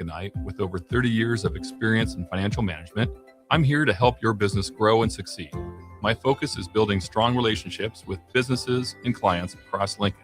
Lincolnite with over 30 years of experience in financial management, I'm here to help your business grow and succeed. My focus is building strong relationships with businesses and clients across Lincoln.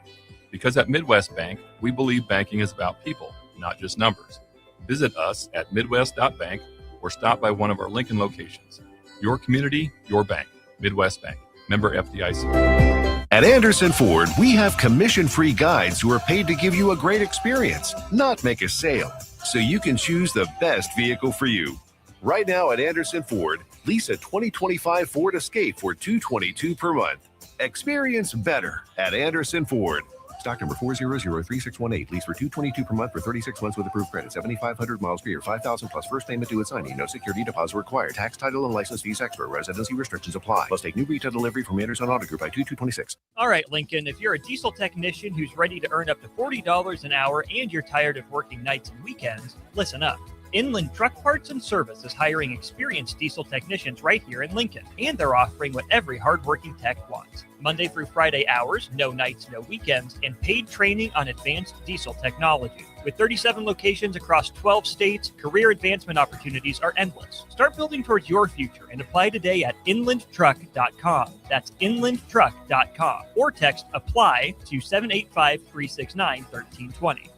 Because at Midwest Bank, we believe banking is about people, not just numbers. Visit us at midwest.bank or stop by one of our Lincoln locations. Your community, your bank. Midwest Bank. Member FDIC. At Anderson Ford, we have commission-free guides who are paid to give you a great experience, not make a sale, so you can choose the best vehicle for you. Right now at Anderson Ford, lease a 2025 Ford Escape for $222 per month. Experience better at Anderson Ford. Stock number 4003618. Lease for $222 per month for 36 months with approved credit. 7,500 miles per year. 5,000 plus first payment due at signing. No security deposit required. Tax, title, and license fees extra. Residency restrictions apply. Must take new retail delivery from Anderson Auto Group by 2/2/26. All right, Lincoln, if you're a diesel technician who's ready to earn up to $40 an hour and you're tired of working nights and weekends, listen up. Inland Truck Parts and Service is hiring experienced diesel technicians right here in Lincoln, and they're offering what every hardworking tech wants. Monday through Friday hours, no nights, no weekends, and paid training on advanced diesel technology. With 37 locations across 12 states, career advancement opportunities are endless. Start building towards your future and apply today at inlandtruck.com. That's inlandtruck.com. Or text APPLY to 785-369-1320.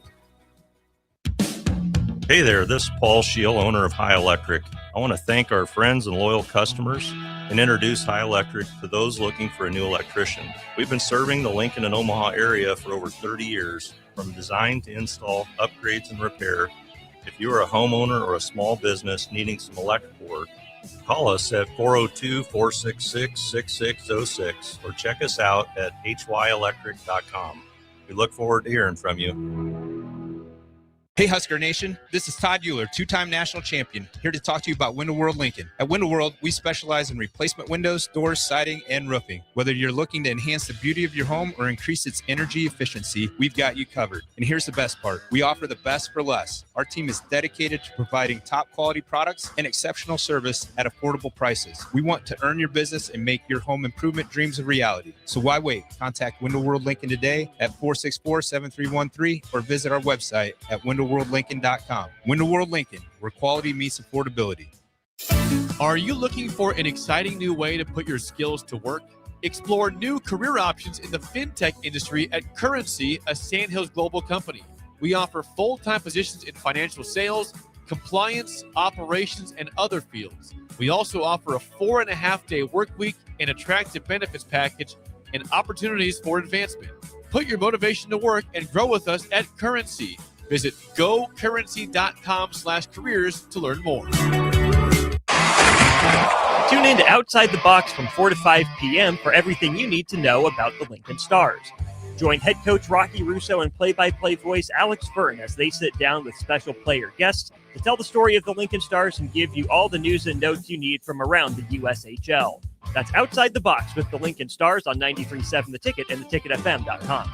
Hey there, this is Paul Scheel, owner of High Electric. I want to thank our friends and loyal customers and introduce High Electric to those looking for a new electrician. We've been serving the Lincoln and Omaha area for over 30 years, from design to install, upgrades, and repair. If you are a homeowner or a small business needing some electrical work, call us at 402-466-6606 or check us out at hyelectric.com. We look forward to hearing from you. Hey Husker Nation, this is Todd Euler, two-time national champion, here to talk to you about Window World Lincoln. At Window World, we specialize in replacement windows, doors, siding, and roofing. Whether you're looking to enhance the beauty of your home or increase its energy efficiency, we've got you covered. And here's the best part. We offer the best for less. Our team is dedicated to providing top quality products and exceptional service at affordable prices. We want to earn your business and make your home improvement dreams a reality. So why wait? Contact Window World Lincoln today at 464-7313 or visit our website at windowworldlincoln.com. Window World Lincoln, where quality meets affordability. Are you looking for an exciting new way to put your skills to work? Explore new career options in the fintech industry at Currency, a Sandhills Global company. We offer full-time positions in financial sales, compliance, operations, and other fields. We also offer a 4.5-day work week, an attractive benefits package, and opportunities for advancement. Put your motivation to work and grow with us at Currency. Visit gocurrency.com/careers to learn more. Tune in to Outside the Box from 4 to 5 p.m. for everything you need to know about the Lincoln Stars. Join head coach Rocky Russo and play-by-play voice Alex Fern as they sit down with special player guests to tell the story of the Lincoln Stars and give you all the news and notes you need from around the USHL. That's Outside the Box with the Lincoln Stars on 93.7 The Ticket and theticketfm.com.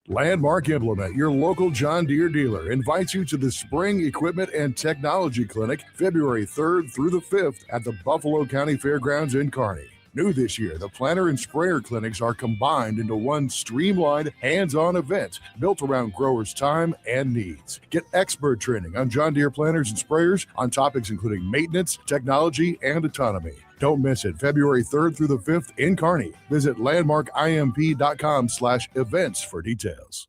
Landmark Implement, your local John Deere dealer, invites you to the Spring Equipment and Technology Clinic February 3rd through the 5th at the Buffalo County Fairgrounds in Kearney. New this year, the planter and sprayer clinics are combined into one streamlined, hands-on event built around growers' time and needs. Get expert training on John Deere planters and sprayers on topics including maintenance, technology, and autonomy. Don't miss it. February 3rd through the 5th in Kearney. Visit landmarkimp.com/events for details.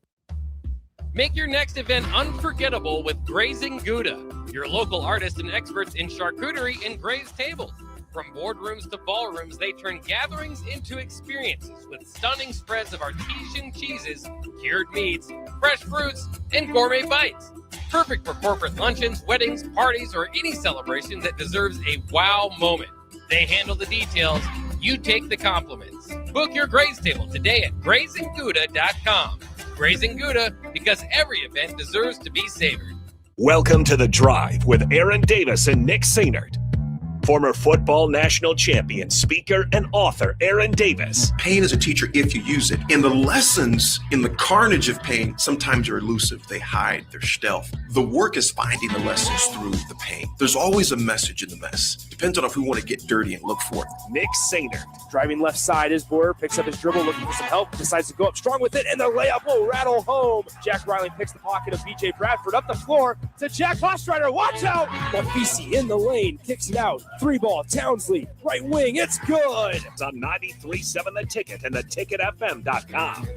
Make your next event unforgettable with Grazing Gouda, your local artists and experts in charcuterie and braised tables. From boardrooms to ballrooms, they turn gatherings into experiences with stunning spreads of artesian cheeses, cured meats, fresh fruits, and gourmet bites. Perfect for corporate luncheons, weddings, parties, or any celebration that deserves a wow moment. They handle the details. You take the compliments. Book your graze table today at GrazingGouda.com. Grazing Gouda, because every event deserves to be savored. Welcome to The Drive with Aaron Davis and Nick Sainert. Former football national champion, speaker, and author Aaron Davis. Pain is a teacher if you use it. And the lessons in the carnage of pain sometimes are elusive. They hide, they're stealth. The work is finding the lessons through the pain. There's always a message in the mess. Depends on if we want to get dirty and look for it. Nick Sainer. Driving left side is Boyer, picks up his dribble, looking for some help, decides to go up strong with it, and the layup will rattle home. Jack Riley picks the pocket of B.J. Bradford up the floor to Jack Ostrider. Watch out! Bafisi in the lane, kicks it out. 3-ball, Townsley, right wing, it's good! It's on 93.7 The Ticket and theticketfm.com.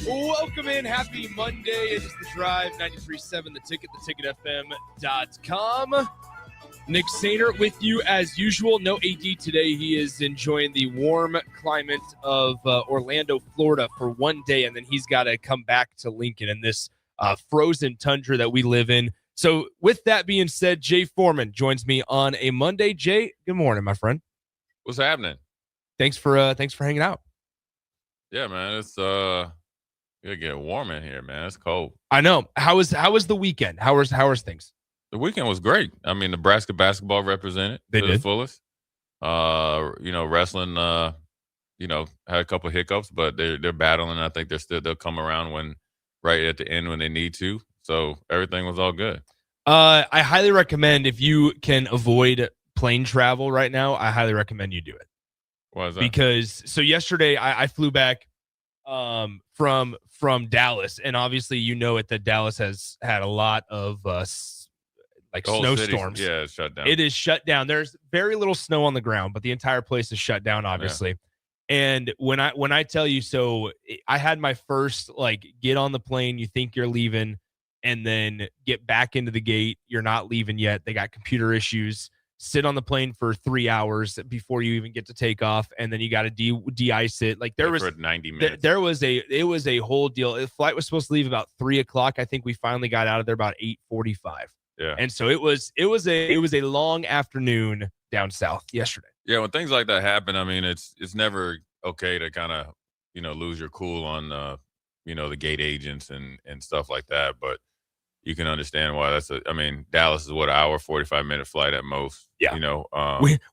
Welcome in. Happy Monday. It is The Drive, 93.7 The Ticket, theticketfm.com. Nick Sainer with you as usual. No AD today. He is enjoying the warm climate of Orlando, Florida for one day, and then he's got to come back to Lincoln in this frozen tundra that we live in. So with that being said, Jay Foreman joins me on a Monday. Jay, good morning, my friend. What's happening? Thanks for hanging out. Yeah, man. It's It'll get warm in here, man. It's cold. I know. How was the weekend? How was things? The weekend was great. I mean, Nebraska basketball represented They to did. the fullest. Wrestling, had a couple of hiccups, but they're battling. I think they'll come around when right at the end when they need to. So everything was all good. I highly recommend, if you can avoid plane travel right now, I highly recommend you do it. Why is that? Because yesterday I flew back from Dallas, and obviously that Dallas has had a lot of snowstorms. Yeah, it's shut down. It is shut down. There's very little snow on the ground, but the entire place is shut down, obviously. Yeah. And when I tell you, so I had my first get on the plane, you think you're leaving, and then get back into the gate, you're not leaving yet. They got computer issues. Sit on the plane for 3 hours before you even get to take off, and then you got to de-ice it. There was 90 minutes. It was a whole deal. The flight was supposed to leave about 3:00. I think we finally got out of there about 8:45. Yeah, and so it was a long afternoon down south yesterday. Yeah, when things like that happen, I mean, it's never okay to kind of lose your cool on the gate agents and stuff like that, but. You can understand why Dallas is an hour, 45-minute flight at most. Yeah.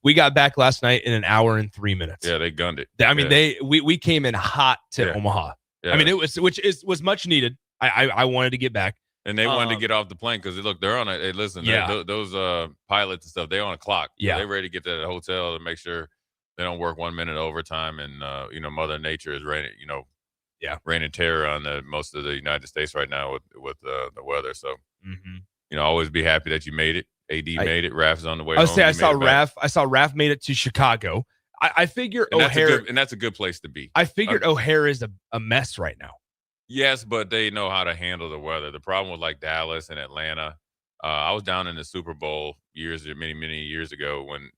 We got back last night in an hour and 3 minutes. Yeah, they gunned it. I mean, we came in hot to Omaha. Yeah. I mean, was much needed. I wanted to get back. And they wanted to get off the plane because look, they're on those pilots and stuff, they're on a clock. Yeah. They're ready to get to the hotel to make sure they don't work 1 minute overtime, and Mother Nature is raining, raining terror on most of the United States right now with the weather. So, always be happy that you made it. AD made it. Raf's on the way. I saw Raf made it to Chicago. I figure O'Hare, and that's a good place to be. I figured O'Hare is a mess right now. Yes, but they know how to handle the weather. The problem with Dallas and Atlanta. I was down in the Super Bowl many years ago when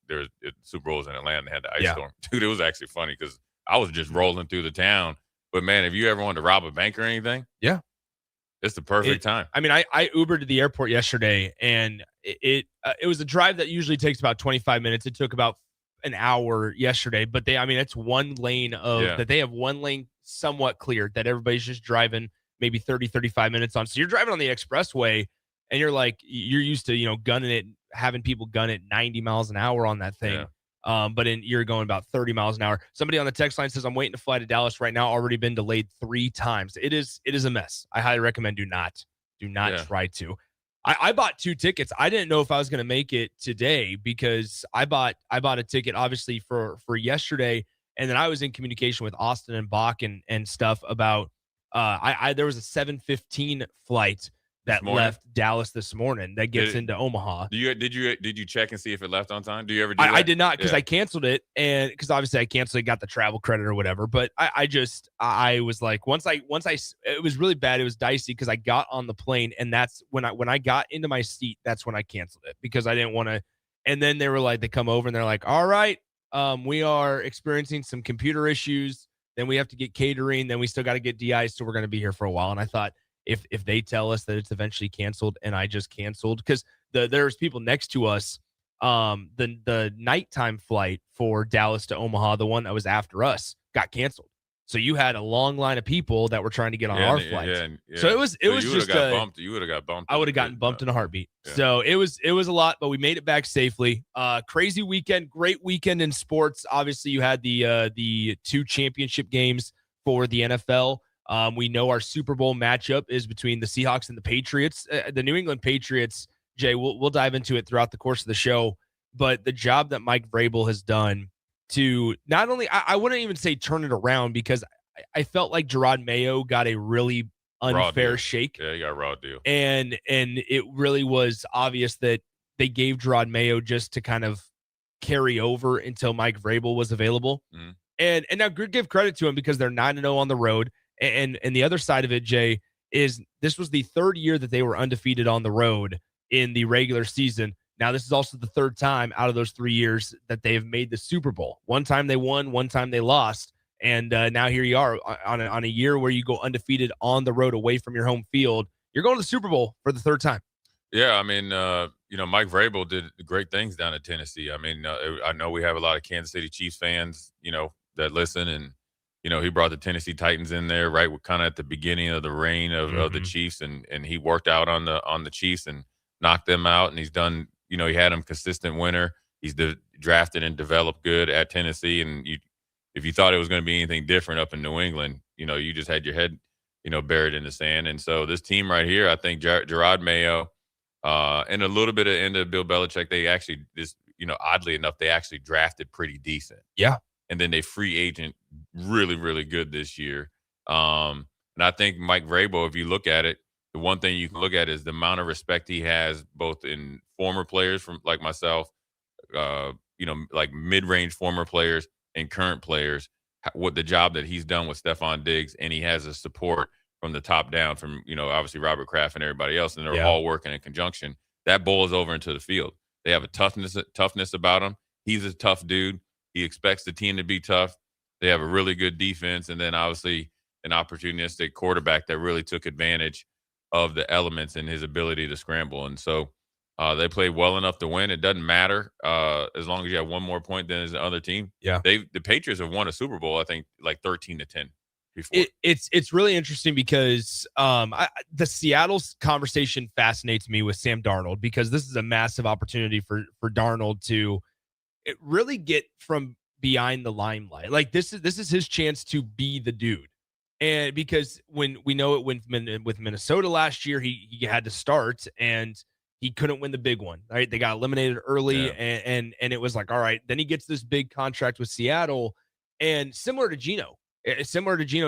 there was Super Bowls in Atlanta and had the ice storm. Dude, it was actually funny because I was just rolling through the town. But, man, if you ever wanted to rob a bank or anything, it's the perfect time. I mean, I Ubered to the airport yesterday, and it was a drive that usually takes about 25 minutes. It took about an hour yesterday. But it's one lane that they have one lane somewhat cleared that everybody's just driving maybe 30, 35 minutes on. So you're driving on the expressway, and you're used to, gunning it, having people gun it 90 miles an hour on that thing. Yeah. But you're going about 30 miles an hour. Somebody on the text line says, I'm waiting to fly to Dallas right now. Already been delayed 3 times. It is a mess. I highly recommend do not try to. I bought 2 tickets. I didn't know if I was going to make it today because I bought a ticket obviously for yesterday. And then I was in communication with Austin and Bach and stuff about, there was a 7:15 flight that left Dallas this morning that gets into Omaha. Did you check and see if it left on time? Do you ever do that? I did not because I canceled it, and because obviously I canceled it, got the travel credit or whatever. But I was like, once I it was really bad. It was dicey because I got on the plane, and that's when I got into my seat. That's when I canceled it because I didn't want to. And then they come over and they're like, all right, we are experiencing some computer issues. Then we have to get catering. Then we still got to get de-iced, so we're going to be here for a while. And I thought, if they tell us that it's eventually canceled and I just canceled, because there's people next to us. The nighttime flight for Dallas to Omaha, the one that was after us, got canceled. So you had a long line of people that were trying to get on our flight. So it was just bumped. You would have got bumped. I would have gotten bumped in a heartbeat. Yeah. So it was a lot, but we made it back safely. Crazy weekend, great weekend in sports. Obviously, you had the 2 championship games for the NFL. We know our Super Bowl matchup is between the Seahawks and the Patriots. The New England Patriots, Jay, we'll dive into it throughout the course of the show, but the job that Mike Vrabel has done to not only, I wouldn't even say turn it around, because I felt like Gerard Mayo got a really unfair shake. Yeah, he got a raw deal. And it really was obvious that they gave Gerard Mayo just to kind of carry over until Mike Vrabel was available. Mm-hmm. And now give credit to him, because they're 9-0 on the road. And the other side of it, Jay, is this was the 3rd year that they were undefeated on the road in the regular season. Now, this is also the 3rd time out of those 3 years that they have made the Super Bowl. One time they won, one time they lost. And now here you are on a year where you go undefeated on the road away from your home field. You're going to the Super Bowl for the 3rd time. Yeah, I mean, Mike Vrabel did great things down in Tennessee. I mean, I know we have a lot of Kansas City Chiefs fans, that listen, and he brought the Tennessee Titans in there right kind of at the beginning of the reign of the Chiefs, and he worked out on the Chiefs and knocked them out, and he's done. He had him consistent winner. He's drafted and developed good at Tennessee, and if you thought it was going to be anything different up in New England, you just had your head, buried in the sand. And so this team right here, I think Gerard Mayo, and a little bit of end of Bill Belichick, they actually oddly enough, they actually drafted pretty decent. Yeah. And then they free agent really, really good this year. And I think Mike Vrabel, if you look at it, the one thing you can look at is the amount of respect he has both in former players from like myself, like mid-range former players and current players, what the job that he's done with Stephon Diggs, and he has a support from the top down from, obviously Robert Kraft and everybody else, and they're all working in conjunction. That boils over into the field. They have a toughness about him. He's a tough dude. He expects the team to be tough. They have a really good defense, and then obviously an opportunistic quarterback that really took advantage of the elements and his ability to scramble. And so they played well enough to win. It doesn't matter as long as you have one more point than the other team. Yeah, the Patriots have won a Super Bowl, I think, like 13-10 before. It's really interesting because the Seattle's conversation fascinates me with Sam Darnold, because this is a massive opportunity for Darnold to really get from behind the limelight. Like this is his chance to be the dude. And because when we know it with Minnesota last year, he had to start and he couldn't win the big one. Right, they got eliminated early, and it was like, all right. Then he gets this big contract with Seattle, and similar to Geno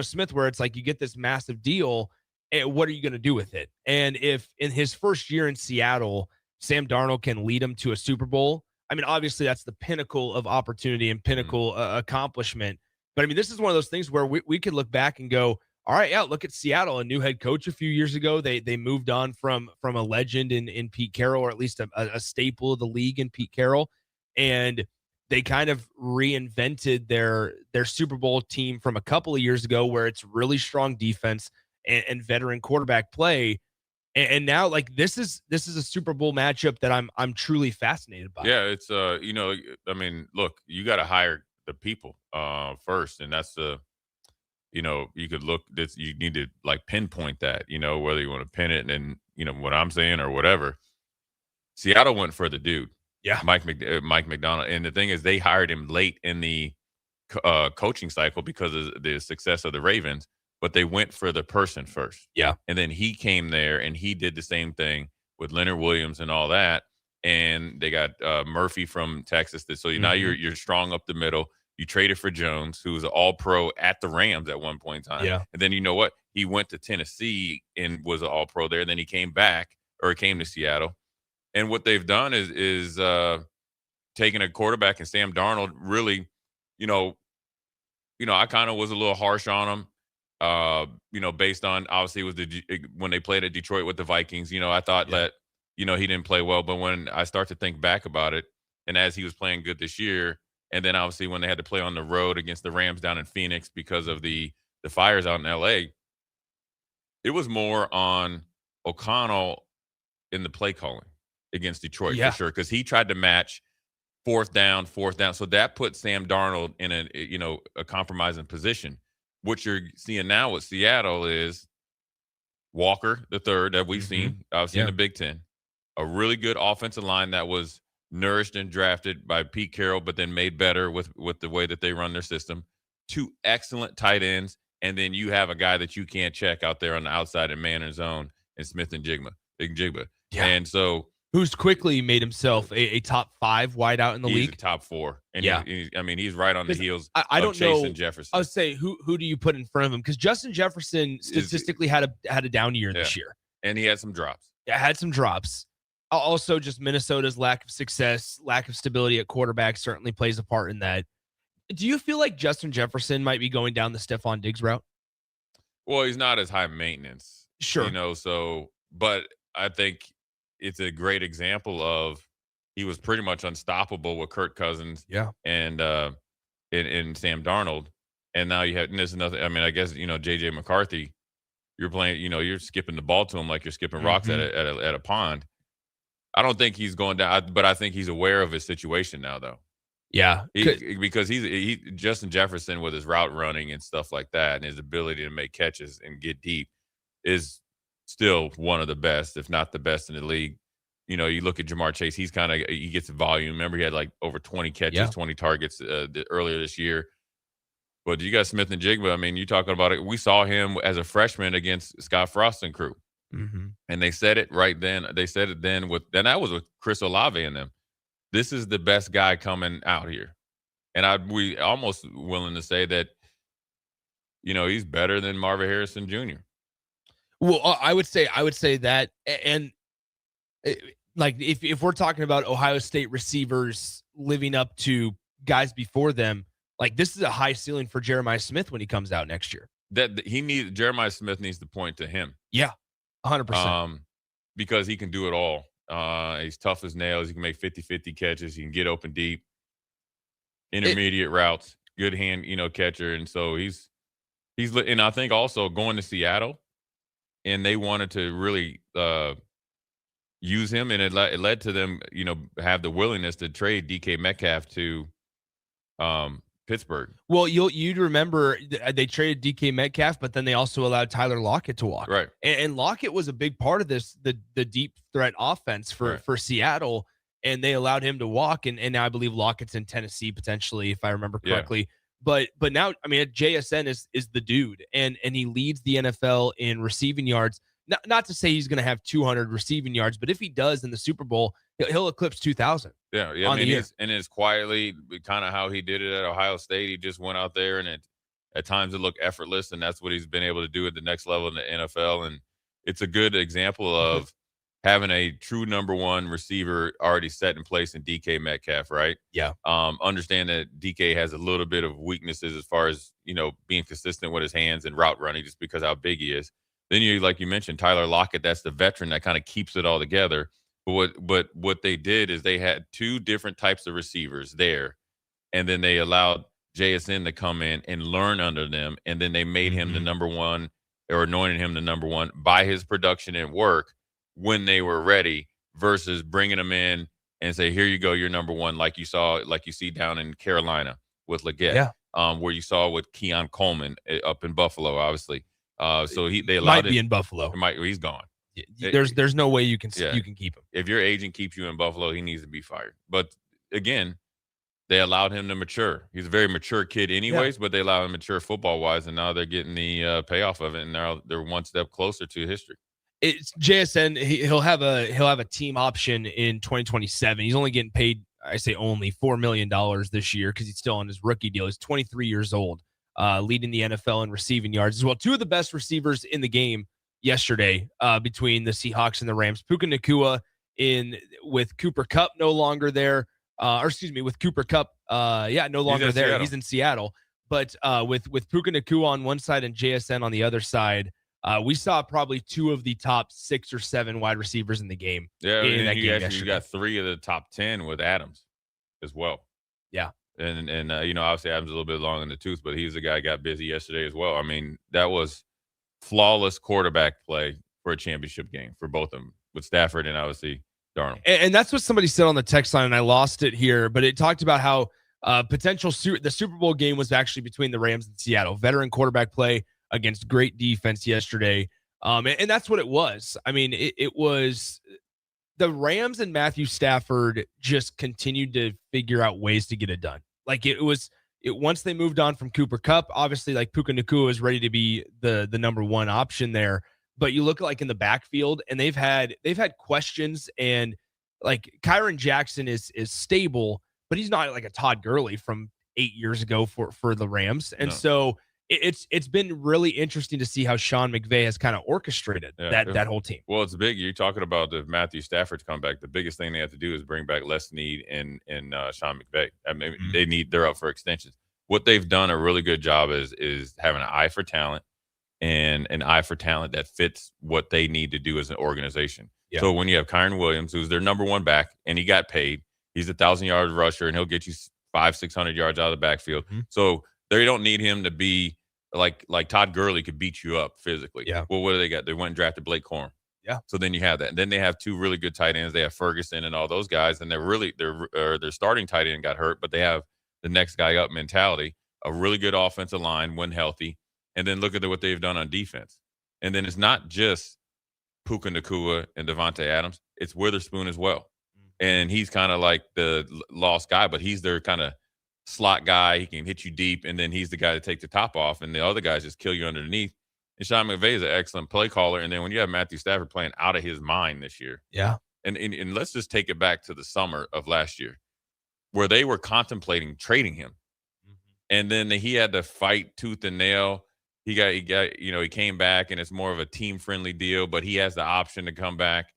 Smith, where it's like you get this massive deal, and what are you going to do with it? And if in his first year in Seattle, Sam Darnold can lead him to a Super Bowl, I mean, obviously that's the pinnacle of opportunity and pinnacle accomplishment. But I mean, this is one of those things where we could look back and go, all right, yeah, look at Seattle, a new head coach a few years ago. They moved on from a legend in Pete Carroll, or at least a staple of the league in Pete Carroll. And they kind of reinvented their Super Bowl team from a couple of years ago, where it's really strong defense and veteran quarterback play. And now, like, this is a Super Bowl matchup that I'm truly fascinated by. Yeah, it's I mean, look, you got to hire the people first, and that's you could look this. You need to like pinpoint that, whether you want to pin it and what I'm saying or whatever. Seattle went for the dude, Mike McDonald, and the thing is, they hired him late in the coaching cycle because of the success of the Ravens. But they went for the person first. Yeah. And then he came there and he did the same thing with Leonard Williams and all that. And they got Murphy from Texas. So now you're strong up the middle. You traded for Jones, who was an all-pro at the Rams at one point in time. Yeah. And then you know what? He went to Tennessee and was an all-pro there. And then he came back, or came to Seattle. And what they've done is taking a quarterback, and Sam Darnold really, I kind of was a little harsh on him. Based on obviously it was when they played at Detroit with the Vikings, I thought that, he didn't play well. But when I start to think back about it, and as he was playing good this year, and then obviously when they had to play on the road against the Rams down in Phoenix because of the fires out in LA, It was more on O'Connell in the play calling against Detroit Yeah. for sure, because he tried to match fourth down. So that put Sam Darnold in a compromising position. What you're seeing now with Seattle is Walker, the third that we've seen, obviously in the Big Ten, a really good offensive line that was nourished and drafted by Pete Carroll, but then made better with the way that they run their system. 2 excellent tight ends, and then you have a guy that you can't check out there on the outside in man and zone, and Smith and Jigma. Yeah. And so who's quickly made himself a top 5 wideout in the he's league. a top 4. And Yeah. he's right on the heels I of don't Chase know. and Jefferson. I would say who do you put in front of him? Because Justin Jefferson statistically had a down year this year. And he had some drops. Yeah, had some drops. Also, just Minnesota's lack of success, lack of stability at quarterback certainly plays a part in that. Do you feel like Justin Jefferson might be going down the Stephon Diggs route? Well, he's not as high maintenance. Sure. But I think it's a great example of he was pretty much unstoppable with Kirk Cousins and Sam Darnold. And now there's another, I guess, JJ McCarthy, you're playing, you're skipping the ball to him like you're skipping rocks at a pond. I don't think he's going down, but I think he's aware of his situation now, though. Yeah. Because he Justin Jefferson with his route running and stuff like that and his ability to make catches and get deep is still one of the best, if not the best in the league. You look at Jamar Chase, he gets the volume. Remember, he had like over 20 catches, 20 targets earlier this year. But you got Smith and Jigba. You're talking about it. We saw him as a freshman against Scott Frost and crew. And they said it right then. They said it then that was with Chris Olave and them. This is the best guy coming out here. And we almost willing to say that, he's better than Marvin Harrison Jr. Well, I would say that, and like if we're talking about Ohio State receivers living up to guys before them, like this is a high ceiling for Jeremiah Smith when he comes out next year. Jeremiah Smith needs to point to him. Yeah, 100%. Because he can do it all. He's tough as nails. He can make 50-50 catches. He can get open deep, intermediate routes, good hand, catcher. And so he's, and I think also going to Seattle, and they wanted to really use him, and it led to them, have the willingness to trade DK Metcalf to Pittsburgh. Well, you'd remember they traded DK Metcalf, but then they also allowed Tyler Lockett to walk. Right. And Lockett was a big part of this, the deep threat offense for Seattle, and they allowed him to walk. And now I believe Lockett's in Tennessee potentially, if I remember correctly. Yeah. But now, JSN is the dude, and he leads the NFL in receiving yards. Not to say he's going to have 200 receiving yards, but if he does in the Super Bowl, he'll eclipse 2,000. Yeah. It's quietly kind of how he did it at Ohio State. He just went out there, and at times it looked effortless, and that's what he's been able to do at the next level in the NFL. And it's a good example of having a true number one receiver already set in place in DK Metcalf, right? Yeah. Understand that DK has a little bit of weaknesses as far as, being consistent with his hands and route running just because how big he is. Then like you mentioned, Tyler Lockett, that's the veteran that kind of keeps it all together. But what they did is they had 2 different types of receivers there, and then they allowed JSN to come in and learn under them, and then they made him the number one, or anointed him the number one by his production and work when they were ready, versus bringing him in and say, here you go, you're number one, like you see down in Carolina with Leggett, where you saw with Keon Coleman up in Buffalo, obviously. So they allowed might be in Buffalo. He's gone. There's no way you can keep him. If your agent keeps you in Buffalo, he needs to be fired. But again, they allowed him to mature. He's a very mature kid anyways, but they allowed him to mature football-wise, and now they're getting the payoff of it, and now they're one step closer to history. It's JSN. He'll have a team option in 2027. He's only getting paid, I say only, $4 million this year because he's still on his rookie deal. He's 23 years old, leading the NFL in receiving yards as well. 2 of the best receivers in the game yesterday between the Seahawks and the Rams. Puka Nacua with Cooper Kupp no longer there. With Cooper Kupp, no longer there. Seattle. He's in Seattle. But with Puka Nacua on one side and JSN on the other side, we saw probably 2 of the top 6 or 7 wide receivers in the game. Yeah, in that game you got 3 of the top 10 with Adams as well. Yeah. And obviously Adams is a little bit long in the tooth, but he's the guy who got busy yesterday as well. That was flawless quarterback play for a championship game for both of them, with Stafford and obviously Darnold. And that's what somebody said on the text line, and I lost it here, but it talked about how the Super Bowl game was actually between the Rams and Seattle. Veteran quarterback play against great defense yesterday. And that's what it was. I mean, it was the Rams and Matthew Stafford just continued to figure out ways to get it done. Like once they moved on from Cooper Kupp, obviously like Puka Nacua is ready to be the number one option there. But you look like in the backfield, and they've had questions, and like Kyron Jackson is stable, but he's not like a Todd Gurley from 8 years ago for the Rams. And so it's been really interesting to see how Sean McVay has kind of orchestrated that whole team. Well, it's big. You're talking about the Matthew Stafford's comeback. The biggest thing they have to do is bring back Les Snead and Sean McVay. I mean, they're up for extensions. What they've done a really good job is having an eye for talent, and an eye for talent that fits what they need to do as an organization. Yeah. So when you have Kyron Williams, who's their number one back, and he got paid, he's a 1,000-yard rusher, and he'll get you 500-600 yards out of the backfield. Mm-hmm. So they don't need him to be like Todd Gurley could beat you up physically. Yeah. Well, what do they got? They went and drafted Blake Corum. Yeah. So then you have that, and then they have two really good tight ends. They have Ferguson and all those guys, and their starting tight end got hurt, but they have the next guy up mentality. A really good offensive line when healthy. And then look at what they've done on defense. And then it's not just Puka Nacua and Devontae Adams. It's Witherspoon as well. And he's kind of like the lost guy, but he's their kind of slot guy. He can hit you deep, and then he's the guy to take the top off, and the other guys just kill you underneath. And Sean McVay is an excellent play caller. And then when you have Matthew Stafford playing out of his mind this year. Yeah. And let's just take it back to the summer of last year where they were contemplating trading him. And then he had to fight tooth and nail. He came back, and it's more of a team-friendly deal, but he has the option to come back.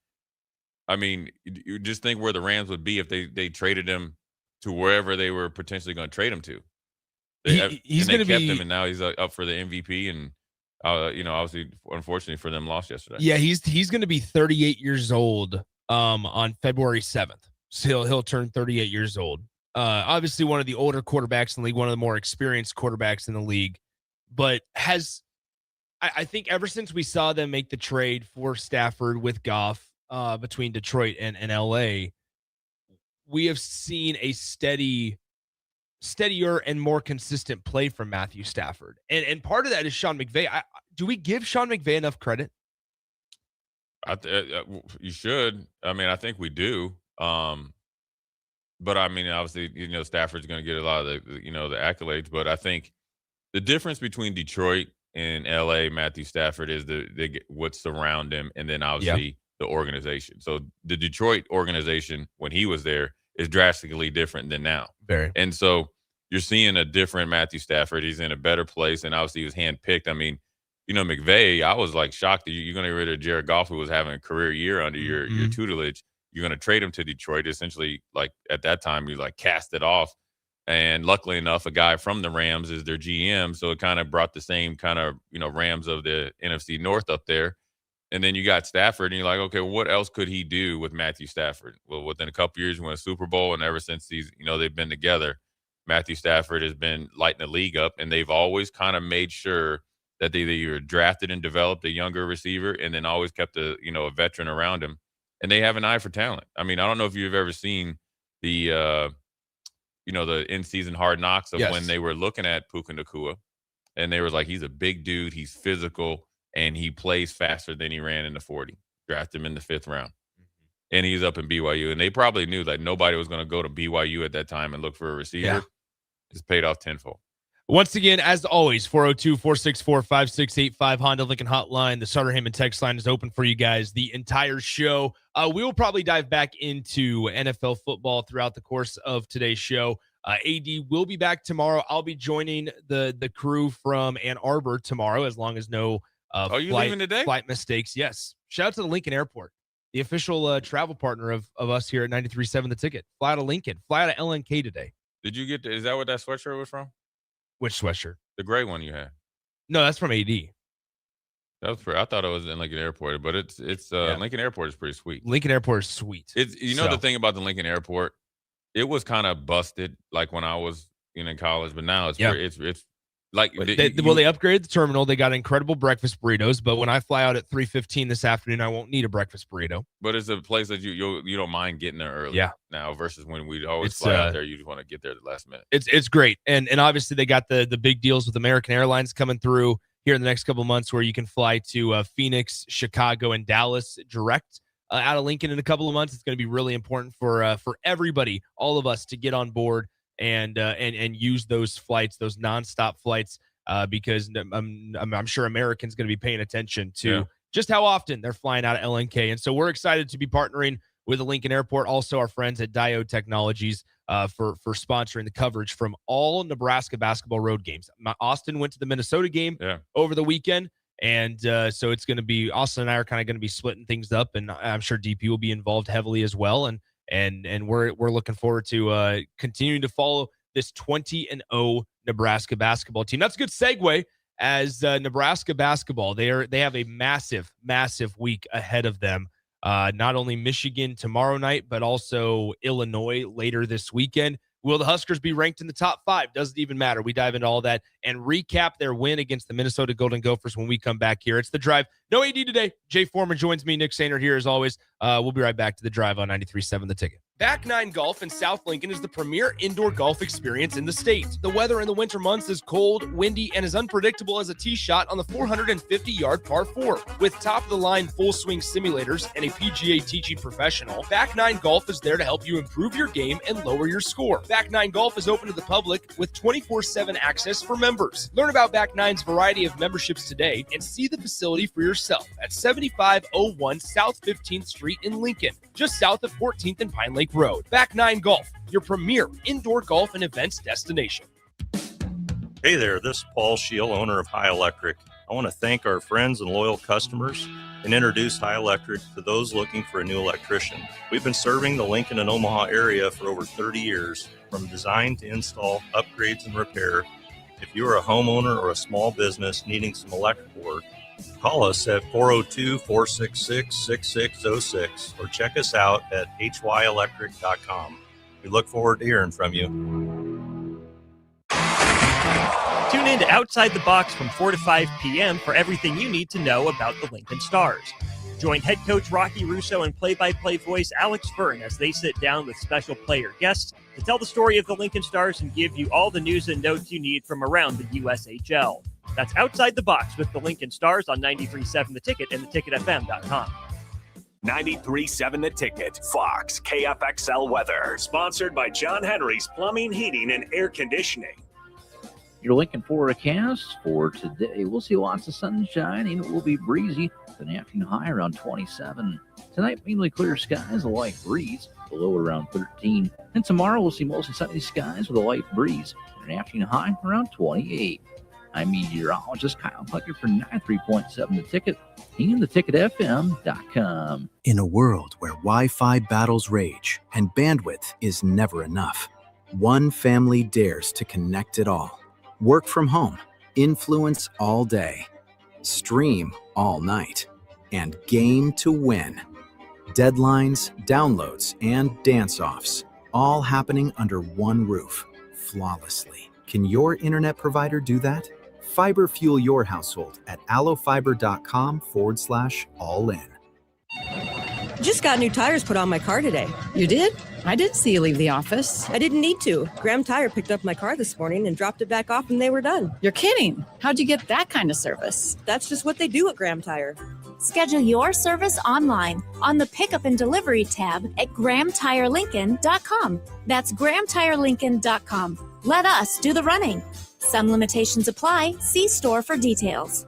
I mean, you just think where the Rams would be if they traded him to wherever they were potentially going to trade him to. He's going to kept him, and now he's up for the MVP, and obviously, unfortunately for them, lost yesterday. Yeah, he's going to be 38 years old on February 7th. So he'll turn 38 years old. Obviously one of the older quarterbacks in the league, one of the more experienced quarterbacks in the league, but I think ever since we saw them make the trade for Stafford with Goff between Detroit and LA, we have seen a steadier and more consistent play from Matthew Stafford. And part of that is Sean McVay. Do we give Sean McVay enough credit? You should. I mean, I think we do. But I mean, obviously, Stafford's going to get a lot of the accolades. But I think the difference between Detroit and LA, Matthew Stafford, is what's around him, and then obviously the organization. So the Detroit organization, when he was there, is drastically different than now. Very. And so you're seeing a different Matthew Stafford. He's in a better place, and obviously he was handpicked. I mean, McVay, I was like shocked that you're going to get rid of Jared Goff, who was having a career year under your tutelage. You're going to trade him to Detroit. Essentially, like at that time, you like cast it off. And luckily enough, a guy from the Rams is their GM. So it kind of brought the same kind of, Rams of the NFC North up there. And then you got Stafford, and you're like, okay, what else could he do with Matthew Stafford? Well, within a couple years, he won a Super Bowl. And ever since they've been together, Matthew Stafford has been lighting the league up. And they've always kind of made sure that they either drafted and developed a younger receiver, and then always kept a veteran around him. And they have an eye for talent. I mean, I don't know if you've ever seen the in-season Hard Knocks of when they were looking at Puka Nacua, and they were like, he's a big dude, he's physical, and he plays faster than he ran in the 40. Draft him in the 5th round. And he's up in BYU. And they probably knew that nobody was going to go to BYU at that time and look for a receiver. Yeah. It's paid off tenfold. Once again, as always, 402-464-5685 Honda Lincoln Hotline. The Sutter Heyman text line is open for you guys the entire show. We will probably dive back into NFL football throughout the course of today's show. AD will be back tomorrow. I'll be joining the crew from Ann Arbor tomorrow, as long as no flight mistakes. Yes. Shout out to the Lincoln Airport, the official travel partner of us here at 93.7 The Ticket. Fly out of Lincoln. Fly out of LNK today. Did you get is that what that sweatshirt was from? Which sweatshirt? The gray one you had. No, that's from AD. That was I thought it was in Lincoln Airport, but it's Lincoln Airport is pretty sweet. Lincoln Airport is sweet. It's the thing about the Lincoln Airport, it was kind of busted like when I was in college, but now it's Like, They upgraded the terminal. They got incredible breakfast burritos. But when I fly out at 3:15 this afternoon, I won't need a breakfast burrito. But it's a place that you don't mind getting there early. Yeah. Now versus when we always fly out there, you just want to get there at the last minute. It's great, and obviously they got the big deals with American Airlines coming through here in the next couple of months, where you can fly to Phoenix, Chicago, and Dallas direct out of Lincoln in a couple of months. It's going to be really important for everybody, all of us, to get on board and use those flights, those nonstop flights, because I'm sure Americans going to be paying attention to just how often they're flying out of LNK. And so we're excited to be partnering with the Lincoln Airport. Also, our friends at Diode Technologies for sponsoring the coverage from all Nebraska basketball road games. Austin went to the Minnesota game over the weekend. And so it's going to be, Austin and I are kind of going to be splitting things up, and I'm sure DP will be involved heavily as well. And we're looking forward to continuing to follow this 20-0 Nebraska basketball team. That's a good segue, as Nebraska basketball, they have a massive week ahead of them. Not only Michigan tomorrow night, but also Illinois later this weekend. Will the Huskers be ranked in the top 5? Doesn't even matter. We dive into all that and recap their win against the Minnesota Golden Gophers when we come back here. It's The Drive. No AD today. Jay Foreman joins me. Nick Sainer here as always. We'll be right back to The Drive on 93.7 The Ticket. Back Nine Golf in South Lincoln is the premier indoor golf experience in the state. The weather in the winter months is cold, windy, and as unpredictable as a tee shot on the 450-yard par 4. With top-of-the-line full-swing simulators and a PGA teaching professional, Back Nine Golf is there to help you improve your game and lower your score. Back Nine Golf is open to the public with 24/7 access for members. Learn about Back Nine's variety of memberships today and see the facility for yourself at 7501 South 15th Street in Lincoln, just south of 14th and Pine Lake Road. Back Nine Golf, your premier indoor golf and events destination. Hey there, this is Paul Scheel, owner of High Electric. I want to thank our friends and loyal customers and introduce High Electric to those looking for a new electrician. We've been serving the Lincoln and Omaha area for over 30 years, from design to install, upgrades, and repair. If you are a homeowner or a small business needing some electrical work, call us at 402-466-6606 or check us out at hyelectric.com. We look forward to hearing from you. Tune in to Outside the Box from 4 to 5 p.m. for everything you need to know about the Lincoln Stars. Join head coach Rocky Russo and play-by-play voice Alex Fern as they sit down with special player guests to tell the story of the Lincoln Stars and give you all the news and notes you need from around the USHL. That's Outside the Box with the Lincoln Stars on 93.7 The Ticket and theticketfm.com. 93.7 The Ticket, Fox, KFXL weather. Sponsored by John Henry's Plumbing, Heating, and Air Conditioning. Your Lincoln forecast for today. We'll see lots of sunshine, and it will be breezy. An afternoon high around 27. Tonight, mainly clear skies, a light breeze, the low around 13. And tomorrow, we'll see mostly sunny skies with a light breeze. An afternoon high around 28. I'm meteorologist Kyle Puckett for 93.7 The Ticket and theticketfm.com. In a world where Wi-Fi battles rage and bandwidth is never enough, one family dares to connect it all. Work from home, influence all day, stream all night, and game to win. Deadlines, downloads, and dance-offs, all happening under one roof, flawlessly. Can your internet provider do that? Fiber fuel your household at allofiber.com/all-in. Just got new tires put on my car today. You did? I did see you leave the office. I didn't need to. Graham Tire picked up my car this morning and dropped it back off and they were done. You're kidding. How'd you get that kind of service? That's just what they do at Graham Tire. Schedule your service online on the Pickup and Delivery tab at GrahamTireLincoln.com. That's GrahamTireLincoln.com. Let us do the running. Some limitations apply. See store for details.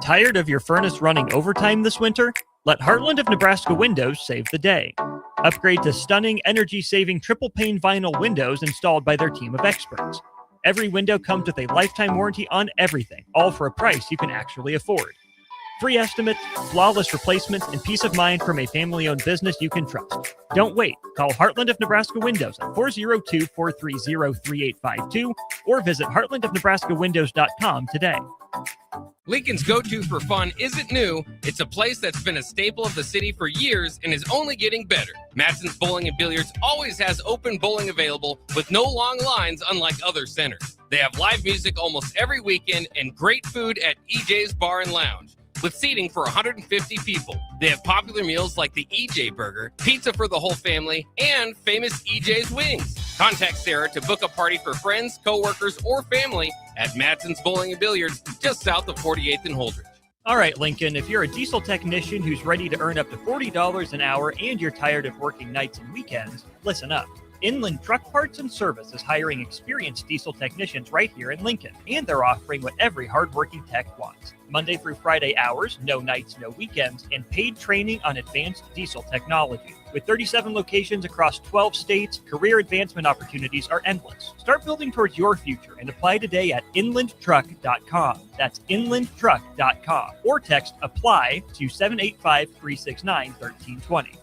Tired of your furnace running overtime this winter? Let Heartland of Nebraska Windows save the day. Upgrade to stunning, energy-saving triple-pane vinyl windows installed by their team of experts. Every window comes with a lifetime warranty on everything, all for a price you can actually afford. Free estimates, flawless replacements, and peace of mind from a family-owned business you can trust. Don't wait. Call Heartland of Nebraska Windows at 402-430-3852 or visit heartlandofnebraskawindows.com today. Lincoln's go-to for fun isn't new. It's a place that's been a staple of the city for years and is only getting better. Matson's Bowling and Billiards always has open bowling available with no long lines, unlike other centers. They have live music almost every weekend and great food at EJ's Bar and Lounge, with seating for 150 people. They have popular meals like the EJ Burger, pizza for the whole family, and famous EJ's Wings. Contact Sarah to book a party for friends, coworkers, or family at Matson's Bowling and Billiards, just south of 48th and Holdridge. All right, Lincoln, if you're a diesel technician who's ready to earn up to $40 an hour and you're tired of working nights and weekends, listen up. Inland Truck Parts and Service is hiring experienced diesel technicians right here in Lincoln, and they're offering what every hardworking tech wants. Monday through Friday hours, no nights, no weekends, and paid training on advanced diesel technology. With 37 locations across 12 states, career advancement opportunities are endless. Start building towards your future and apply today at inlandtruck.com. That's inlandtruck.com. Or text APPLY to 785-369-1320.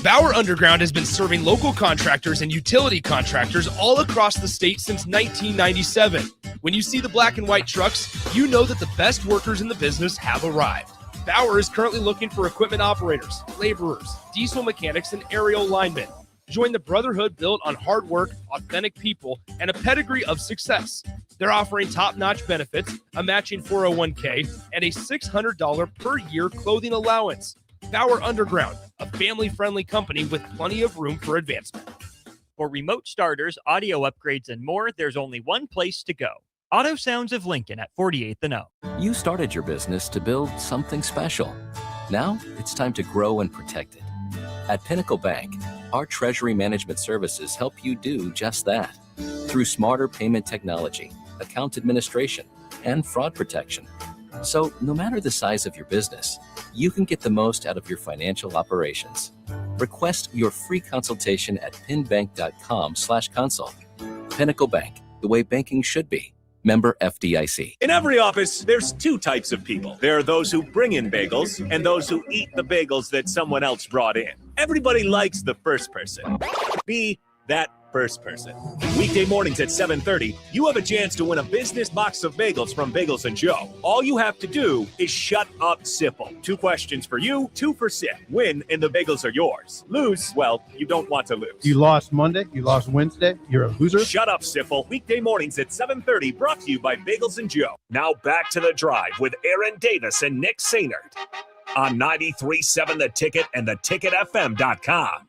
Bauer Underground has been serving local contractors and utility contractors all across the state since 1997. When you see the black and white trucks, you know that the best workers in the business have arrived. Bauer is currently looking for equipment operators, laborers, diesel mechanics, and aerial linemen. Join the brotherhood built on hard work, authentic people, and a pedigree of success. They're offering top-notch benefits, a matching 401k, and a $600 per year clothing allowance. Bauer Underground, a family-friendly company with plenty of room for advancement. For remote starters, audio upgrades, and more, there's only one place to go. Auto Sounds of Lincoln at 48th and O. You started your business to build something special. Now it's time to grow and protect it. At Pinnacle Bank, our treasury management services help you do just that. Through smarter payment technology, account administration, and fraud protection. So no matter the size of your business, you can get the most out of your financial operations. Request your free consultation at pinbank.com/consult. Pinnacle Bank, the way banking should be. Member FDIC. In every office, there's two types of people. There are those who bring in bagels and those who eat the bagels that someone else brought in. Everybody likes the first person. Be that first person. Weekday mornings at 7:30, you have a chance to win a business box of bagels from Bagels & Joe. All you have to do is shut up, Sipple. 2 questions for you, 2 for Sip. Win, and the bagels are yours. Lose, well, you don't want to lose. You lost Monday, you lost Wednesday, you're a loser. Shut up, Sipple. Weekday mornings at 7:30, brought to you by Bagels & Joe. Now back to the drive with Aaron Davis and Nick Sainert on 93.7 The Ticket and theticketfm.com.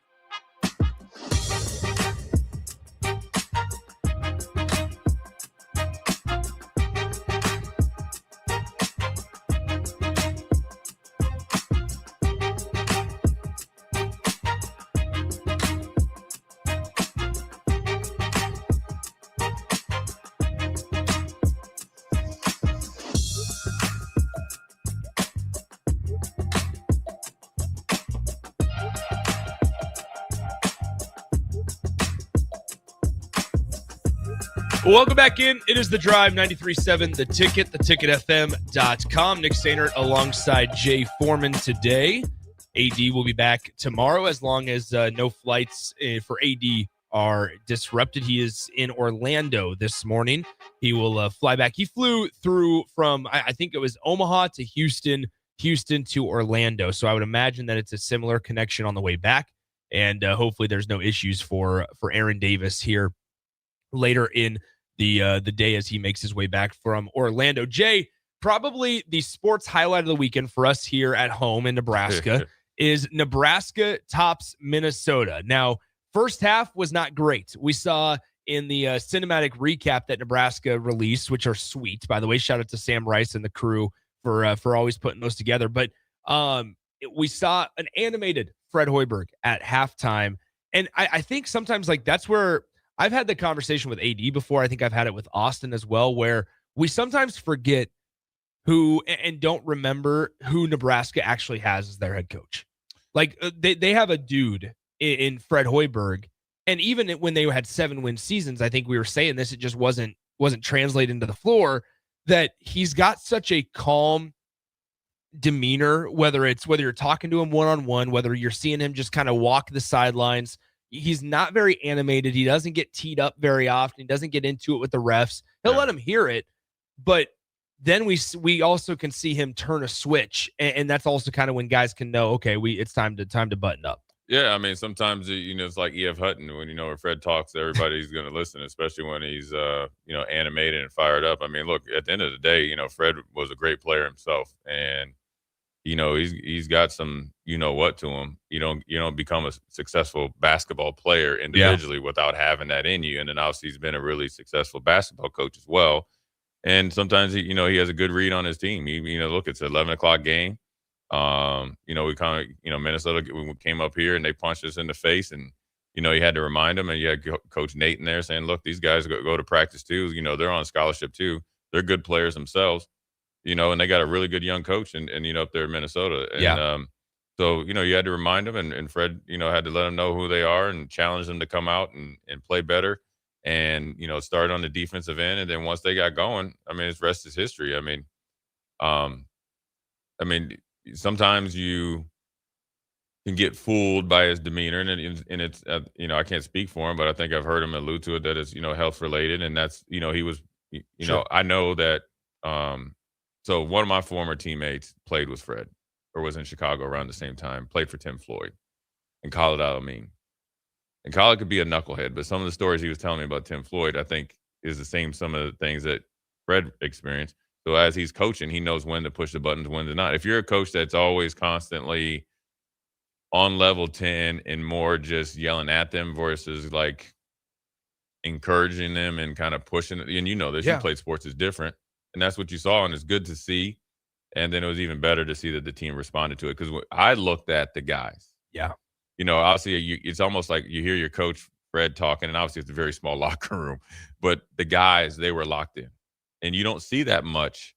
Welcome back in. It is The Drive, 93.7 The Ticket, theticketfm.com. Nick Sainert alongside Jay Foreman today. AD will be back tomorrow as long as no flights for AD are disrupted. He is in Orlando this morning. He will fly back. He flew through from, I think it was Omaha to Houston to Orlando. So I would imagine that it's a similar connection on the way back. And hopefully there's no issues for Aaron Davis here later in the day as he makes his way back from Orlando. Jay, probably the sports highlight of the weekend for us here at home in Nebraska is Nebraska tops Minnesota. Now, first half was not great. We saw in the cinematic recap that Nebraska released, which are sweet, by the way. Shout out to Sam Rice and the crew for always putting those together. But we saw an animated Fred Hoiberg at halftime. And I think sometimes like that's where I've had the conversation with AD before. I think I've had it with Austin as well, where we sometimes forget who and don't remember who Nebraska actually has as their head coach. Like they have a dude in Fred Hoiberg. And even when they had 7-win seasons, I think we were saying this, it just wasn't translated into the floor, that he's got such a calm demeanor, whether you're talking to him one-on-one, whether you're seeing him just kind of walk the sidelines. He's not very animated. He doesn't get teed up very often. He doesn't get into it with the refs. He'll let him hear it, but then we also can see him turn a switch, and that's also kind of when guys can know, okay, it's time to button up. Yeah, I mean, sometimes it's like E.F. Hutton when Fred talks, everybody's going to listen, especially when he's animated and fired up. I mean, look, at the end of the day, Fred was a great player himself, and he's got some what to him. You don't become a successful basketball player individually without having that in you. And then obviously he's been a really successful basketball coach as well. And sometimes he has a good read on his team. Look, it's an 11:00 game. We kind of, Minnesota, we came up here and they punched us in the face, and, you had to remind them, and you had Coach Nate in there saying, look, these guys go to practice too. They're on scholarship too. They're good players themselves, and they got a really good young coach and up there in Minnesota. And, so, you had to remind them, and Fred, had to let them know who they are and challenge them to come out and play better. And, start on the defensive end. And then once they got going, I mean, the rest is history. I mean, sometimes you can get fooled by his demeanor, and it's I can't speak for him, but I think I've heard him allude to it that it's health related, and that's he was Sure. I know that so one of my former teammates played with Fred, or was in Chicago around the same time, played for Tim Floyd and Khalid Al-Amin. And Khalid could be a knucklehead, but some of the stories he was telling me about Tim Floyd, I think, is the same some of the things that Fred experienced. So as he's coaching, he knows when to push the buttons, when to not. If you're a coach that's always constantly on level 10 and more just yelling at them versus like encouraging them and kind of pushing it, and this, you played sports, is different. And that's what you saw, and it's good to see. And then it was even better to see that the team responded to it, because I looked at the guys. Yeah. Obviously, it's almost like you hear your coach, Fred, talking, and obviously it's a very small locker room, but the guys, they were locked in. And you don't see that much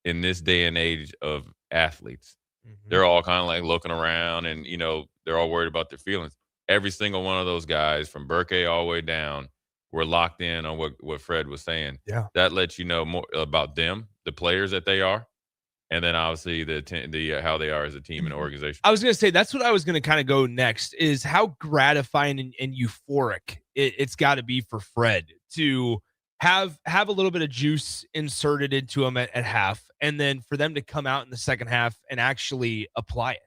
in this day and age of athletes. Mm-hmm. They're all kind of like looking around, and, they're all worried about their feelings. Every single one of those guys, from Burke all the way down, were locked in on what Fred was saying. Yeah. That lets you know more about them, the players that they are, and then obviously the how they are as a team and organization. I was going to say, that's what I was going to kind of go next, is how gratifying and euphoric it's got to be for Fred to have a little bit of juice inserted into him at half, and then for them to come out in the second half and actually apply it.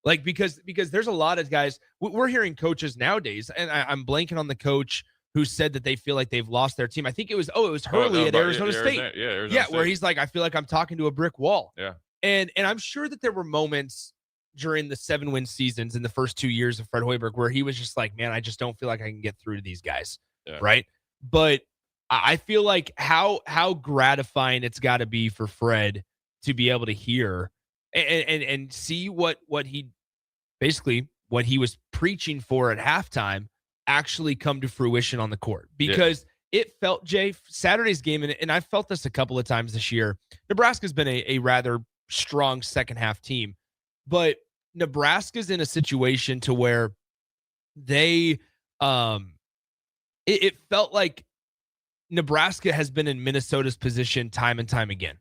Like, because there's a lot of guys, we're hearing coaches nowadays, and I'm blanking on the coach who said that they feel like they've lost their team. I think it was Hurley at Arizona State. Arizona State. Where he's like, I feel like I'm talking to a brick wall. Yeah. And I'm sure that there were moments during the 7-win seasons in the first 2 years of Fred Hoiberg where he was just like, man, I just don't feel like I can get through to these guys. Yeah. Right. But I feel like how gratifying it's got to be for Fred to be able to hear and see what he was preaching for at halftime actually come to fruition on the court, because it felt, Jay, Saturday's game, and I felt this a couple of times this year. Nebraska's been a rather strong second half team, but Nebraska's in a situation to where they it felt like Nebraska has been in Minnesota's position time and time again.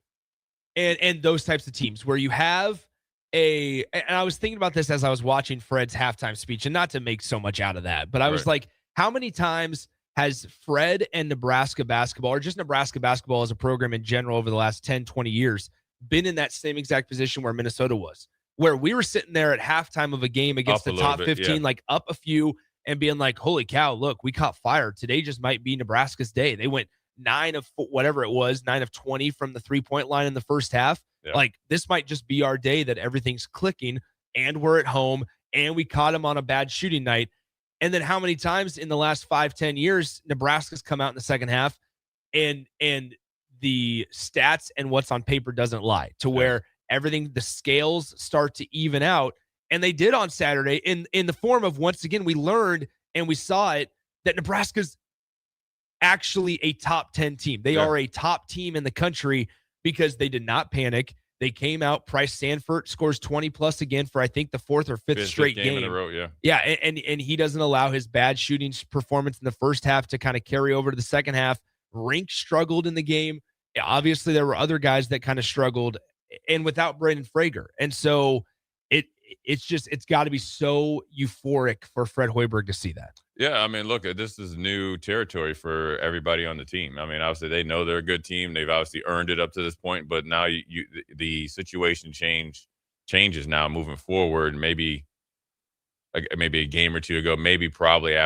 And those types of teams where you have and I was thinking about this as I was watching Fred's halftime speech, and not to make so much out of that, but I was like, how many times has Fred and Nebraska basketball, or just Nebraska basketball as a program in general over the last 10, 20 years, been in that same exact position where Minnesota was, where we were sitting there at halftime of a game against the top 15, like up a few, and being like, holy cow, look, we caught fire. Today just might be Nebraska's day. They went 9 of 20 from the 3-point line in the first half. Yeah. Like, this might just be our day that everything's clicking, and we're at home, and we caught them on a bad shooting night. And then how many times in the last 5-10 years, Nebraska's come out in the second half and the stats and what's on paper doesn't lie, to where everything, the scales start to even out. And they did on Saturday in the form of, once again, we learned and we saw it, that Nebraska's actually a top 10 team. They are a top team in the country because they did not panic. They came out. Price Sanford scores 20 plus again for, I think, the 4th or 5th straight game in a row. Yeah. And he doesn't allow his bad shooting performance in the first half to kind of carry over to the second half. Rink struggled in the game. Obviously, there were other guys that kind of struggled, and without Brandon Frager. And so it's got to be so euphoric for Fred Hoiberg to see that. Yeah, I mean, look, this is new territory for everybody on the team. I mean, obviously they know they're a good team. They've obviously earned it up to this point, but now the situation changes now moving forward. Maybe a game or two ago, maybe probably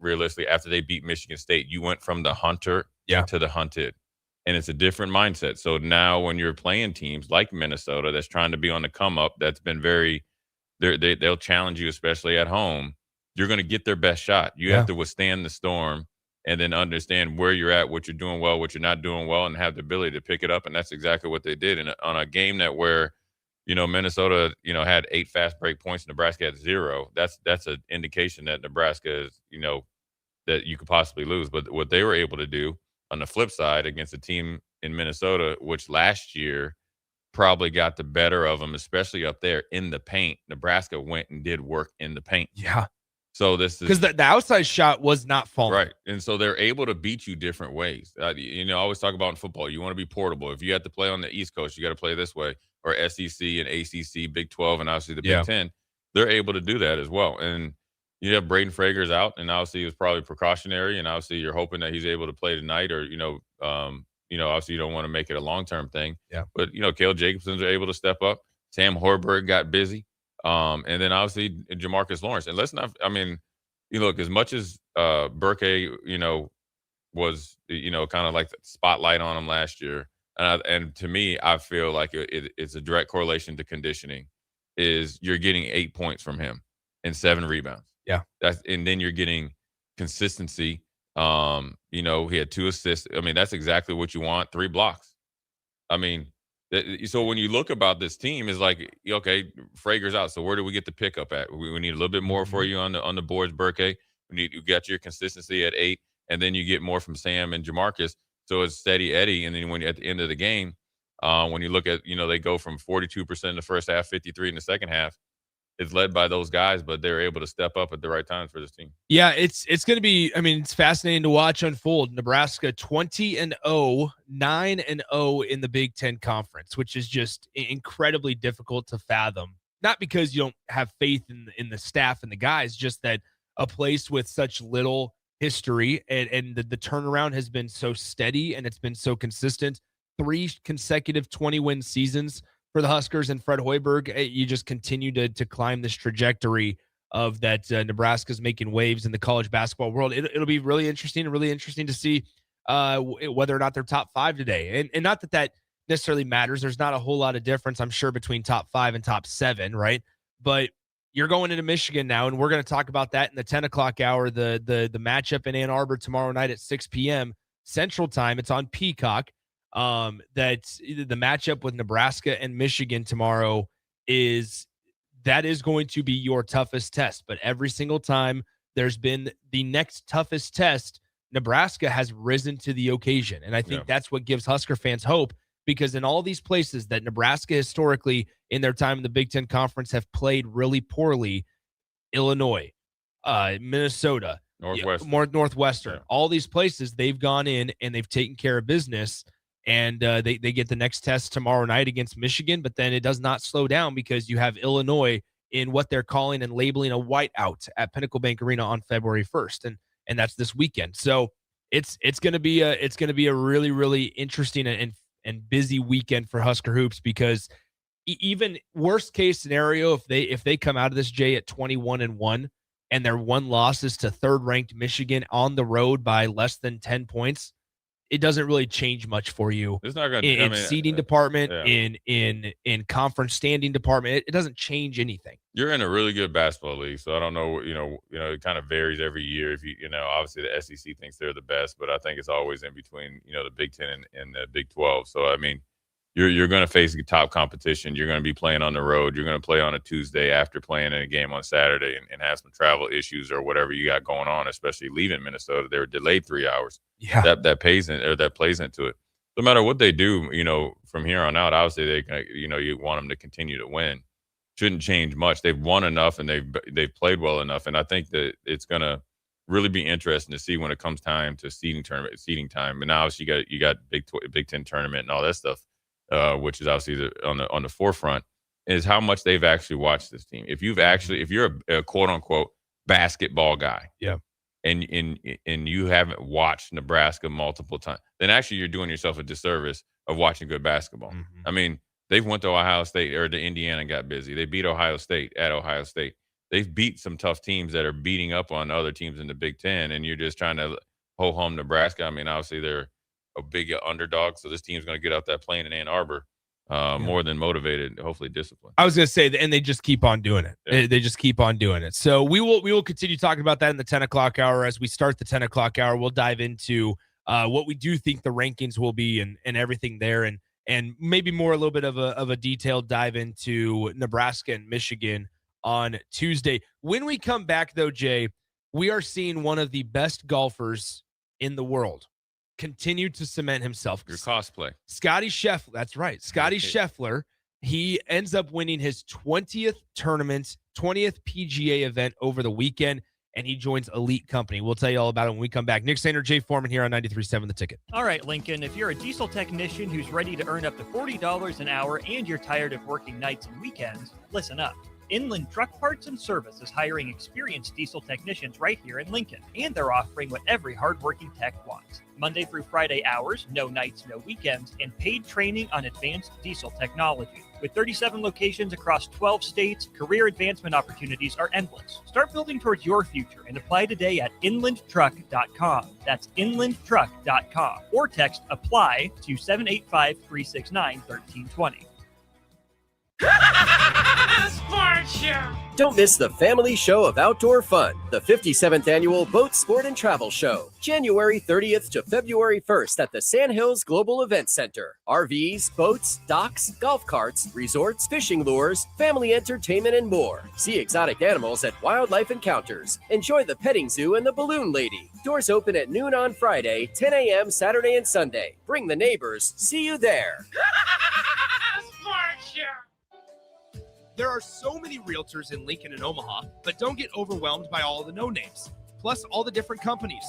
realistically after they beat Michigan State, you went from the hunter to the hunted, and it's a different mindset. So now when you're playing teams like Minnesota that's trying to be on the come up, that's been they'll challenge you, especially at home. You're going to get their best shot. You have to withstand the storm and then understand where you're at, what you're doing well, what you're not doing well, and have the ability to pick it up. And that's exactly what they did. And on a game where Minnesota, had 8 fast break points, Nebraska had 0. That's an indication that Nebraska is, that you could possibly lose. But what they were able to do on the flip side against a team in Minnesota, which last year probably got the better of them, especially up there in the paint, Nebraska went and did work in the paint. Yeah. So this is because the outside shot was not falling. Right. And so they're able to beat you different ways. I always talk about in football, you want to be portable. If you have to play on the East Coast, you got to play this way, or SEC and ACC, Big 12, and obviously the Big 10. They're able to do that as well. And you have Braden Frager's out, and obviously it was probably precautionary, and obviously you're hoping that he's able to play tonight, or, obviously you don't want to make it a long-term thing. Yeah. But, Caleb Jacobson's are able to step up. Sam Hoiberg got busy. And then obviously Jamarcus Lawrence. And look, as much as Burke, was, kind of like the spotlight on him last year. And to me, I feel like it's a direct correlation to conditioning is you're getting 8 points from him and 7 rebounds. Yeah. And then you're getting consistency. He had 2 assists. I mean, that's exactly what you want. 3 blocks. I mean, so when you look about this team, is like, okay, Frager's out. So where do we get the pickup at? We need a little bit more for you on the boards, Burke. You got your consistency at 8, and then you get more from Sam and Jamarcus. So it's steady Eddie. And then when at the end of the game, when you look at, they go from 42% in the first half, 53 in the second half. It's led by those guys, but they're able to step up at the right times for this team. Yeah, it's going to be, it's fascinating to watch unfold. Nebraska 20-0, 9-0 in the Big Ten Conference, which is just incredibly difficult to fathom. Not because you don't have faith in the staff and the guys, just that a place with such little history and the turnaround has been so steady and it's been so consistent. 3 consecutive 20-win seasons for the Huskers and Fred Hoiberg. You just continue to climb this trajectory of that Nebraska's making waves in the college basketball world. It'll be really interesting to see whether or not they're top 5 today. And not that necessarily matters. There's not a whole lot of difference, I'm sure, between top 5 and top 7, right? But you're going into Michigan now, and we're going to talk about that in the 10 o'clock hour, the matchup in Ann Arbor tomorrow night at 6 p.m. Central Time. It's on Peacock. That the matchup with Nebraska and Michigan tomorrow is going to be your toughest test. But every single time there's been the next toughest test, Nebraska has risen to the occasion. And I think that's what gives Husker fans hope, because in all these places that Nebraska historically in their time in the Big Ten Conference have played really poorly, Illinois, Minnesota, Northwestern, all these places, they've gone in and they've taken care of business. And they get the next test tomorrow night against Michigan, but then it does not slow down because you have Illinois in what they're calling and labeling a whiteout at Pinnacle Bank Arena on February 1st, and that's this weekend. So it's going to be a really, really interesting and busy weekend for Husker hoops, because even worst case scenario, if they come out of this, Jay, at 21-1 and their one loss is to 3rd ranked Michigan on the road by less than 10 points. It doesn't really change much for you. It's not going to in seeding department, in conference standing department. It doesn't change anything. You're in a really good basketball league, so I don't know. It kind of varies every year. If obviously the SEC thinks they're the best, but I think it's always in between. The Big Ten and the Big 12. So I mean, you're going to face top competition. You're going to be playing on the road. You're going to play on a Tuesday after playing in a game on Saturday and have some travel issues or whatever you got going on, especially leaving Minnesota. They were delayed 3 hours. Yeah. That plays into it. No matter what they do, from here on out, obviously you want them to continue to win. Shouldn't change much. They've won enough and they've played well enough. And I think that it's going to really be interesting to see when it comes time to seeding time. And now obviously you got Big Ten tournament and all that stuff. Which is obviously on the forefront. is how much they've actually watched this team. If you're a quote unquote basketball guy, yeah, and you haven't watched Nebraska multiple times, then actually you're doing yourself a disservice of watching good basketball. Mm-hmm. I mean, they've went to Ohio State or to Indiana and got busy. They beat Ohio State at Ohio State. They've beat some tough teams that are beating up on other teams in the Big Ten, and you're just trying to ho-hum Nebraska. I mean, obviously they're a big underdog, so this team's going to get out that plane in Ann Arbor more than motivated, hopefully disciplined. I was going to say, and they just keep on doing it. Yeah. They just keep on doing it. So we will continue talking about that in the 10 o'clock hour. As we start the 10 o'clock hour, we'll dive into what we do think the rankings will be and everything there, and maybe more a little bit of a detailed dive into Nebraska and Michigan on Tuesday. When we come back, though, Jay, we are seeing one of the best golfers in the world continue to cement himself. Your cosplay. Scotty Scheffler. That's right. Scotty Scheffler. He ends up winning his 20th tournament, 20th PGA event over the weekend, and he joins Elite Company. We'll tell you all about it when we come back. Nick Sander, Jay Foreman here on 93.7 The Ticket. All right, Lincoln, if you're a diesel technician who's ready to earn up to $40 an hour and you're tired of working nights and weekends, listen up. Inland Truck Parts and Service is hiring experienced diesel technicians right here in Lincoln, and they're offering what every hardworking tech wants. Monday through Friday hours, no nights, no weekends, and paid training on advanced diesel technology. With 37 locations across 12 states, career advancement opportunities are endless. Start building towards your future and apply today at inlandtruck.com. That's inlandtruck.com. Or text APPLY to 785-369-1320. Sports Show. Don't miss the family show of outdoor fun, the 57th annual Boat Sport and Travel Show, January 30th to February 1st at the Sandhills Global Event Center. RVs, boats, docks, golf carts, resorts, fishing lures, family entertainment, and more. See exotic animals at Wildlife Encounters. Enjoy the petting zoo and the balloon lady. Doors open at noon on Friday, 10 a.m. Saturday and Sunday. Bring the neighbors. See you there. Sports Show. There are so many realtors in Lincoln and Omaha, but don't get overwhelmed by all of the no-names, plus all the different companies.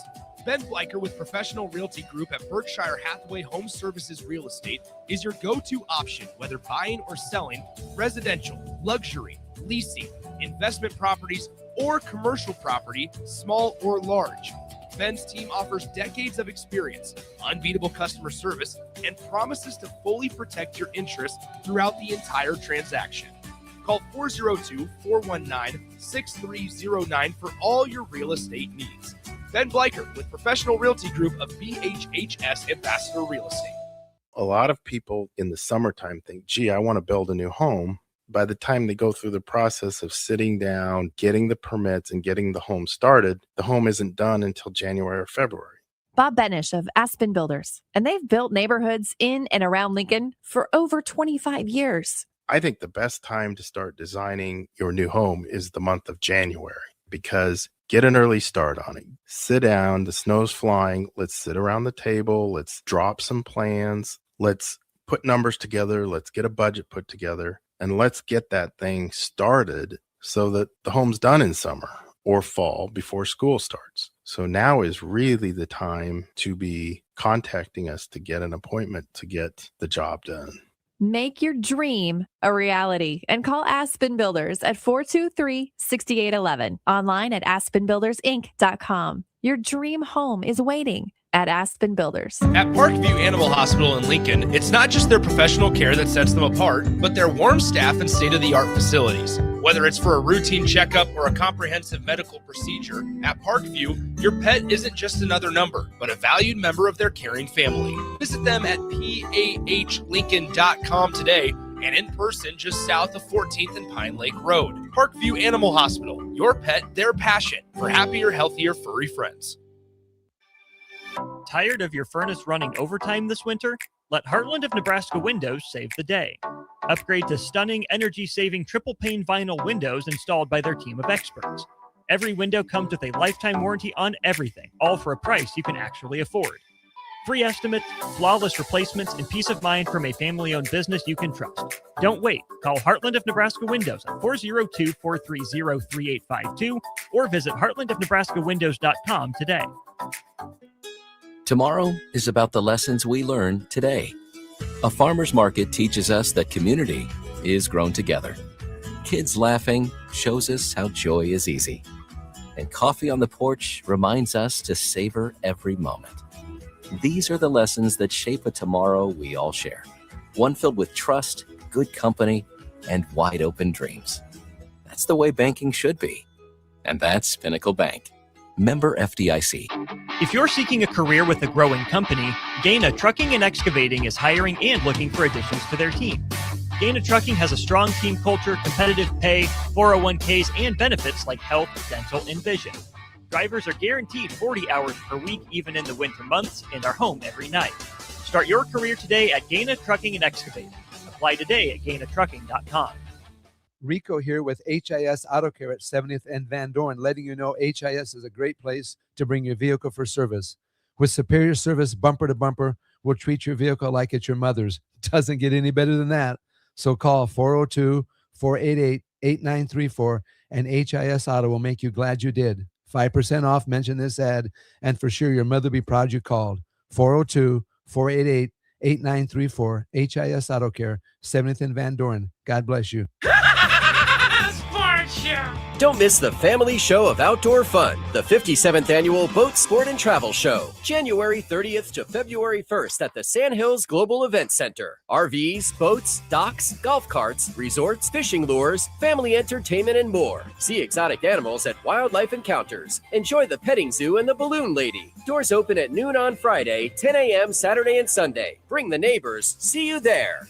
Ben Bleicher with Professional Realty Group at Berkshire Hathaway Home Services Real Estate is your go-to option, whether buying or selling residential, luxury, leasing, investment properties, or commercial property, small or large. Ben's team offers decades of experience, unbeatable customer service, and promises to fully protect your interests throughout the entire transaction. Call 402-419-6309 for all your real estate needs. Ben Bleicher with Professional Realty Group of BHHS Ambassador Real Estate. A lot of people in the summertime think, gee, I want to build a new home. By the time they go through the process of sitting down, getting the permits, and getting the home started, the home isn't done until January or February. Bob Benish of Aspen Builders, and they've built neighborhoods in and around Lincoln for over 25 years. I think the best time to start designing your new home is the month of January, because get an early start on it. Sit down, the snow's flying. Let's sit around the table. Let's drop some plans. Let's put numbers together. Let's get a budget put together, and let's get that thing started so that the home's done in summer or fall before school starts. So now is really the time to be contacting us to get an appointment to get the job done. Make your dream a reality and call Aspen Builders at 423-6811. Online at aspenbuildersinc.com. Your dream home is waiting at Aspen Builders. At Parkview Animal Hospital in Lincoln, it's not just their professional care that sets them apart, but their warm staff and state-of-the-art facilities. Whether it's for a routine checkup or a comprehensive medical procedure, at Parkview, your pet isn't just another number, but a valued member of their caring family. Visit them at pahlincoln.com today and in person just south of 14th and Pine Lake Road. Parkview Animal Hospital, your pet, their passion for happier, healthier, furry friends. Tired of your furnace running overtime this winter? Let Heartland of Nebraska Windows save the day. Upgrade to stunning, energy-saving triple-pane vinyl windows installed by their team of experts. Every window comes with a lifetime warranty on everything, all for a price you can actually afford. Free estimates, flawless replacements, and peace of mind from a family-owned business you can trust. Don't wait. Call Heartland of Nebraska Windows at 402-430-3852 or visit heartlandofnebraskawindows.com today. Tomorrow is about the lessons we learn today. A farmer's market teaches us that community is grown together. Kids laughing shows us how joy is easy. And coffee on the porch reminds us to savor every moment. These are the lessons that shape a tomorrow we all share. One filled with trust, good company, and wide open dreams. That's the way banking should be. And that's Pinnacle Bank. Member FDIC. If you're seeking a career with a growing company, Gaina Trucking and Excavating is hiring and looking for additions to their team. Gaina Trucking has a strong team culture, competitive pay, 401ks, and benefits like health, dental, and vision. Drivers are guaranteed 40 hours per week, even in the winter months, and are home every night. Start your career today at Gaina Trucking and Excavating. Apply today at GainaTrucking.com. Rico here with HIS Auto Care at 70th and Van Dorn, letting you know HIS is a great place to bring your vehicle for service. With superior service bumper to bumper, we'll treat your vehicle like it's your mother's. Doesn't get any better than that. So call 402-488-8934 and HIS Auto will make you glad you did. 5% off, mention this ad, and for sure your mother will be proud you called. 402-488-8934, HIS Auto Care, 70th and Van Dorn. God bless you. Don't miss the family show of outdoor fun, the 57th annual Boat Sport and Travel Show, January 30th to February 1st at the Sandhills Global Event Center. RVs, boats, docks, golf carts, resorts, fishing lures, family entertainment, and more. See exotic animals at Wildlife Encounters. Enjoy the petting zoo and the balloon lady. Doors open at noon on Friday, 10 a.m. Saturday and Sunday. Bring the neighbors. See you there.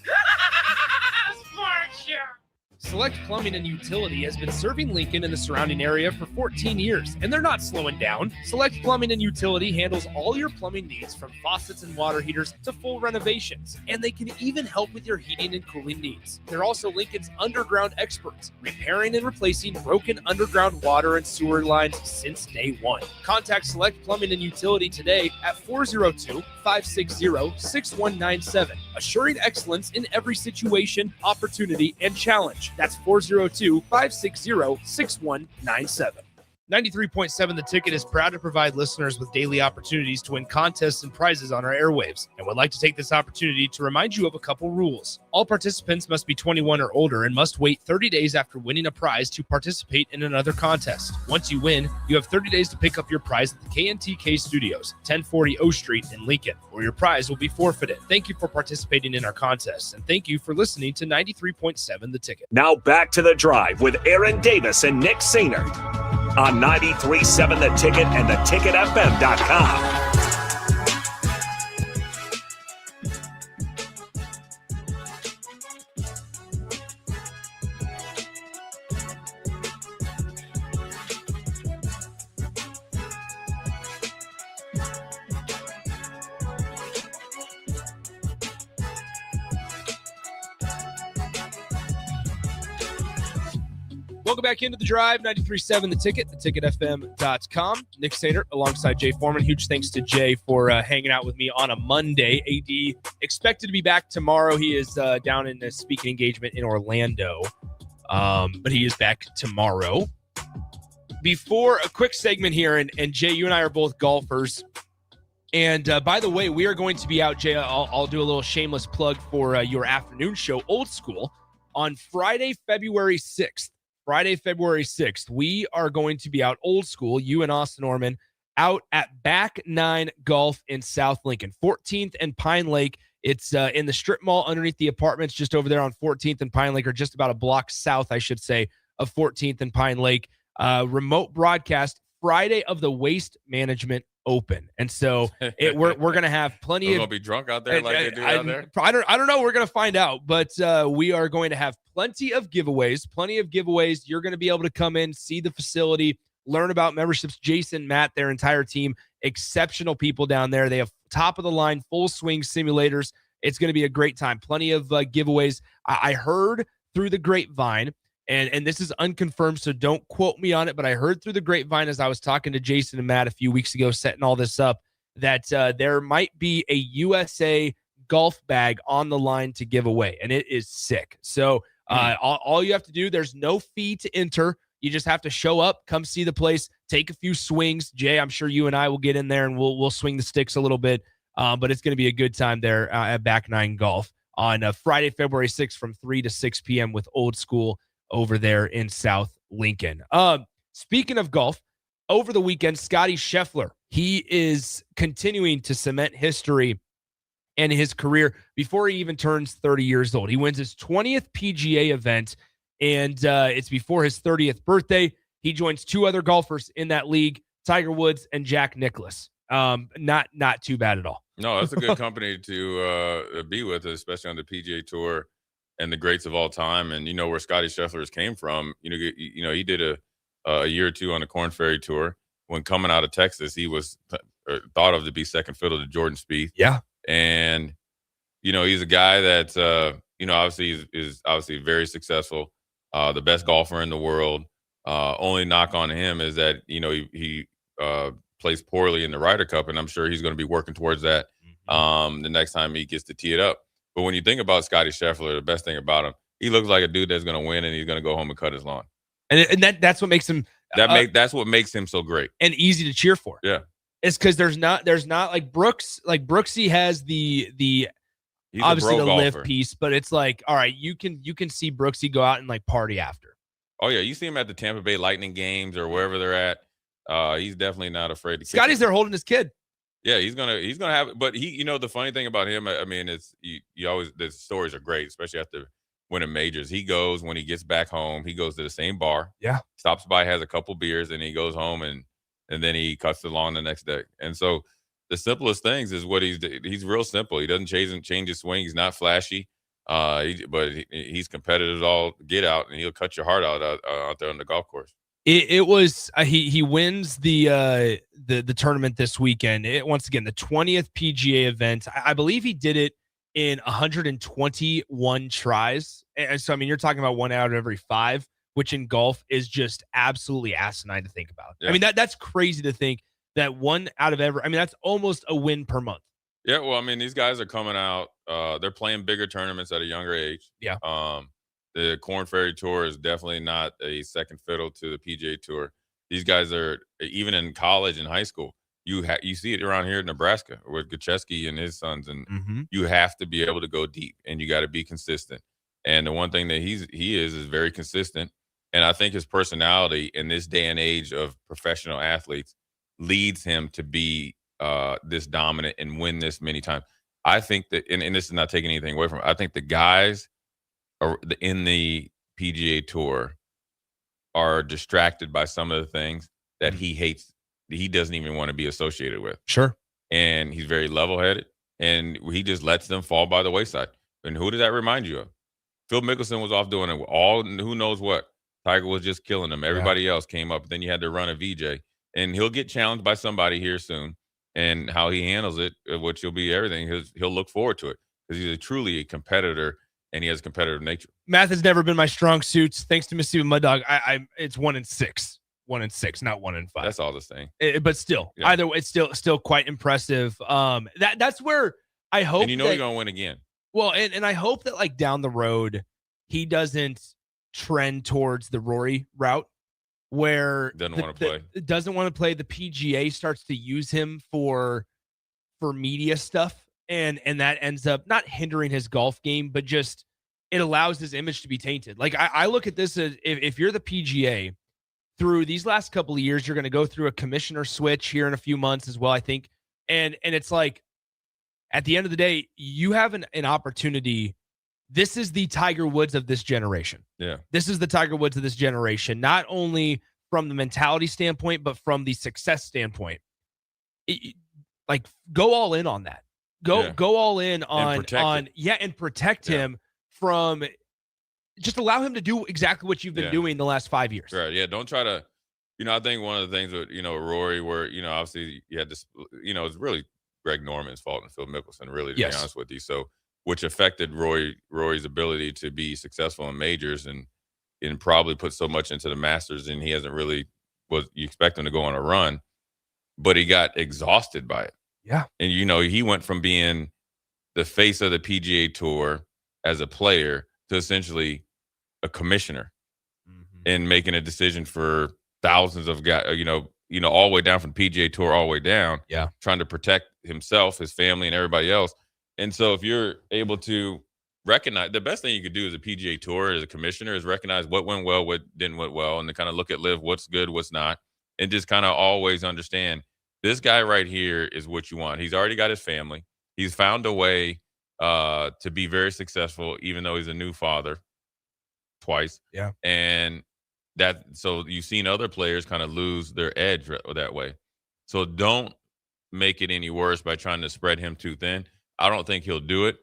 Select Plumbing and Utility has been serving Lincoln and the surrounding area for 14 years, and they're not slowing down. Select Plumbing and Utility handles all your plumbing needs, from faucets and water heaters to full renovations, and they can even help with your heating and cooling needs. They're also Lincoln's underground experts, repairing and replacing broken underground water and sewer lines since day one. Contact Select Plumbing and Utility today at 402-560-6197, assuring excellence in every situation, opportunity, and challenge. That's 402-560-6197. 93.7 The Ticket is proud to provide listeners with daily opportunities to win contests and prizes on our airwaves, and would like to take this opportunity to remind you of a couple rules. All participants must be 21 or older and must wait 30 days after winning a prize to participate in another contest. Once you win, you have 30 days to pick up your prize at the KNTK Studios, 1040 O Street in Lincoln, or your prize will be forfeited. Thank you for participating in our contests, and thank you for listening to 93.7 The Ticket. Now back to The Drive with Aaron Davis and Nick Sainer on 93.7 The Ticket and theticketfm.com. Welcome back into The Drive, 93.7 The Ticket, theticketfm.com. Nick Sainer alongside Jay Foreman. Huge thanks to Jay for hanging out with me on a Monday. AD expected to be back tomorrow. He is down in a speaking engagement in Orlando, but he is back tomorrow. Before a quick segment here, and Jay, you and I are both golfers. And by the way, we are going to be out, Jay, I'll do a little shameless plug for your afternoon show, Old School, on Friday, February 6th. Friday, February 6th, we are going to be out Old School, you and Austin Orman, out at Back 9 Golf in South Lincoln, 14th and Pine Lake. It's in the strip mall underneath the apartments, just over there on 14th and Pine Lake, or just about a block south, I should say, of 14th and Pine Lake. Remote broadcast Friday of the Waste Management Open. And so we're going to have plenty of... We're going to be drunk out there like they do out there? I don't know. We're going to find out. But we are going to have plenty of giveaways. You're going to be able to come in, see the facility, learn about memberships. Jason, Matt, their entire team, exceptional people down there. They have top-of-the-line, full-swing simulators. It's going to be a great time. Plenty of giveaways. I heard through the grapevine, and this is unconfirmed, so don't quote me on it, but I heard through the grapevine as I was talking to Jason and Matt a few weeks ago, setting all this up, that there might be a USA golf bag on the line to give away, and it is sick. So all you have to do, there's no fee to enter. You just have to show up, come see the place, take a few swings. Jay, I'm sure you and I will get in there, and we'll swing the sticks a little bit, but it's going to be a good time there at Back 9 Golf on Friday, February 6th from 3 to 6 p.m. with Old School over there in South Lincoln. Speaking of golf, over the weekend, Scotty Scheffler, he is continuing to cement history and his career before he even turns 30 years old. He wins his 20th PGA event, and it's before his 30th birthday. He joins two other golfers in that league, Tiger Woods and Jack Nicklaus. Not too bad at all. No, that's a good company to be with, especially on the PGA Tour and the greats of all time. And you know where Scotty Scheffler came from. You know he did a year or two on the Korn Ferry Tour. When coming out of Texas, he was thought of to be second fiddle to Jordan Spieth. Yeah, and you know he's a guy that obviously is obviously very successful, the best golfer in the world. Only knock on him is that he plays poorly in the Ryder Cup, and I'm sure he's going to be working towards that the next time he gets to tee it up. But when you think about Scotty Scheffler, the best thing about him, he looks like a dude that's going to win, and he's going to go home and cut his lawn. And that's what makes him that's what makes him so great and easy to cheer for. Yeah, it's because there's not like Brooks. Like Brooksy has the he's obviously the golfer. live piece, but it's like, all right, you can see Brooksy go out and like party after. Oh yeah, you see him at the Tampa Bay Lightning games or wherever they're at. He's definitely not afraid to. Scotty's there holding his kid. Yeah, he's gonna have. But the funny thing about him, I mean, it's you always the stories are great, especially after winning majors. He goes when he gets back home. He goes to the same bar. Yeah, stops by, has a couple beers, and he goes home and then he cuts the lawn the next day. And so the simplest things is what he's real simple. He doesn't change his swing. He's not flashy. But he's competitive all get out, and he'll cut your heart out there on the golf course. It was he wins the tournament this weekend. Once again, the 20th PGA event. I believe he did it in 121 tries. And so, I mean, you're talking about 1 out of every 5, which in golf is just absolutely asinine to think about. Yeah. I mean, that's crazy to think that 1 out of every. I mean, that's almost a win per month. Yeah, well, I mean, these guys are coming out. They're playing bigger tournaments at a younger age. Yeah. The Korn Ferry Tour is definitely not a second fiddle to the PGA Tour. These guys are, even in college and high school, you see it around here in Nebraska with Gachesky and his sons, and you have to be able to go deep, and you got to be consistent. And the one thing that he is very consistent, and I think his personality in this day and age of professional athletes leads him to be this dominant and win this many times. I think that, and this is not taking anything away from it, I think the guys in the PGA Tour are distracted by some of the things that he hates. He doesn't even want to be associated with. Sure. And he's very level-headed, and he just lets them fall by the wayside. And who does that remind you of? Phil Mickelson was off doing it all, who knows what. Tiger was just killing him. Everybody else came up. Then you had to run a VJ. And he'll get challenged by somebody here soon. And how he handles it, which will be everything, he'll look forward to it because he's truly a competitor, and he has a competitive nature. Math has never been my strong suits. Thanks to Mississippi Mud Dog, it's 1 in 6. 1 in 6, not 1 in 5. That's all the same. But still, either way, it's still quite impressive. That's where I hope. And you're gonna win again. Well, and I hope that like down the road, he doesn't trend towards the Rory route, where doesn't want to play. The PGA starts to use him for media stuff, and that ends up not hindering his golf game, but just it allows his image to be tainted. Like I look at this as if you're the PGA. Through these last couple of years, you're going to go through a commissioner switch here in a few months as well, I think. And it's like, at the end of the day, you have an opportunity. This is the Tiger Woods of this generation. Yeah. This is the Tiger Woods of this generation, not only from the mentality standpoint, but from the success standpoint. Like, go all in on that. Go all in on protect him from. Just allow him to do exactly what you've been doing the last 5 years. Right. Yeah. Don't try to, I think one of the things with, Rory, where, obviously you had this, it's really Greg Norman's fault and Phil Mickelson, really, to be honest with you. So, which affected Rory's ability to be successful in majors and probably put so much into the Masters, and he hasn't really, you expect him to go on a run, but he got exhausted by it. Yeah. And, he went from being the face of the PGA Tour as a player to essentially a commissioner and making a decision for thousands of guys, all the way down from the PGA Tour all the way down, trying to protect himself, his family, and everybody else. And so if you're able to recognize the best thing you could do as a PGA Tour, as a commissioner, is recognize what went well, what didn't went well, and to kind of look at LIV, what's good, what's not, and just kind of always understand this guy right here is what you want. He's already got his family. He's found a way to be very successful, even though he's a new father twice. Yeah. And so you've seen other players kind of lose their edge that way. So don't make it any worse by trying to spread him too thin. I don't think he'll do it.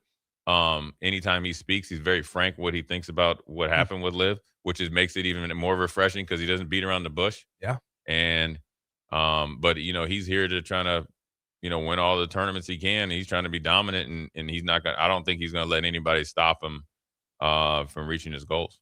Anytime he speaks, he's very frank what he thinks about what happened with LIV, which makes it even more refreshing because he doesn't beat around the bush. Yeah. And but he's here to try to win all the tournaments he can. He's trying to be dominant, and he's not gonna. I don't think he's gonna let anybody stop him from reaching his goals.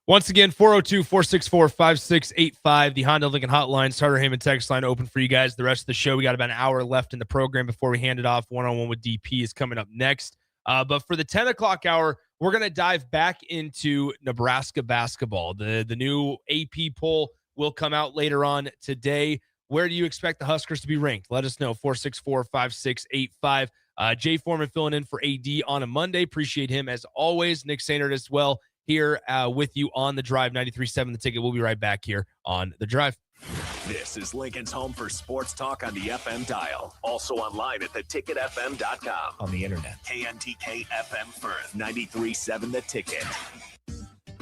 Once again, 402-464-5685, the Honda Lincoln Hotline, Starter Heyman text line open for you guys. The rest of the show, we got about an hour left in the program before we hand it off. One-on-one with DP is coming up next. But for the 10 o'clock hour, we're going to dive back into Nebraska basketball. The new AP poll will come out later on today. Where do you expect the Huskers to be ranked? Let us know, 464-5685. Jay Foreman filling in for AD on a Monday. Appreciate him as always. Nick Sainert as well here with you on The Drive, 93.7 The Ticket. We'll be right back here on The Drive. This is Lincoln's home for sports talk on the FM dial. Also online at theticketfm.com. On the internet. KNTK FM Firth, 93.7 The Ticket.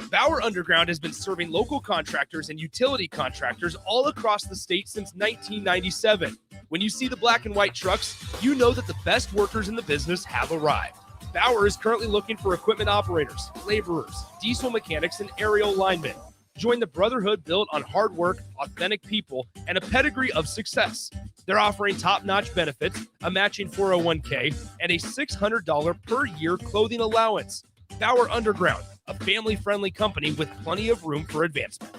Bauer Underground has been serving local contractors and utility contractors all across the state since 1997. When you see the black and white trucks, you know that the best workers in the business have arrived. Bauer is currently looking for equipment operators, laborers, diesel mechanics, and aerial linemen. Join the brotherhood built on hard work, authentic people, and a pedigree of success. They're offering top-notch benefits, a matching 401k, and a $600 per year clothing allowance. Bauer Underground, a family-friendly company with plenty of room for advancement.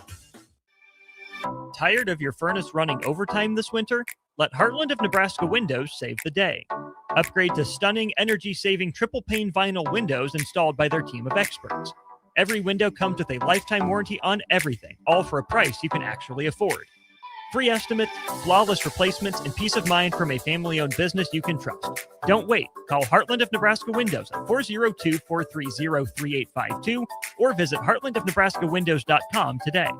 Tired of your furnace running overtime this winter? Let Heartland of Nebraska Windows save the day. Upgrade to stunning, energy-saving triple-pane vinyl windows installed by their team of experts. Every window comes with a lifetime warranty on everything, all for a price you can actually afford. Free estimates, flawless replacements, and peace of mind from a family-owned business you can trust. Don't wait. Call Heartland of Nebraska Windows at 402-430-3852 or visit heartlandofnebraskawindows.com today.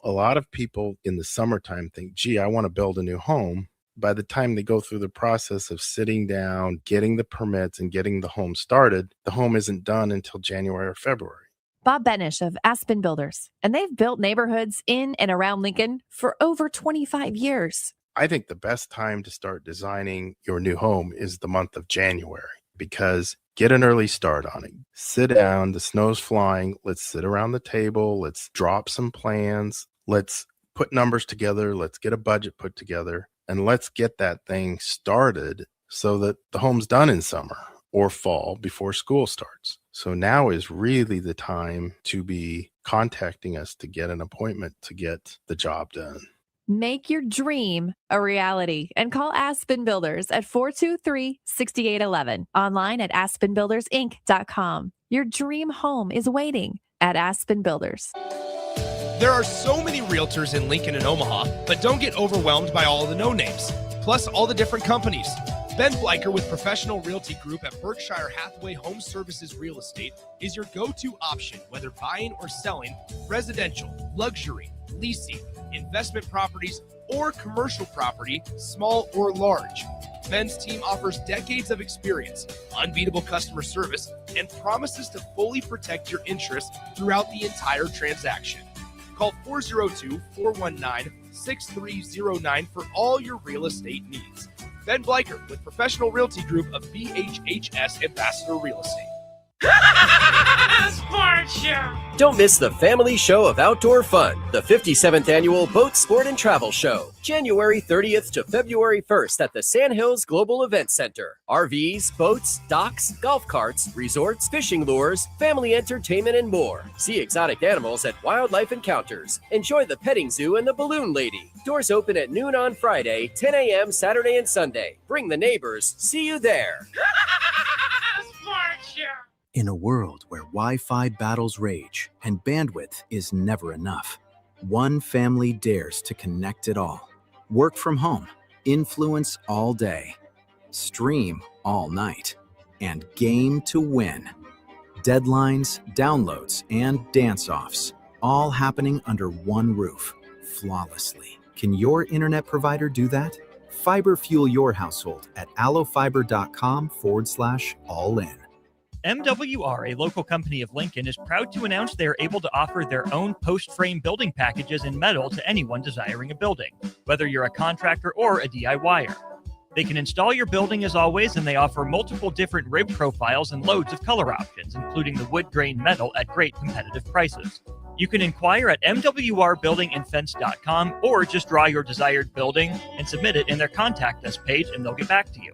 A lot of people in the summertime think, gee, I want to build a new home. By the time they go through the process of sitting down, getting the permits, and getting the home started, the home isn't done until January or February. Bob Benish of Aspen Builders, and they've built neighborhoods in and around Lincoln for over 25 years. I think the best time to start designing your new home is the month of January, because get an early start on it. Sit down, the snow's flying. Let's sit around the table. Let's drop some plans. Let's put numbers together. Let's get a budget put together. And let's get that thing started so that the home's done in summer or fall before school starts. So now is really the time to be contacting us to get an appointment to get the job done. Make your dream a reality and call Aspen Builders at 423-6811. Online at aspenbuildersinc.com. Your dream home is waiting at Aspen Builders. There are so many realtors in Lincoln and Omaha, but don't get overwhelmed by all the no-names, plus all the different companies. Ben Bleicher with Professional Realty Group at Berkshire Hathaway Home Services Real Estate is your go-to option, whether buying or selling residential, luxury, leasing, investment properties, or commercial property, small or large. Ben's team offers decades of experience, unbeatable customer service, and promises to fully protect your interests throughout the entire transaction. Call 402-419-6309 for all your real estate needs. Ben Bleicher with Professional Realty Group of BHHS Ambassador Real Estate. Sports Show. Don't miss the family show of outdoor fun, the 57th annual Boat Sport and Travel Show, January 30th to February 1st at the Sandhills Global Event Center. RVs, boats, docks, golf carts, resorts, fishing lures, family entertainment, and more. See exotic animals at Wildlife Encounters. Enjoy the petting zoo and the balloon lady. Doors open at noon on Friday, 10 a.m. Saturday and Sunday. Bring the neighbors. See you there. Sports Show. In a world where Wi-Fi battles rage and bandwidth is never enough, one family dares to connect it all. Work from home, influence all day, stream all night, and game to win. Deadlines, downloads, and dance-offs, all happening under one roof, flawlessly. Can your internet provider do that? Fiber fuel your household at allofiber.com/all-in. MWR, a local company of Lincoln, is proud to announce they are able to offer their own post-frame building packages in metal to anyone desiring a building, whether you're a contractor or a DIYer. They can install your building as always, and they offer multiple different rib profiles and loads of color options, including the wood grain metal at great competitive prices. You can inquire at mwrbuildingandfence.com or just draw your desired building and submit it in their contact us page, and they'll get back to you.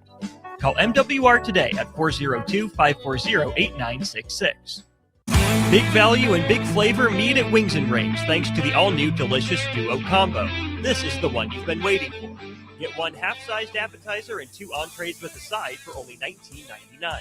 Call MWR today at 402-540-8966. Big value and big flavor meet at Wings and Rings thanks to the all-new delicious Duo Combo. This is the one you've been waiting for. Get one half-sized appetizer and 2 entrees with a side for only $19.99.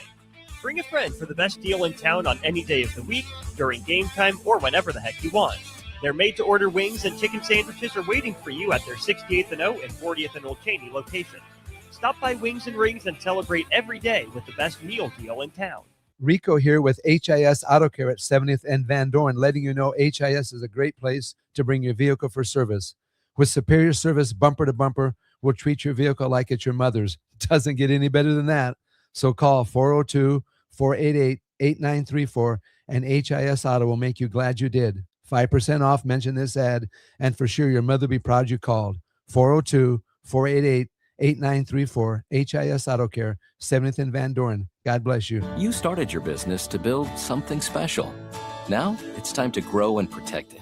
Bring a friend for the best deal in town on any day of the week, during game time, or whenever the heck you want. Their made-to-order wings and chicken sandwiches are waiting for you at their 68th and O and 40th and Old Cheney locations. Stop by Wings and Rings and celebrate every day with the best meal deal in town. Rico here with HIS Auto Care at 70th and Van Dorn, letting you know HIS is a great place to bring your vehicle for service. With superior service bumper to bumper, we'll treat your vehicle like it's your mother's. Doesn't get any better than that. So call 402-488-8934 and HIS Auto will make you glad you did. 5% off, mention this ad, and for sure your mother will be proud you called. 402-488-8934, HIS Auto Care, 70th and Van Dorn. God bless you. You started your business to build something special. Now it's time to grow and protect it.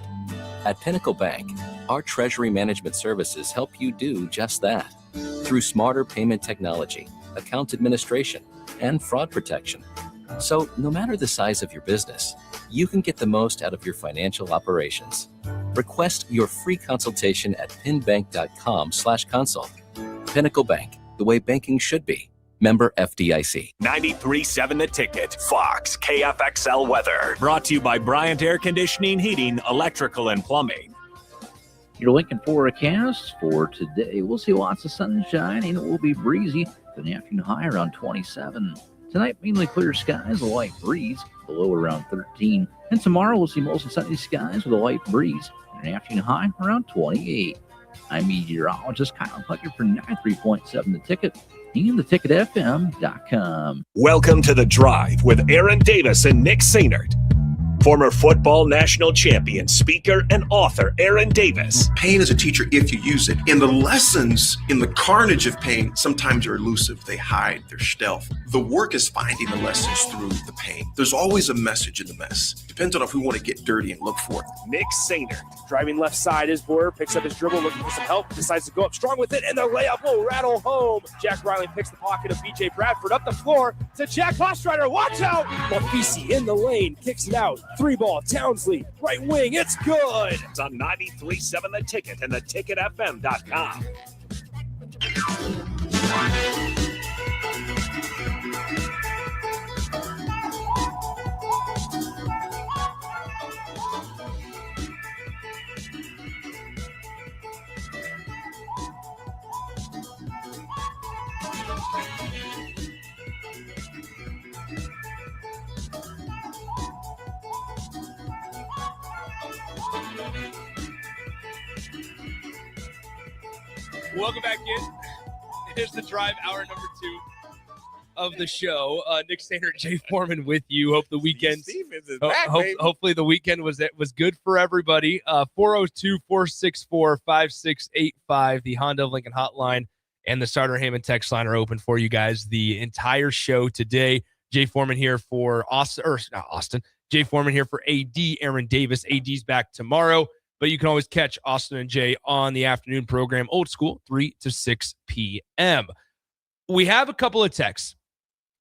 At Pinnacle Bank, our treasury management services help you do just that. Through smarter payment technology, account administration, and fraud protection. So no matter the size of your business, you can get the most out of your financial operations. Request your free consultation at pinbank.com/consult. Pinnacle Bank, the way banking should be. Member FDIC. 93.7 The Ticket, Fox, KFXL weather. Brought to you by Bryant Air Conditioning, Heating, Electrical, and Plumbing. Your Lincoln forecast for today, we'll see lots of sunshine and it will be breezy. The afternoon high around 27. Tonight, mainly clear skies, a light breeze, the low around 13. And tomorrow, we'll see mostly sunny skies with a light breeze. An afternoon high around 28. I'm meteorologist Kyle Tucker for 93.7 The Ticket and theticketfm.com. Welcome to The Drive with Aaron Davis and Nick Sainert. Former football national champion, speaker, and author Aaron Davis. Pain is a teacher if you use it. And the lessons in the carnage of pain sometimes are elusive. They hide, they're stealth. The work is finding the lessons through the pain. There's always a message in the mess. Depends on if we want to get dirty and look for it. Nick Sainert, driving left side is Boyer, picks up his dribble, looking for some help, decides to go up strong with it, and the layup will rattle home. Jack Riley picks the pocket of BJ Bradford up the floor to Jack Ostrander. Watch out! Mafisi in the lane, kicks it out. 3-ball, Townsley, right wing, it's good. It's on 93.7 The Ticket and theticketfm.com. Welcome back in. Here's The Drive, hour number 2 of the show. Nick Sainert, Jay Foreman with you. Hope the weekend. Hopefully the weekend was good for everybody. 402-464-5685, the Honda of Lincoln hotline, and the Starter Heyman text line are open for you guys the entire show today. Jay Foreman here for Jay Foreman here for AD, Aaron Davis. AD's back tomorrow. But you can always catch Austin and Jay on the afternoon program, old school, 3 to 6 p.m. We have a couple of texts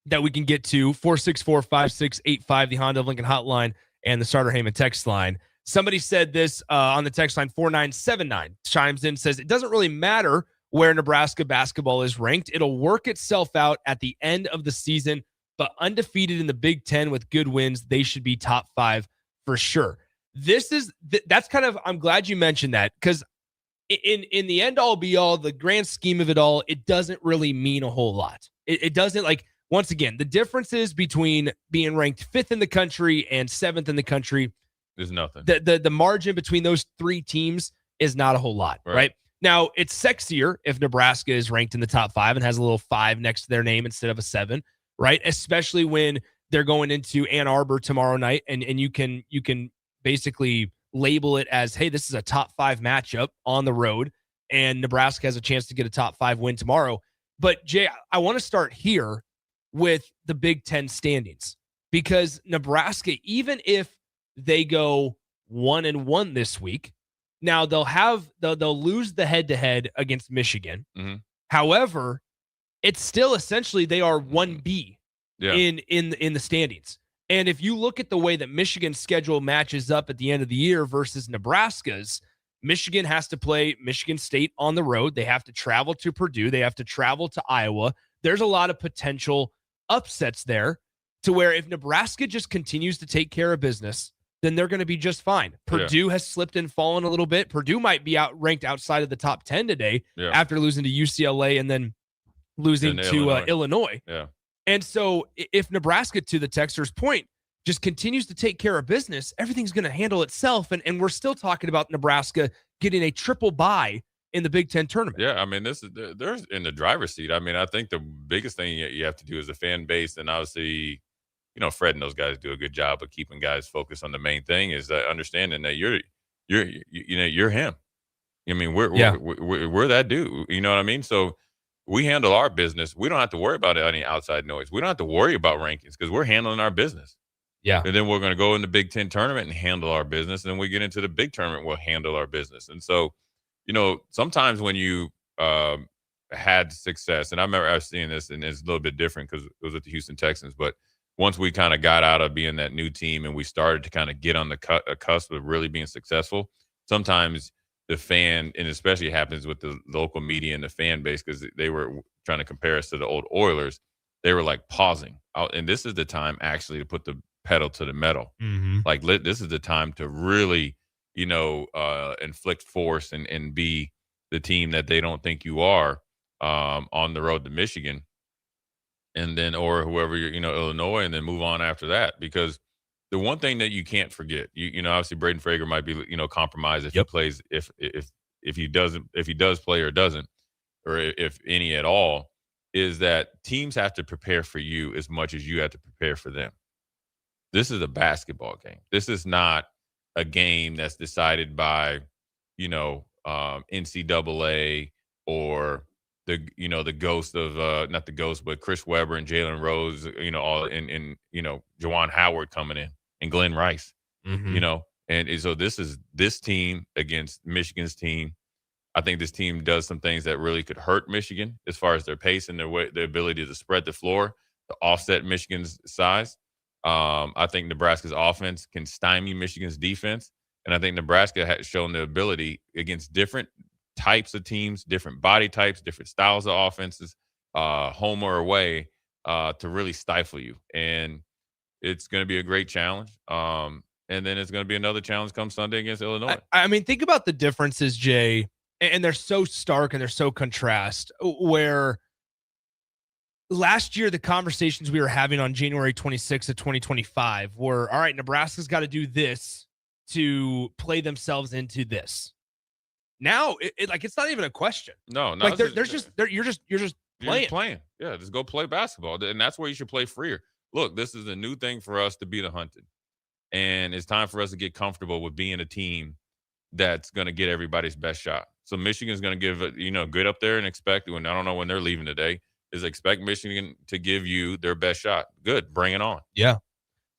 that we can get to, 464-5685, the Honda of Lincoln hotline, and the Starter Heyman text line. Somebody said this on the text line, 4979, chimes in, says, it doesn't really matter where Nebraska basketball is ranked. It'll work itself out at the end of the season, but undefeated in the Big Ten with good wins, they should be top 5 for sure. That's kind of, I'm glad you mentioned that, because in the end all be all, the grand scheme of it all, it doesn't really mean a whole lot. It doesn't, like, once again, the differences between being ranked 5th in the country and 7th in the country, there's nothing. The margin between those 3 teams is not a whole lot, right? Now, it's sexier if Nebraska is ranked in the top 5 and has a little 5 next to their name instead of a 7, right? Especially when they're going into Ann Arbor tomorrow night, and you can basically label it as, hey, this is a top 5 matchup on the road, and Nebraska has a chance to get a top 5 win tomorrow. But Jay, I want to start here with the Big Ten standings, because Nebraska, even if they go 1-1 this week, now they'll lose the head-to-head against Michigan. Mm-hmm. However, it's still essentially they are 1B in the standings. And if you look at the way that Michigan's schedule matches up at the end of the year versus Nebraska's, Michigan has to play Michigan State on the road. They have to travel to Purdue. They have to travel to Iowa. There's a lot of potential upsets there, to where if Nebraska just continues to take care of business, then they're going to be just fine. Purdue has slipped and fallen a little bit. Purdue might be ranked outside of the top 10 today after losing to UCLA and then losing to Illinois. Yeah. And so if Nebraska, to the texter's point, just continues to take care of business, everything's going to handle itself. And we're still talking about Nebraska getting a triple bye in the Big Ten tournament. Yeah, I mean, they're in the driver's seat. I mean, I think the biggest thing you have to do as a fan base, and obviously, Fred and those guys do a good job of keeping guys focused on the main thing, is understanding that you're him. I mean, we're that dude. You know what I mean? So we handle our business. We don't have to worry about any outside noise. We don't have to worry about rankings because we're handling our business. Yeah. And then we're going to go in the Big Ten tournament and handle our business. And then we get into the big tournament, we'll handle our business. And so, sometimes when you had success, and I remember I've seen this, and it's a little bit different because it was with the Houston Texans, but once we kind of got out of being that new team and we started to kind of get on the cusp of really being successful, sometimes the fan, and especially it happens with the local media and the fan base, because they were trying to compare us to the old Oilers, they were like pausing. And this is the time actually to put the pedal to the metal. Mm-hmm. Like, this is the time to really, inflict force and be the team that they don't think you are on the road to Michigan. And then, or whoever Illinois, and then move on after that. Because the one thing that you can't forget, obviously Braden Frager might be, compromised if he plays, if he does play or doesn't, or if any at all, is that teams have to prepare for you as much as you have to prepare for them. This is a basketball game. This is not a game that's decided by, NCAA or the ghost of not the ghost, but Chris Webber and Jalen Rose, all in Juwan Howard coming in and Glenn Rice, and so this is this team against Michigan's team. I think this team does some things that really could hurt Michigan as far as their pace and their ability to spread the floor to offset Michigan's size. I think Nebraska's offense can stymie Michigan's defense, and I think Nebraska has shown the ability against different types of teams, different body types, different styles of offenses, home or away, to really stifle you. And it's going to be a great challenge. And then it's going to be another challenge come Sunday against Illinois. I mean, think about the differences, Jay, and they're so stark and they're so contrast, where last year, the conversations we were having on January 26th of 2025 were, all right, Nebraska's got to do this to play themselves into this. Now, it's not even a question. No, like you're just playing. Yeah, just go play basketball, and that's where you should play freer. Look, this is a new thing for us to be the hunted, and it's time for us to get comfortable with being a team that's going to get everybody's best shot. So Michigan's going to give it, good up there and expect, and I don't know when they're leaving today, is expect Michigan to give you their best shot. Good, bring it on. Yeah.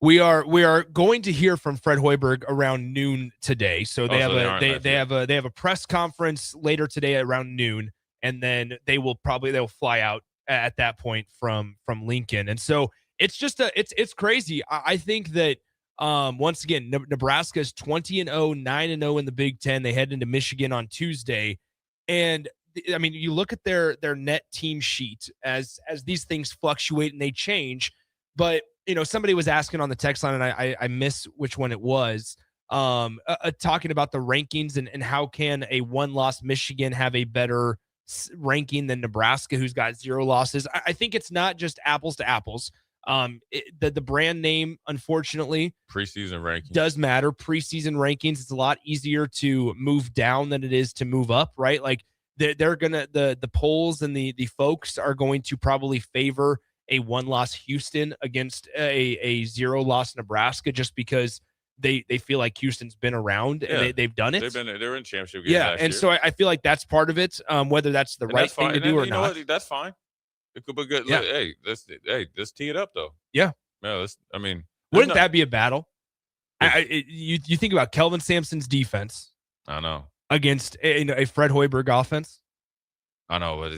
We are going to hear from Fred Hoiberg around noon today. So they have a press conference later today around noon, and then they'll fly out at that point from Lincoln. And so it's just it's crazy. I think that once again, Nebraska's 20-0, 9-0 in the Big Ten. They head into Michigan on Tuesday, and I mean, you look at their net team sheet as these things fluctuate and they change, but somebody was asking on the text line, and I miss which one it was, talking about the rankings and how can a one-loss Michigan have a better ranking than Nebraska, who's got 0 losses. I think it's not just apples to apples. The brand name, unfortunately, preseason rankings does matter. Preseason rankings, it's a lot easier to move down than it is to move up, right? Like they're gonna the polls and the folks are going to probably favor a 1-loss Houston against a 0-loss Nebraska, just because they feel like Houston's been around and they've done it. They're in championship games. Yeah, last and year. so I feel like that's part of it. Whether that's the right thing to do or not, that's fine. It could be good. Yeah. Look, let's tee it up though. Yeah. No, wouldn't that be a battle? You think about Kelvin Sampson's defense. I know against a Fred Hoiberg offense. I know, but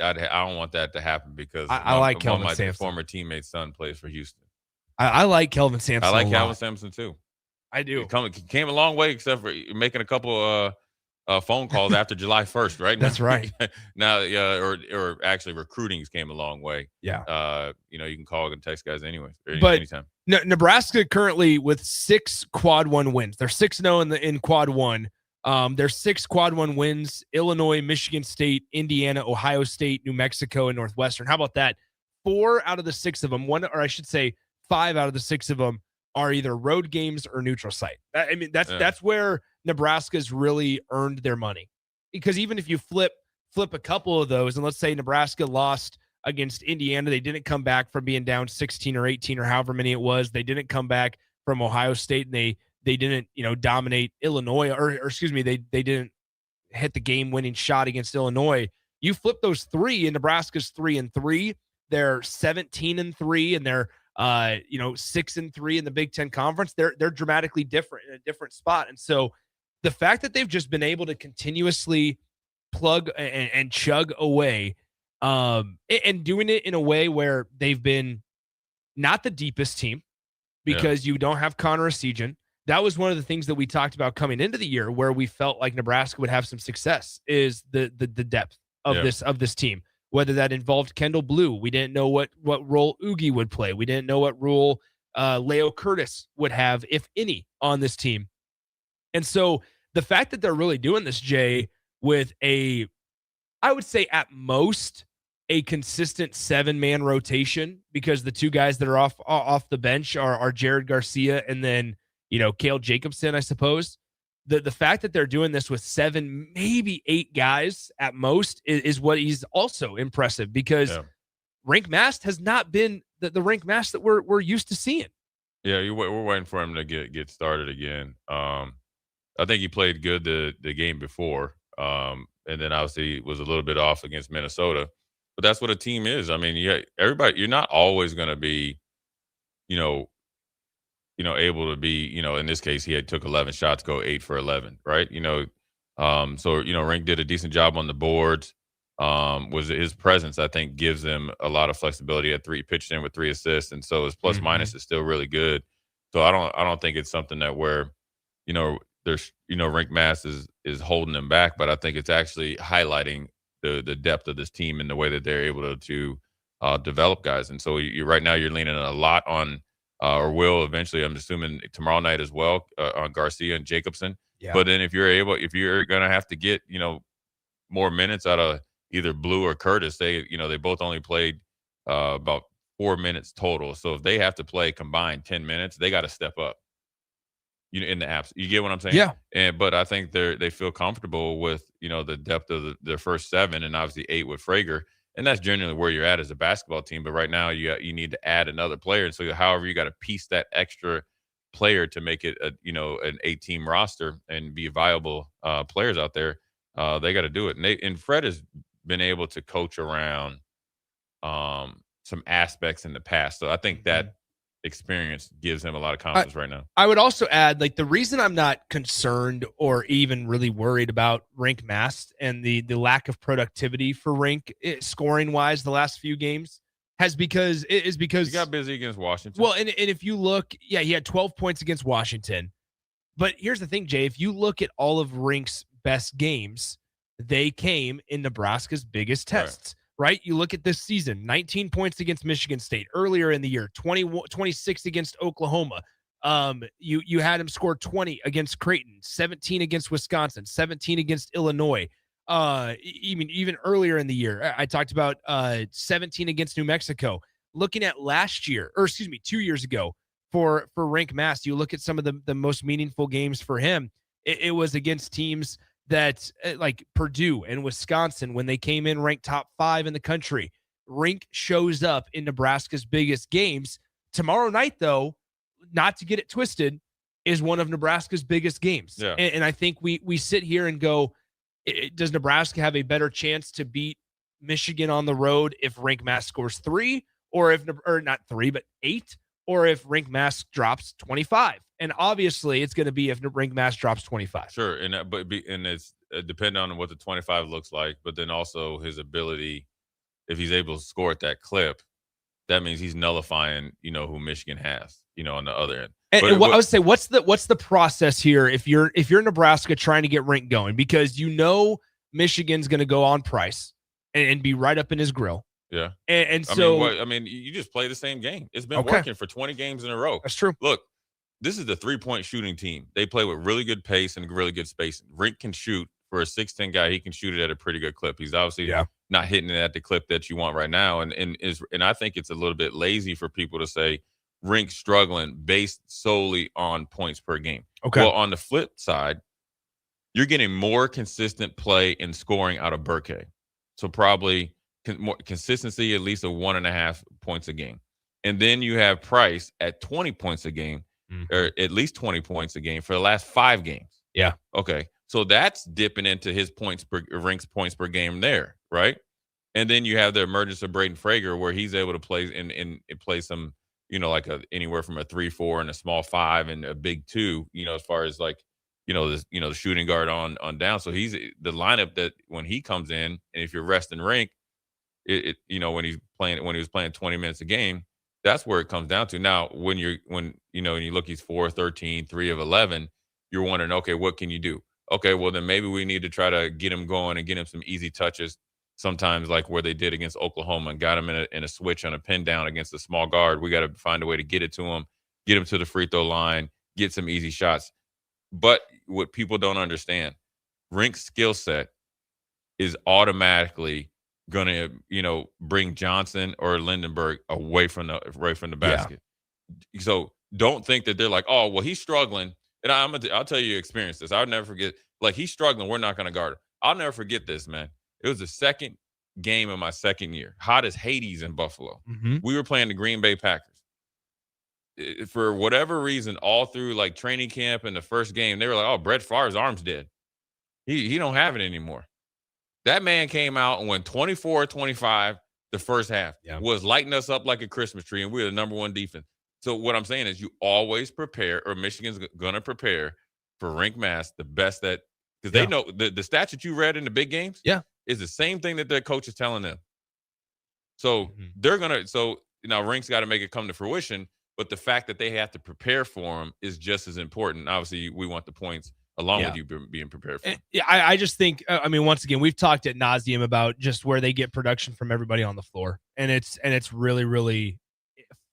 I don't want that to happen because I like Kelvin my Sampson. former teammate's son plays for Houston. I like Kelvin Sampson. I like Kelvin Sampson too. I do. He came a long way, except for making a couple phone calls after July 1st, right? That's right. Now, or actually, recruiting came a long way. Yeah. You can call and text guys anyway, but anytime. Nebraska currently with 6 quad 1 wins. They're 6-0 in quad 1. There's 6 quad 1 wins: Illinois, Michigan State, Indiana, Ohio State, New Mexico, and Northwestern. How about that? 4 out of the 6 of them, 5 out of the 6 of them are either road games or neutral site. I mean, that's where Nebraska's really earned their money. Because even if you flip a couple of those, and let's say Nebraska lost against Indiana, they didn't come back from being down 16 or 18 or however many it was. They didn't come back from Ohio State, and they didn't, dominate Illinois, or excuse me, they didn't hit the game-winning shot against Illinois. You flip those 3, and Nebraska's 3-3. They're 17-3, and they're 6-3 in the Big Ten Conference. They're dramatically different in a different spot. And so the fact that they've just been able to continuously plug and chug away, and doing it in a way where they've been not the deepest team, because you don't have Connor Essegian. That was one of the things that we talked about coming into the year, where we felt like Nebraska would have some success, is the depth of this team. Whether that involved Kendall Blue, we didn't know what role Oogie would play. We didn't know what role Leo Curtis would have, if any, on this team. And so the fact that they're really doing this, Jay, with I would say at most a consistent 7-man rotation, because the 2 guys that are off the bench are Jared Garcia and then Cale Jacobson, I suppose. The fact that they're doing this with 7, maybe 8 guys at most is what is also impressive, because Rink Mast has not been the Rink Mast that we're used to seeing. Yeah, we're waiting for him to get started again. I think he played good the game before, and then obviously was a little bit off against Minnesota. But that's what a team is. I mean, everybody. You're not always going to be, able to be, in this case, he took 11 shots, go 8 for 11, right? So Rink did a decent job on the boards. Was his presence, I think, gives them a lot of flexibility at 3, pitched in with 3 assists, and so his plus minus is still really good. So I don't think it's something that where, there's Rink Mast is holding them back, but I think it's actually highlighting the depth of this team and the way that they're able to develop guys. And so right now you're leaning a lot on. Or will eventually, I'm assuming tomorrow night as well, on Garcia and Jacobson. Yeah. But then if you're going to have to get, more minutes out of either Blue or Curtis, they both only played about 4 minutes total. So if they have to play combined 10 minutes, they got to step up, in the apps. You get what I'm saying? Yeah. But I think they feel comfortable with, the depth of their first 7 and obviously 8 with Frager. And that's generally where you're at as a basketball team. But right now you need to add another player. And so however you got to piece that extra player to make it an 8-team roster and be viable players out there, they got to do it. And Fred has been able to coach around some aspects in the past. So I think that experience gives him a lot of confidence right now. I would also add, the reason I'm not concerned or even really worried about Rink Mast and the lack of productivity for Rink scoring wise the last few games is because he got busy against Washington. Well, and if you look, he had 12 points against Washington. But here's the thing, Jay, if you look at all of Rink's best games, they came in Nebraska's biggest tests. Right? You look at this season, 19 points against Michigan State earlier in the year, 26 against Oklahoma. You had him score 20 against Creighton, 17 against Wisconsin, 17 against Illinois. even earlier in the year. I talked about 17 against New Mexico. Looking at last year, or excuse me, 2 years ago for Rink Mast, you look at some of the most meaningful games for him. It was against teams that like Purdue and Wisconsin when they came in ranked top 5 in the country. Rink shows up in Nebraska's biggest games. Tomorrow night, though, not to get it twisted, is one of Nebraska's biggest games. Yeah. And I think we sit here and go, does Nebraska have a better chance to beat Michigan on the road if Rink Mast scores 3, or not 3, but 8, or if Rink Mast drops 25? And obviously, it's going to be if Rink Mast drops 25. Sure, and it's depending on what the 25 looks like, but then also his ability, if he's able to score at that clip, that means he's nullifying, who Michigan has, on the other end. And I would say, what's the process here if you're Nebraska trying to get Rink going, because Michigan's going to go on Price and be right up in his grill. Yeah, and so you just play the same game. It's been working for 20 games in a row. That's true. Look, this is the 3-point shooting team. They play with really good pace and really good spacing. Rink can shoot. For a 6'10" guy, he can shoot it at a pretty good clip. He's obviously not hitting it at the clip that you want right now. And I think it's a little bit lazy for people to say Rink's struggling based solely on points per game. Okay. Well, on the flip side, you're getting more consistent play and scoring out of Burke. So probably more consistency, at least 1.5 points a game. And then you have Price at 20 points a game, or at least 20 points a game for the last 5 games. Yeah. Okay. So that's dipping into his Rink's points per game there, right? And then you have the emergence of Braden Frager, where he's able to play and play some, like anywhere from a 3-4 and a small 5 and a big 2, as far as like, the shooting guard on down. So he's the lineup that when he comes in, and if you're resting Rink, when he was playing 20 minutes a game, that's where it comes down to. Now, when you look, he's 4-13, 3 of 11, you're wondering, okay, what can you do? Okay, well, then maybe we need to try to get him going and get him some easy touches. Sometimes like where they did against Oklahoma and got him in a switch on a pin down against a small guard. We got to find a way to get it to him, get him to the free throw line, get some easy shots. But what people don't understand, Rink's skill set is automatically going to, bring Johnson or Lindenberg away from the basket. Yeah. So don't think that they're like, oh, well, he's struggling. And I'll tell you, experience this. I'll never forget. Like, he's struggling. We're not going to guard him. I'll never forget this, man. It was the second game of my second year. Hot as Hades in Buffalo. Mm-hmm. We were playing the Green Bay Packers. For whatever reason, all through like training camp and the first game, they were like, oh, Brett Favre's arm's dead. He don't have it anymore. That man came out and went 24-25 the first half. Yeah. Was lighting us up like a Christmas tree, and we were the number 1 defense. So what I'm saying is you always prepare, or Michigan's going to prepare for Rink Mast the best that, because they know the stats that you read in the big games is the same thing that their coach is telling them. So they're going to, now Rink's got to make it come to fruition, but the fact that they have to prepare for him is just as important. Obviously, we want the points along with you being prepared for him. Yeah, I just think, once again, we've talked ad nauseum about just where they get production from everybody on the floor. And it's really, really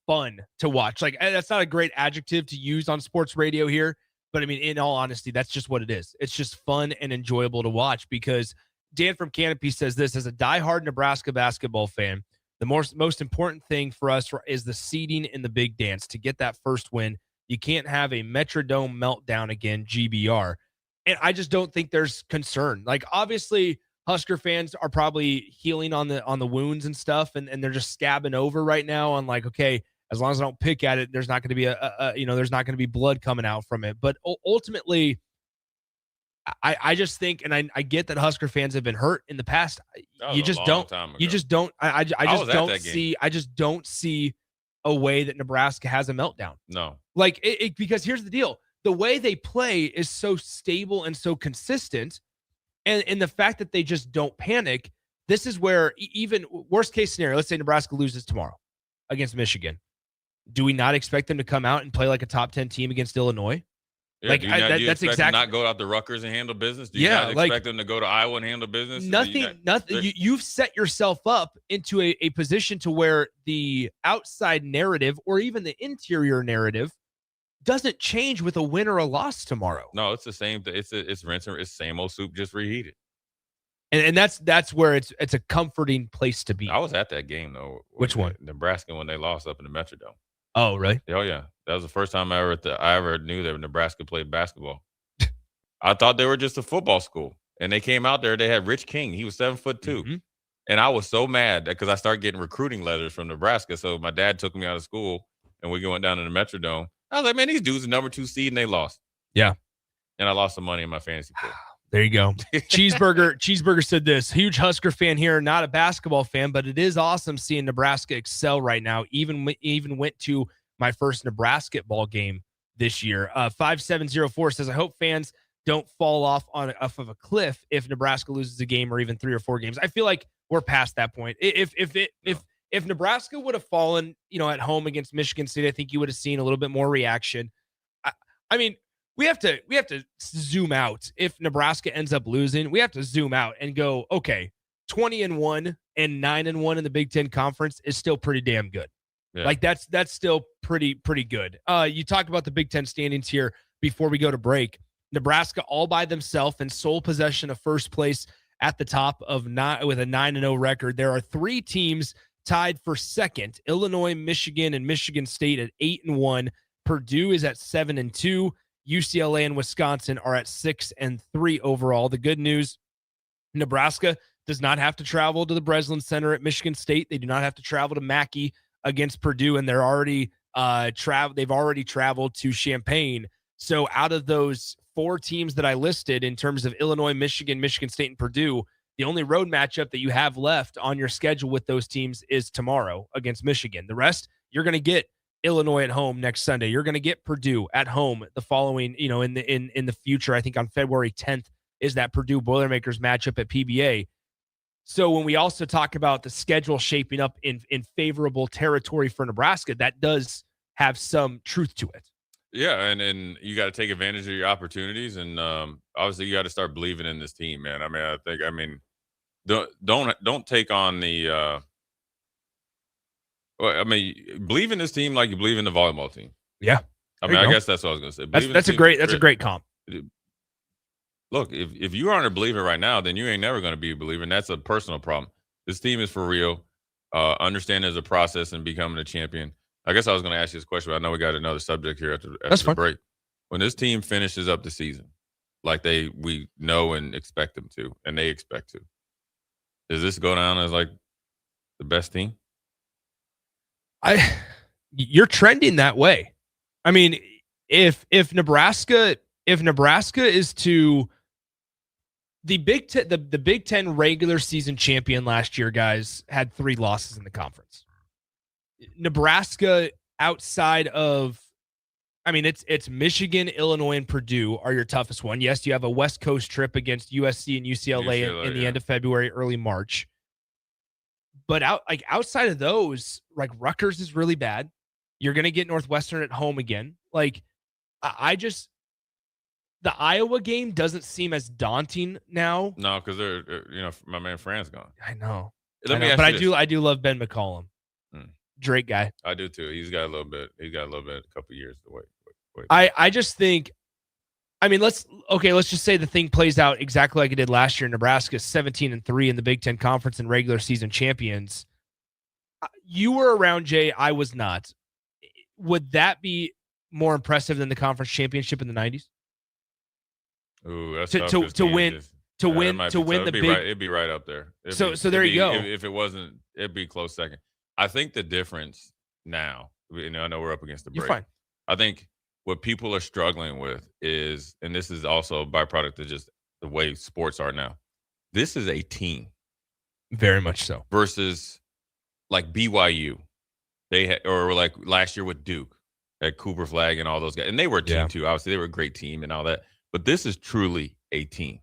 fun to watch. Like, that's not a great adjective to use on sports radio here, but in all honesty, that's just what it is. It's just fun and enjoyable to watch, because Dan from Canopy says this: as a diehard Nebraska basketball fan, the most important thing for us is the seeding in the big dance to get that first win. You can't have a Metrodome meltdown again, GBR. And I just don't think there's concern. Like, obviously, Husker fans are probably healing on the wounds and stuff, and they're just scabbing over right now on like, okay, as long as I don't pick at it, there's not going to be there's not going to be blood coming out from it. But ultimately, I just think, and I get that Husker fans have been hurt in the past. I just don't see a way that Nebraska has a meltdown. No. Like, because here's the deal. The way they play is so stable and so consistent. And the fact that they just don't panic, this is where, even worst case scenario, let's say Nebraska loses tomorrow against Michigan. Do we not expect them to come out and play like a top 10 team against Illinois? Yeah, that's exactly. Them not go out to Rutgers and handle business. Do you not expect them to go to Iowa and handle business? Nothing. You've set yourself up into a position to where the outside narrative or even the interior narrative doesn't change with a win or a loss tomorrow. No, it's the same. It's rinse and it's same old soup, just reheated. And that's where it's a comforting place to be. I was at that game though. Which one? Nebraska, when they lost up in the Metrodome. Oh, really? Oh yeah, that was the first time I ever knew that Nebraska played basketball. I thought they were just a football school, and they came out there. They had Rich King. He was 7'2", and I was so mad because I started getting recruiting letters from Nebraska. So my dad took me out of school, and we went down to the Metrodome. I was like, man, these dudes are number 2 seed, and they lost. Yeah, and I lost some money in my fantasy pool. There you go. Cheeseburger said this. Huge Husker fan here, not a basketball fan, but it is awesome seeing Nebraska excel right now. Even went to my first Nebraska ball game this year. 5704 says, I hope fans don't fall off of a cliff if Nebraska loses a game or even 3 or 4 games. I feel like we're past that point. If Nebraska would have fallen, at home against Michigan State, I think you would have seen a little bit more reaction. I mean, we have to zoom out. If Nebraska ends up losing, we have to zoom out and go, okay, 20-1 and 9-1 in the Big Ten Conference is still pretty damn good. Yeah. Like that's still pretty good. You talked about the Big Ten standings here before we go to break. Nebraska all by themselves in sole possession of first place at the top of 9 with a 9-0 record. There are 3 teams tied for second: Illinois, Michigan, and Michigan State at 8-1. Purdue is at 7-2. UCLA and Wisconsin are at 6-3 overall. The good news, Nebraska does not have to travel to the Breslin Center at Michigan State. They do not have to travel to Mackey against Purdue, and they're already they've already traveled to Champaign. So out of those 4 teams that I listed in terms of Illinois, Michigan, Michigan State, and Purdue, the only road matchup that you have left on your schedule with those teams is tomorrow against Michigan. The rest, you're going to get Illinois at home next Sunday. You're going to get Purdue at home the following, in the future. I think on February 10th is that Purdue Boilermakers matchup at PBA. So when we also talk about the schedule shaping up in favorable territory for Nebraska, that does have some truth to it. Yeah, and you got to take advantage of your opportunities, and obviously you got to start believing in this team, man. I mean, don't take on the. Believe in this team like you believe in the volleyball team. Yeah, I guess that's what I was going to say. That's a great comp. Look, if you aren't a believer right now, then you ain't never going to be a believer, and that's a personal problem. This team is for real. Understand there's a process in becoming a champion. I guess I was going to ask you this question, but I know we got another subject here after the break. When this team finishes up the season, like we know and expect them to, and they expect to, does this go down as like the best team? You're trending that way. I mean, if Nebraska is to the Big Ten regular season champion last year, guys, had 3 losses in the conference. Nebraska outside of, it's Michigan, Illinois, and Purdue are your toughest one. Yes, you have a West Coast trip against USC and UCLA in the end of February, early March. But outside of those, like Rutgers is really bad. You're going to get Northwestern at home again. Like the Iowa game doesn't seem as daunting now. No, because they're my man Fran's gone. I know. Let me ask you this. I do love Ben McCollum. Drake guy. I do too. He's got a little bit, a couple years to wait. I just think, let's just say the thing plays out exactly like it did last year. Nebraska 17-3 in the Big Ten Conference and regular season champions. You were around, Jay. I was not. Would that be more impressive than the conference championship in the 90s? Ooh, that's to win the big. It'd be right up there. So there you go. If it wasn't, it'd be close second. I think the difference now, I know we're up against the break. You're fine. I think what people are struggling with is, and this is also a byproduct of just the way sports are now, this is a team. Very much so. Versus like BYU. Or like last year with Duke at Cooper Flag and all those guys. And they were a team too. Obviously, they were a great team and all that. But this is truly a team.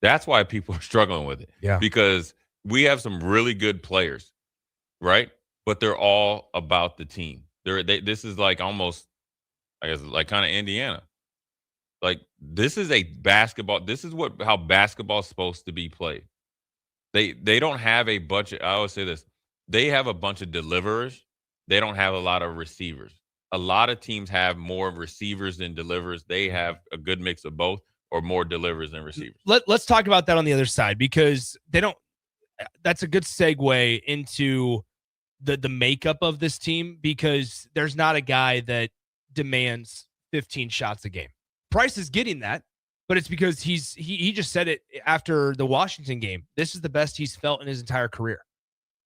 That's why people are struggling with it. Yeah. Because we have some really good players, right? But they're all about the team. This is like almost, I guess, like kind of Indiana. Like this is a basketball. This is how basketball is supposed to be played. They don't have a bunch of, I always say this, they have a bunch of deliverers. They don't have a lot of receivers. A lot of teams have more receivers than deliverers. They have a good mix of both. or more delivers than receivers. Let's talk about that on the other side, because that's a good segue into the makeup of this team, because there's not a guy that demands 15 shots a game. Price is getting that, but it's because he just said it after the Washington game. This is the best he's felt in his entire career.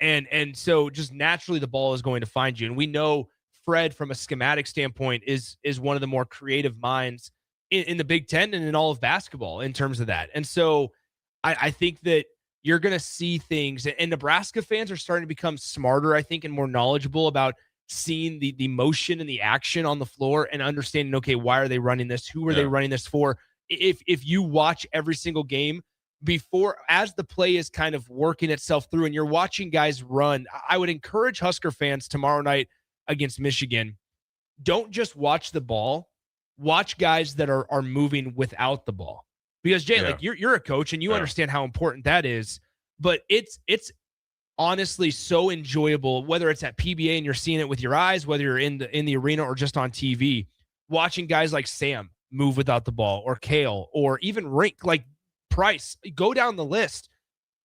And so just naturally the ball is going to find you. And we know Fred, from a schematic standpoint, is one of the more creative minds in the Big Ten and in all of basketball in terms of that. And so I think that you're going to see things, and Nebraska fans are starting to become smarter, I think, and more knowledgeable about seeing the motion and the action on the floor and understanding, okay, why are they running this? Who are they running this for? If you watch every single game before, as the play is kind of working itself through and you're watching guys run, I would encourage Husker fans tomorrow night against Michigan, don't just watch the ball, watch guys that are moving without the ball. Because Jay, like you're a coach and you understand how important that is, but it's honestly so enjoyable, whether it's at PBA and you're seeing it with your eyes, whether you're in the arena or just on TV, watching guys like Sam move without the ball, or Kale, or even Rink, like Price, go down the list.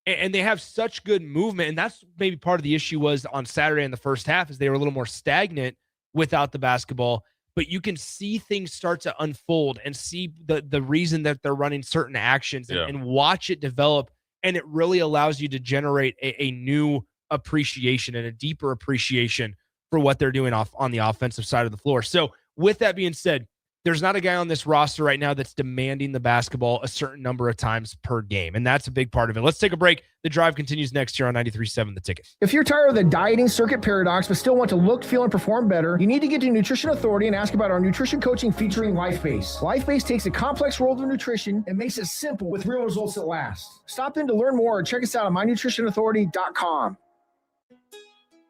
And they have such good movement. And that's maybe part of the issue was on Saturday in the first half, is they were a little more stagnant without the basketball. But you can see things start to unfold and see the reason that they're running certain actions and watch it develop. And it really allows you to generate a new appreciation and a deeper appreciation for what they're doing on the offensive side of the floor. So with that being said, there's not a guy on this roster right now that's demanding the basketball a certain number of times per game. And that's a big part of it. Let's take a break. The Drive continues next year on 93.7 The Ticket. If you're tired of the dieting circuit paradox but still want to look, feel, and perform better, you need to get to Nutrition Authority and ask about our nutrition coaching featuring LifeBase. LifeBase takes a complex world of nutrition and makes it simple with real results that last. Stop in to learn more or check us out at mynutritionauthority.com.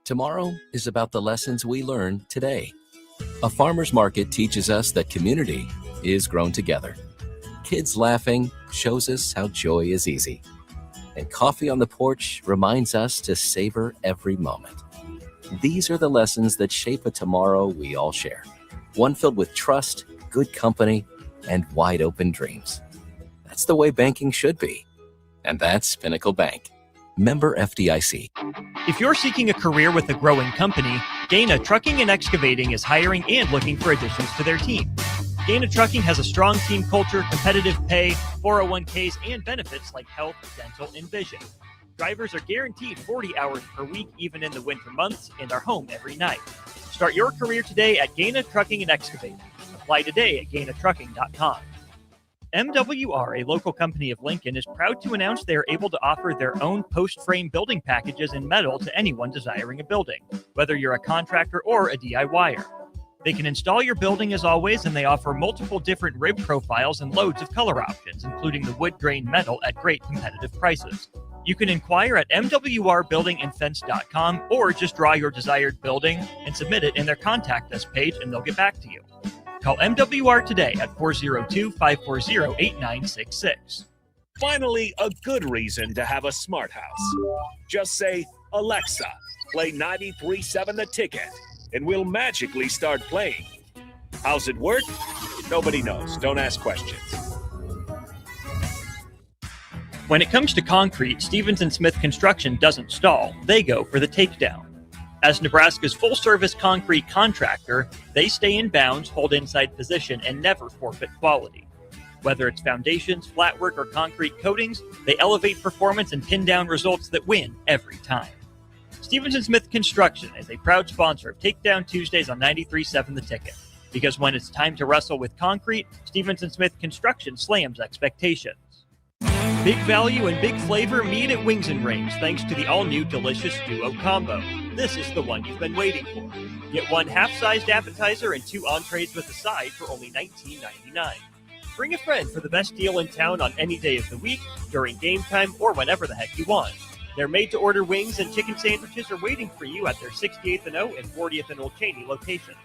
Tomorrow is about the lessons we learn today. A farmer's market teaches us that community is grown together. Kids laughing shows us how joy is easy. And coffee on the porch reminds us to savor every moment. These are the lessons that shape a tomorrow we all share. One filled with trust, good company, and wide open dreams. That's the way banking should be. And that's Pinnacle Bank. Member FDIC. If you're seeking a career with a growing company, Gaina Trucking and Excavating is hiring and looking for additions to their team. Gaina Trucking has a strong team culture, competitive pay, 401ks, and benefits like health, dental, and vision. Drivers are guaranteed 40 hours per week, even in the winter months, and are home every night. Start your career today at Gaina Trucking and Excavating. Apply today at GainaTrucking.com. MWR, a local company of Lincoln, is proud to announce they are able to offer their own post-frame building packages in metal to anyone desiring a building, whether you're a contractor or a DIYer. They can install your building as always, and they offer multiple different rib profiles and loads of color options, including the wood grain metal at great competitive prices. You can inquire at mwrbuildingandfence.com or just draw your desired building and submit it in their contact us page, and they'll get back to you. Call MWR today at 402-540-8966. Finally, a good reason to have a smart house. Just say, Alexa, play 93.7 The Ticket, and we'll magically start playing. How's it work? Nobody knows. Don't ask questions. When it comes to concrete, Stevens & Smith Construction doesn't stall. They go for the takedown. As Nebraska's full-service concrete contractor, they stay in bounds, hold inside position, and never forfeit quality. Whether it's foundations, flatwork, or concrete coatings, they elevate performance and pin down results that win every time. Stevens & Smith Construction is a proud sponsor of Takedown Tuesdays on 93.7 The Ticket. Because when it's time to wrestle with concrete, Stevens & Smith Construction slams expectations. Big value and big flavor meet at Wings & Rings thanks to the all-new delicious Duo Combo. This is the one you've been waiting for. Get one half-sized appetizer and 2 entrees with a side for only $19.99. Bring a friend for the best deal in town on any day of the week, during game time, or whenever the heck you want. Their made-to-order wings and chicken sandwiches are waiting for you at their 68th and O and 40th and Old Cheney locations.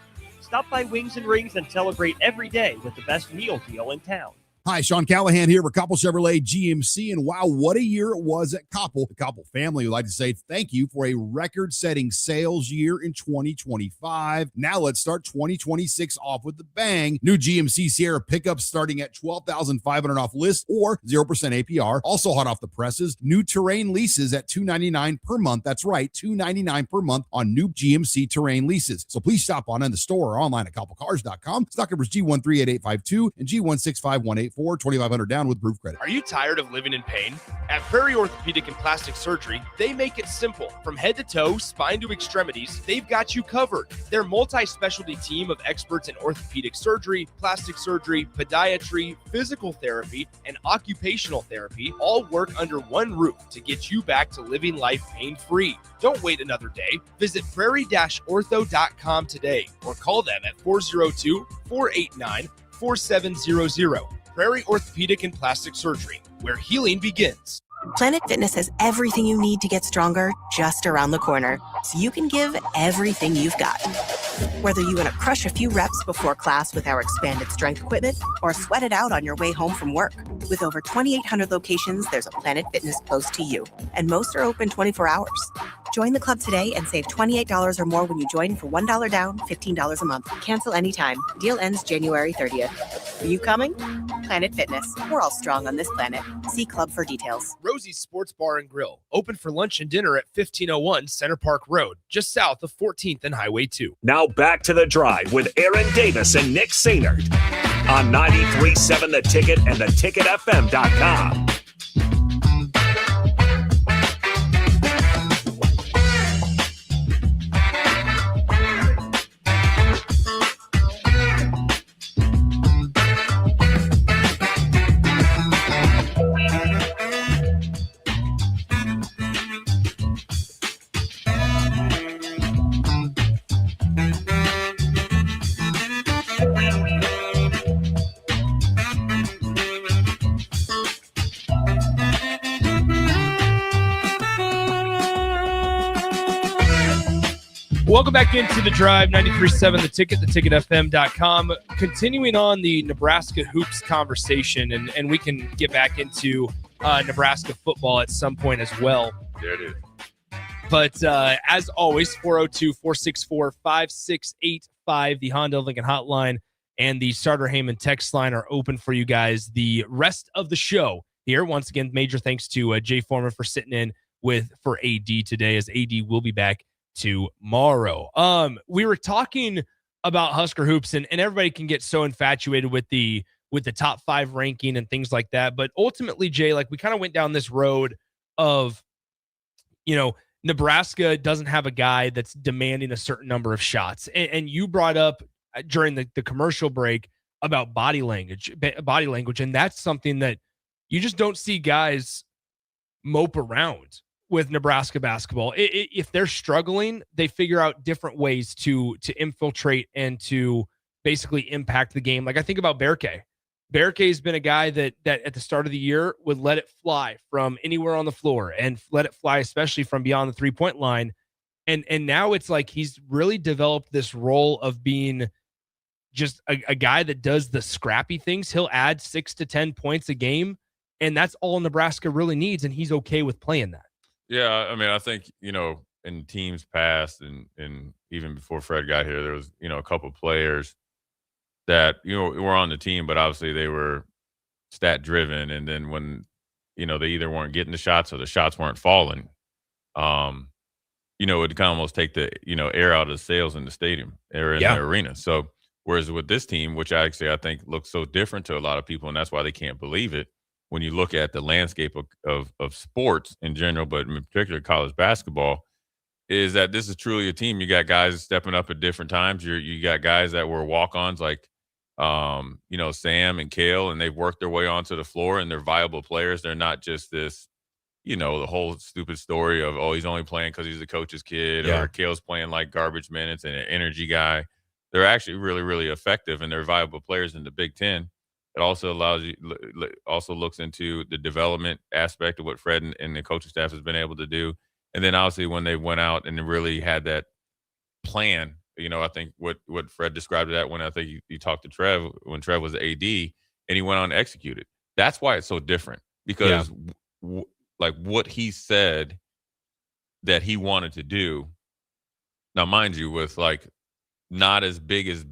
Stop by Wings & Rings and celebrate every day with the best meal deal in town. Hi, Sean Callahan here for Koppel Chevrolet GMC, and wow, what a year it was at Koppel. The Koppel family would like to say thank you for a record-setting sales year in 2025. Now let's start 2026 off with the bang. New GMC Sierra pickups starting at $12,500 off list or 0% APR. Also hot off the presses, new Terrain leases at $299 per month. That's right, $299 per month on new GMC Terrain leases. So please stop on in the store or online at koppelcars.com. Stock numbers G138852 and G165184. 2,500 down with proof credit. Are you tired of living in pain? At Prairie Orthopedic and Plastic Surgery, they make it simple. From head to toe, spine to extremities, they've got you covered. Their multi-specialty team of experts in orthopedic surgery, plastic surgery, podiatry, physical therapy, and occupational therapy all work under one roof to get you back to living life pain-free. Don't wait another day. Visit prairie-ortho.com today or call them at 402-489-4700. Prairie Orthopedic and Plastic Surgery, where healing begins. Planet Fitness has everything you need to get stronger just around the corner, so you can give everything you've got. Whether you want to crush a few reps before class with our expanded strength equipment or sweat it out on your way home from work. With over 2,800 locations, there's a Planet Fitness close to you, and most are open 24 hours. Join the club today and save $28 or more when you join for $1 down, $15 a month. Cancel anytime. Deal ends January 30th. Are you coming? Planet Fitness. We're all strong on this planet. See club for details. Rosie's Sports Bar and Grill, open for lunch and dinner at 1501 Center Park Road, just south of 14th and Highway 2. Now back to the drive with Aaron Davis and Nick Sainert on 93.7 The Ticket and theticketfm.com. Welcome back into the drive, 93.7 The Ticket, theticketfm.com. Continuing on the Nebraska hoops conversation, and we can get back into Nebraska football at some point as well. There it is. But as always, 402-464-5685, the Honda Lincoln hotline and the Starter Heyman text line are open for you guys the rest of the show here. Once again, major thanks to Jay Foreman for sitting in for AD today, as AD will be back tomorrow. We were talking about Husker hoops, and everybody can get so infatuated with the top 5 ranking and things like that. But ultimately, Jay, like we kind of went down this road of, Nebraska doesn't have a guy that's demanding a certain number of shots. And you brought up during the commercial break about body language. And that's something that you just don't see guys mope around with Nebraska basketball. If they're struggling, they figure out different ways to infiltrate and to basically impact the game. Like I think about Berke. Berke's been a guy that at the start of the year would let it fly from anywhere on the floor and let it fly, especially from beyond the 3-point line. And now it's like he's really developed this role of being just a guy that does the scrappy things. He'll add 6 to 10 points a game, and that's all Nebraska really needs, and he's okay with playing that. Yeah, I mean, I think, in teams past and even before Fred got here, there was, a couple of players that, were on the team, but obviously they were stat driven. And then when, they either weren't getting the shots or the shots weren't falling, it kind of almost take the, air out of the sails in the stadium, air in the arena. So whereas with this team, which I think looks so different to a lot of people, and that's why they can't believe it, when you look at the landscape of sports in general, but in particular college basketball, is that this is truly a team. You got guys stepping up at different times. You got guys that were walk-ons like, Sam and Kale, and they've worked their way onto the floor, and they're viable players. They're not just this, the whole stupid story of, he's only playing because he's the coach's kid, or Kale's playing like garbage minutes and an energy guy. They're actually really, really effective, and they're viable players in the Big Ten. It also looks into the development aspect of what Fred and the coaching staff has been able to do. And then obviously when they went out and really had that plan, I think what Fred described it at when I think you talked to Trev, when Trev was AD, and he went on to execute it. That's why it's so different, because like what he said that he wanted to do. Now, mind you, with like not as big as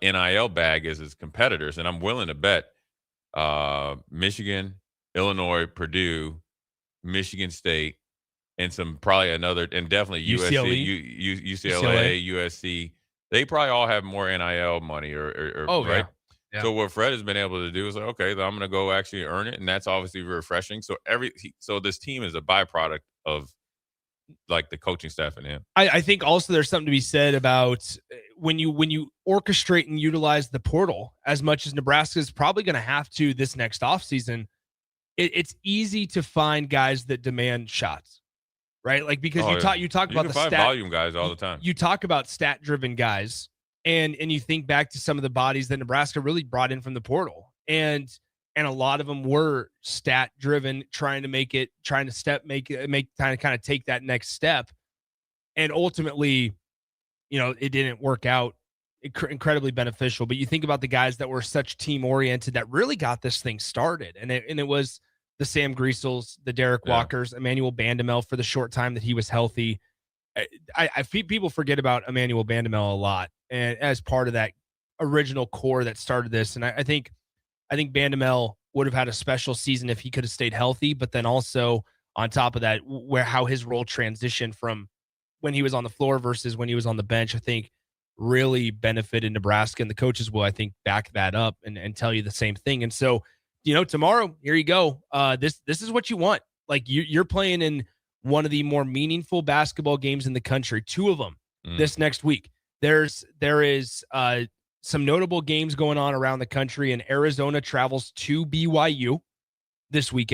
NIL bag as his competitors, and I'm willing to bet Michigan, Illinois, Purdue, Michigan State, and some probably another, and definitely UCLA, USC. They probably all have more NIL money, or right. Yeah. So what Fred has been able to do is like, okay, I'm going to go actually earn it, and that's obviously refreshing. So so this team is a byproduct of like the coaching staff and him. I think also there's something to be said about when you orchestrate and utilize the portal as much as Nebraska is probably going to have to this next offseason. It's easy to find guys that demand shots, right? Like, because you talk about the stat volume guys all the time. You talk about stat driven guys, and you think back to some of the bodies that Nebraska really brought in from the portal, and a lot of them were stat driven, trying to kind of take that next step. And ultimately, it didn't work out incredibly beneficial. But you think about the guys that were such team oriented that really got this thing started. And it was the Sam Griesels, the Derek Walkers, Emmanuel Bandamel for the short time that he was healthy. I people forget about Emmanuel Bandamel a lot, and as part of that original core that started this. And I think Bandamel would have had a special season if he could have stayed healthy, but then also on top of that, how his role transitioned from when he was on the floor versus when he was on the bench, I think really benefited Nebraska, and the coaches will, I think, back that up and tell you the same thing. And so, tomorrow, here you go. This is what you want. Like, you're playing in one of the more meaningful basketball games in the country, 2 of them this next week. There is some notable games going on around the country, and Arizona travels to BYU this week.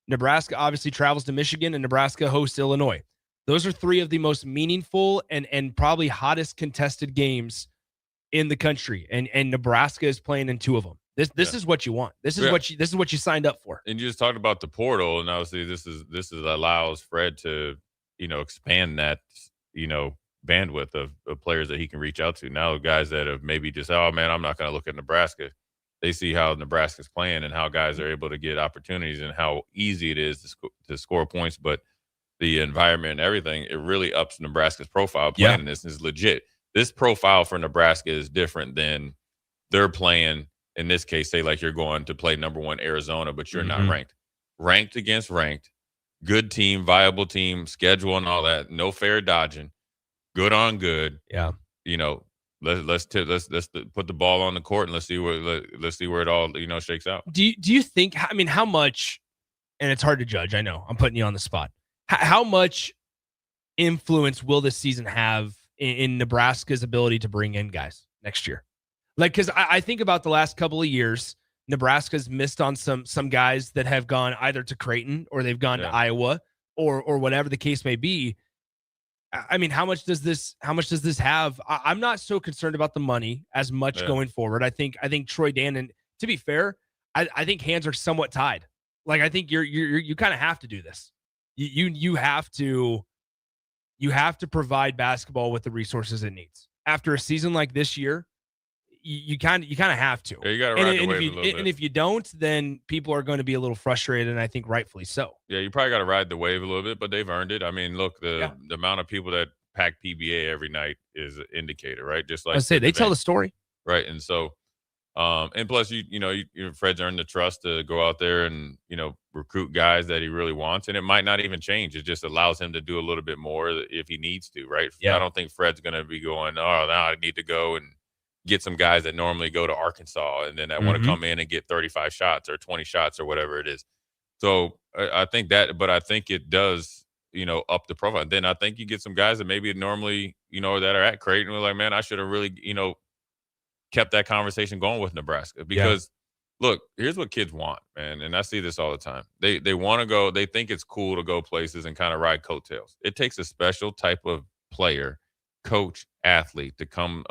Nebraska obviously travels to Michigan, and Nebraska hosts Illinois. Those are 3 of the most meaningful and probably hottest contested games in the country, and Nebraska is playing in 2 of them. This is what you want. This is what you signed up for. And you just talked about the portal, and obviously this allows Fred to expand that bandwidth of players that he can reach out to. Now, guys that have maybe just, oh man, I'm not going to look at Nebraska. They see how Nebraska's playing and how guys are able to get opportunities and how easy it is to score points, but the environment and everything, it really ups Nebraska's profile. Playing this is legit. This profile for Nebraska is different than they're playing. In this case, say like you're going to play number 1 Arizona, but you're not ranked. Ranked against ranked, good team, viable team, schedule and all that. No fair dodging. Good on good. Yeah. Let's put the ball on the court and let's see where it all shakes out. Do you think? I mean, how much? And it's hard to judge. I know I'm putting you on the spot. How much influence will this season have in Nebraska's ability to bring in guys next year? Like, because I think about the last couple of years, Nebraska's missed on some guys that have gone either to Creighton or they've gone to Iowa or whatever the case may be. I mean, how much does this have? I'm not so concerned about the money as much going forward. I think Troy Dannen, to be fair, I think hands are somewhat tied. Like, I think you kind of have to do this. You have to provide basketball with the resources it needs. After a season like this year, you kind of have to. Yeah, you got to ride the wave a little bit. And if you don't, then people are going to be a little frustrated, and I think rightfully so. Yeah, you probably got to ride the wave a little bit, but they've earned it. I mean, look, the amount of people that pack PBA every night is an indicator, right? Just like they tell the story, right? And so, and plus, Fred's earned the trust to go out there and recruit guys that he really wants, and it might not even change. It just allows him to do a little bit more if he needs to, right? Yeah. I don't think Fred's going to be going, oh, now I need to go and get some guys that normally go to Arkansas and then that want to come in and get 35 shots or 20 shots or whatever it is. So I think it does, up the profile. And then I think you get some guys that maybe normally, that are at Creighton were like, man, I should have really, kept that conversation going with Nebraska because look, here's what kids want, man. And I see this all the time. They want to go, they think it's cool to go places and kind of ride coattails. It takes a special type of player, coach, athlete to come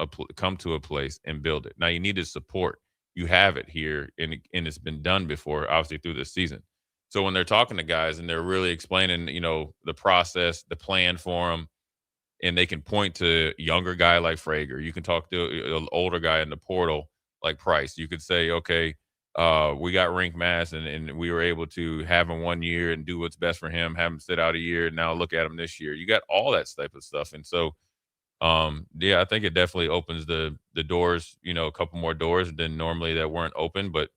to a place and build it. Now you need to support. You have it here, and it's been done before, obviously through this season. So when they're talking to guys and they're really explaining, the process, the plan for them, and they can point to a younger guy like Frager, you can talk to an older guy in the portal like Price. You could say, okay, we got Rink Mass and we were able to have him 1 year and do what's best for him, have him sit out a year, and now look at him this year. You got all that type of stuff. And so, yeah, I think it definitely opens the doors, a couple more doors than normally that weren't open. But,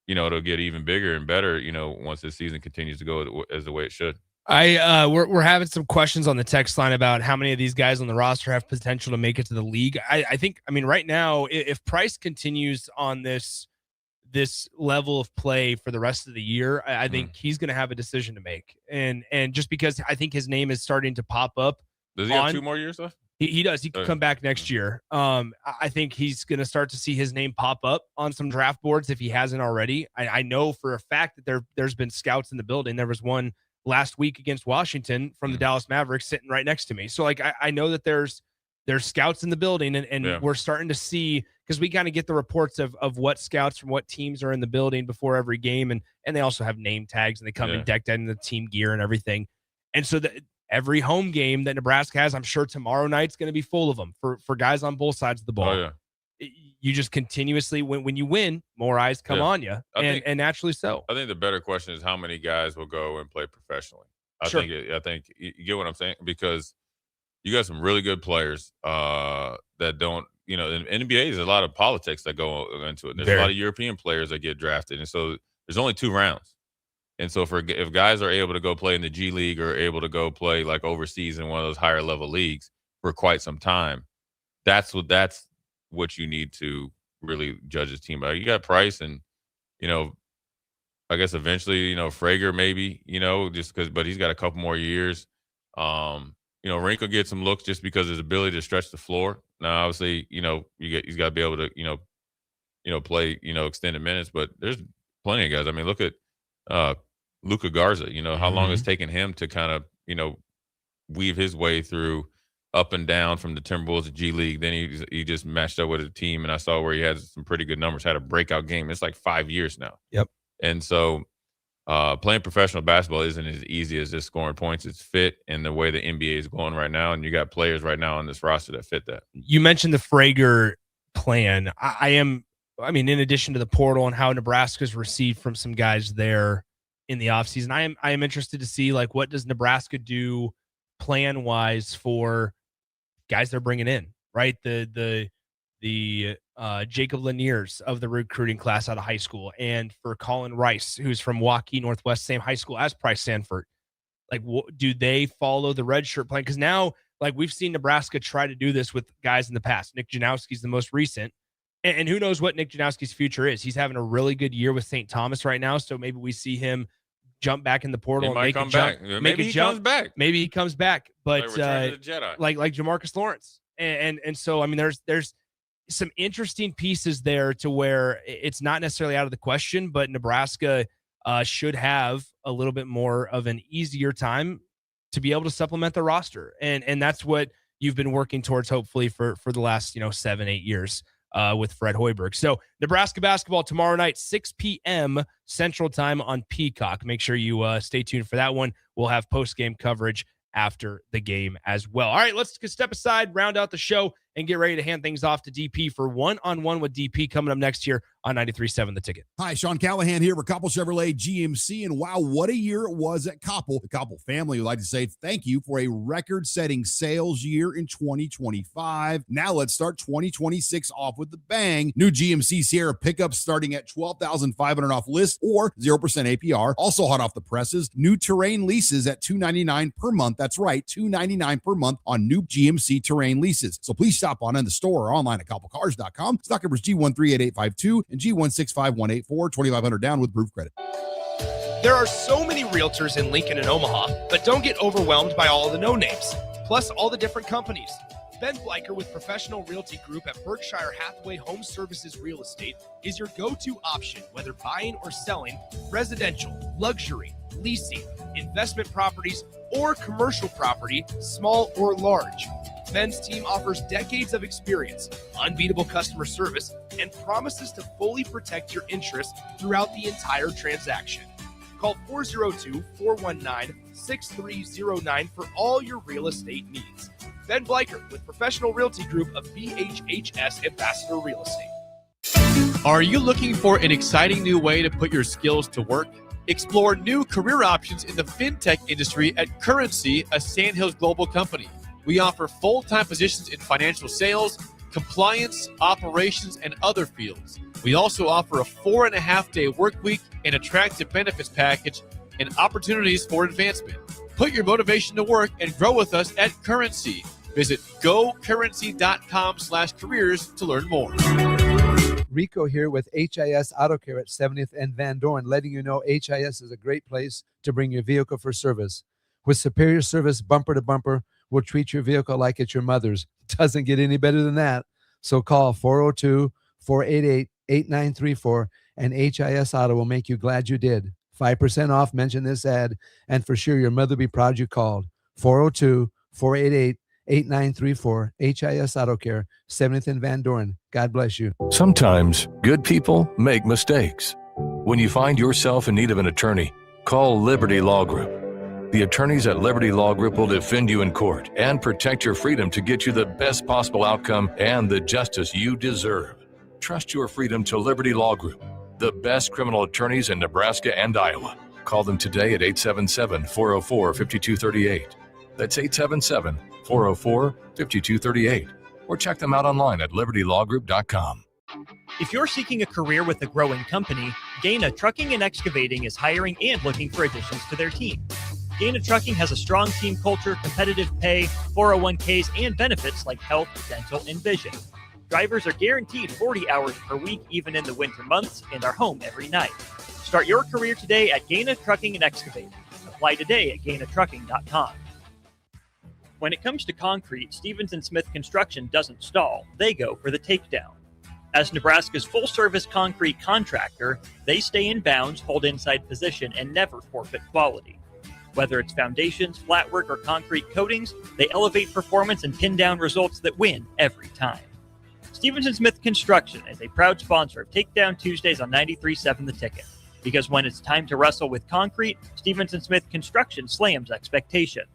it'll get even bigger and better, once this season continues to go as the way it should. We're having some questions on the text line about how many of these guys on the roster have potential to make it to the league. I think right now, if Price continues on this level of play for the rest of the year, I think he's going to have a decision to make. And just because I think his name is starting to pop up. Does he have 2 more years left? He does. He could come back next year. I think he's going to start to see his name pop up on some draft boards if he hasn't already. I know for a fact that there's been scouts in the building. There was one last week against Washington from the Dallas Mavericks sitting right next to me. So I know that there's scouts in the building and we're starting to see, because we kind of get the reports of what scouts from what teams are in the building before every game. And they also have name tags and they come in decked out in the team gear and everything. And so every home game that Nebraska has, I'm sure tomorrow night's going to be full of them for guys on both sides of the ball. Oh, yeah. You just continuously, when you win, more eyes come on you, and naturally so. I think the better question is how many guys will go and play professionally. I think you get what I'm saying, because you got some really good players that don't, in NBA, there's a lot of politics that go into it. There's a lot of European players that get drafted, and so there's only 2 rounds. And so if guys are able to go play in the G League or able to go play like overseas in one of those higher level leagues for quite some time, that's what you need to really judge his team by. You got Price and, I guess eventually, Frager maybe, but he's got a couple more years. Rink will get some looks just because of his ability to stretch the floor. Now, obviously, he's got to be able to, play, extended minutes, but there's plenty of guys. I mean, look at Luka Garza, how long it's taken him to kind of, weave his way through up and down from the Timberwolves to G League. Then he just matched up with a team, and I saw where he had some pretty good numbers, had a breakout game. It's like 5 years now. Yep. And so playing professional basketball isn't as easy as just scoring points. It's fit in the way the NBA is going right now, and you got players right now on this roster that fit that. You mentioned the Frager plan. In addition to the portal and how Nebraska's received from some guys there in the offseason, I am interested to see, like, what does Nebraska do plan-wise for guys they're bringing in, right? The Jacob Laniers of the recruiting class out of high school, and for Colin Rice, who's from Waukee Northwest, same high school as Price Sanford. Like, do they follow the redshirt plan? Because now, like, we've seen Nebraska try to do this with guys in the past. Nick Janowski's the most recent. And who knows what Nick Janowski's future is. He's having a really good year with St. Thomas right now, so maybe we see him jump back in the portal and make a jump. Maybe he comes back. Maybe he comes back. But like Jamarcus Lawrence. And so, there's some interesting pieces there to where it's not necessarily out of the question, but Nebraska should have a little bit more of an easier time to be able to supplement the roster. And that's what you've been working towards, hopefully, for the last 7-8 years. With Fred Hoiberg. So Nebraska basketball tomorrow night, 6 p.m. Central Time on Peacock. Make sure you stay tuned for that one. We'll have post-game coverage after the game as well. All right, let's step aside, round out the show, and get ready to hand things off to DP for one-on-one with DP coming up next year on 93.7 The Ticket. Hi, Sean Callahan here for Koppel Chevrolet GMC, and wow, what a year it was at Koppel. The Koppel family would like to say thank you for a record-setting sales year in 2025. Now let's start 2026 off with the bang. New GMC Sierra pickups starting at $12,500 off list or 0% APR. Also hot off the presses, new Terrain leases at $299 per month. That's right, $299 per month on new GMC Terrain leases. So please stop on in the store or online at koppelcars.com. Stock numbers G138852 and G165184, $2,500 down with proof credit. There are so many realtors in Lincoln and Omaha, but don't get overwhelmed by all of the no-names, plus all the different companies. Ben Bleicher with Professional Realty Group at Berkshire Hathaway Home Services Real Estate is your go-to option, whether buying or selling residential, luxury, leasing, investment properties, or commercial property, small or large. Ben's team offers decades of experience, unbeatable customer service, and promises to fully protect your interests throughout the entire transaction. Call 402-419-6309 for all your real estate needs. Ben Bleicher with Professional Realty Group of BHHS Ambassador Real Estate. Are you looking for an exciting new way to put your skills to work? Explore new career options in the fintech industry at Currency, a Sandhills Global company. We offer full-time positions in financial sales, compliance, operations, and other fields. We also offer a 4.5-day work week, an attractive benefits package, and opportunities for advancement. Put your motivation to work and grow with us at Currency. Visit gocurrency.com/careers to learn more. Rico here with HIS Auto Care at 70th and Van Dorn, letting you know HIS is a great place to bring your vehicle for service. With superior service bumper to bumper, we'll treat your vehicle like it's your mother's. Doesn't get any better than that. So call 402-488-8934 and HIS Auto will make you glad you did. 5% off, mention this ad, and for sure your mother will be proud you called. 402-488-8934, HIS Auto Care, 70th and Van Dorn. God bless you. Sometimes good people make mistakes. When you find yourself in need of an attorney, call Liberty Law Group. The attorneys at Liberty Law Group will defend you in court and protect your freedom to get you the best possible outcome and the justice you deserve. Trust your freedom to Liberty Law Group, the best criminal attorneys in Nebraska and Iowa. Call them today at 877-404-5238. That's 877-404-5238. Or check them out online at libertylawgroup.com. If you're seeking a career with a growing company, Gaina Trucking and Excavating is hiring and looking for additions to their team. Gaina Trucking has a strong team culture, competitive pay, 401ks, and benefits like health, dental, and vision. Drivers are guaranteed 40 hours per week, even in the winter months, and are home every night. Start your career today at Gaina Trucking and Excavating. Apply today at gainatrucking.com. When it comes to concrete, Stevens & Smith Construction doesn't stall. They go for the takedown. As Nebraska's full-service concrete contractor, they stay in bounds, hold inside position, and never forfeit quality. Whether it's foundations, flatwork, or concrete coatings, they elevate performance and pin down results that win every time. Stevens & Smith Construction is a proud sponsor of Takedown Tuesdays on 93.7 The Ticket. Because when it's time to wrestle with concrete, Stevens & Smith Construction slams expectations.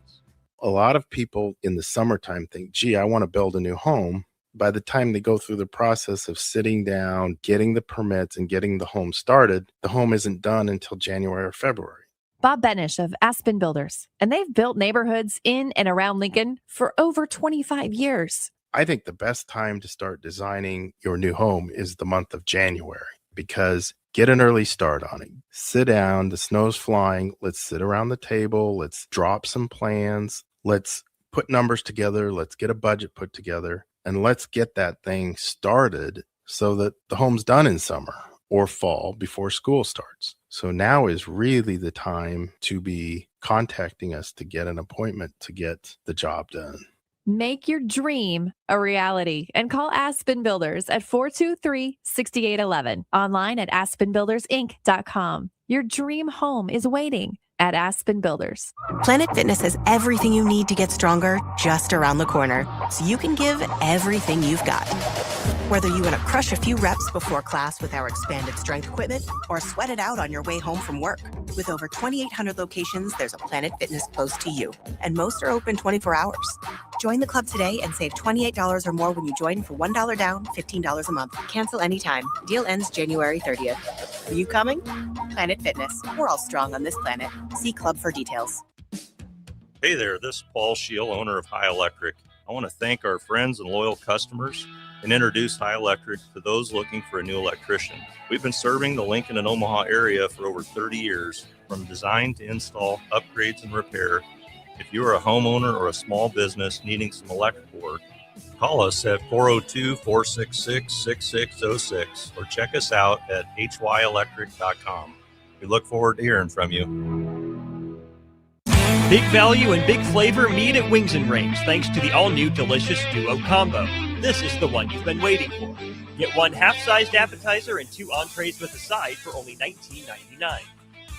A lot of people in the summertime think, gee, I want to build a new home. By the time they go through the process of sitting down, getting the permits, and getting the home started, the home isn't done until January or February. Bob Benish of Aspen Builders, and they've built neighborhoods in and around Lincoln for over 25 years. I think the best time to start designing your new home is the month of January, because get an early start on it. Sit down, the snow's flying, let's sit around the table, let's drop some plans, let's put numbers together, let's get a budget put together, and let's get that thing started so that the home's done in summer or fall before school starts. So now is really the time to be contacting us to get an appointment to get the job done. Make your dream a reality and call Aspen Builders at 423-6811. Online at aspenbuildersinc.com. Your dream home is waiting at Aspen Builders. Planet Fitness has everything you need to get stronger just around the corner, so you can give everything you've got. Whether you want to crush a few reps before class with our expanded strength equipment or sweat it out on your way home from work. With over 2,800 locations, there's a Planet Fitness close to you, and most are open 24 hours. Join the club today and save $28 or more when you join for $1 down, $15 a month. Cancel anytime. Deal ends January 30th. Are you coming? Planet Fitness. We're all strong on this planet. See club for details. Hey there, this is Paul Scheel, owner of High Electric. I want to thank our friends and loyal customers and introduce High Electric to those looking for a new electrician. We've been serving the Lincoln and Omaha area for over 30 years, from design to install, upgrades, and repair. If you are a homeowner or a small business needing some electrical work, call us at 402-466-6606 or check us out at hyelectric.com. We look forward to hearing from you. Big value and big flavor meet at Wings and Rings thanks to the all-new delicious Duo Combo. This is the one you've been waiting for. Get one half-sized appetizer and 2 entrees with a side for only $19.99.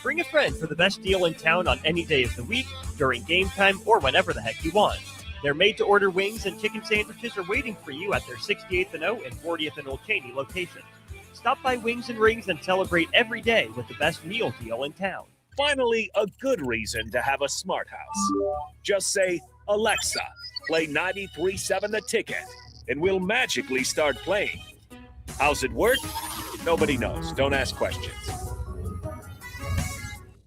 Bring a friend for the best deal in town on any day of the week, during game time, or whenever the heck you want. Their made-to-order wings and chicken sandwiches are waiting for you at their 68th and O and 40th and Old Cheney locations. Stop by Wings and Rings and celebrate every day with the best meal deal in town. Finally, a good reason to have a smart house. Just say, Alexa, play 93.7 The Ticket, and we'll magically start playing. How's it work? Nobody knows. Don't ask questions.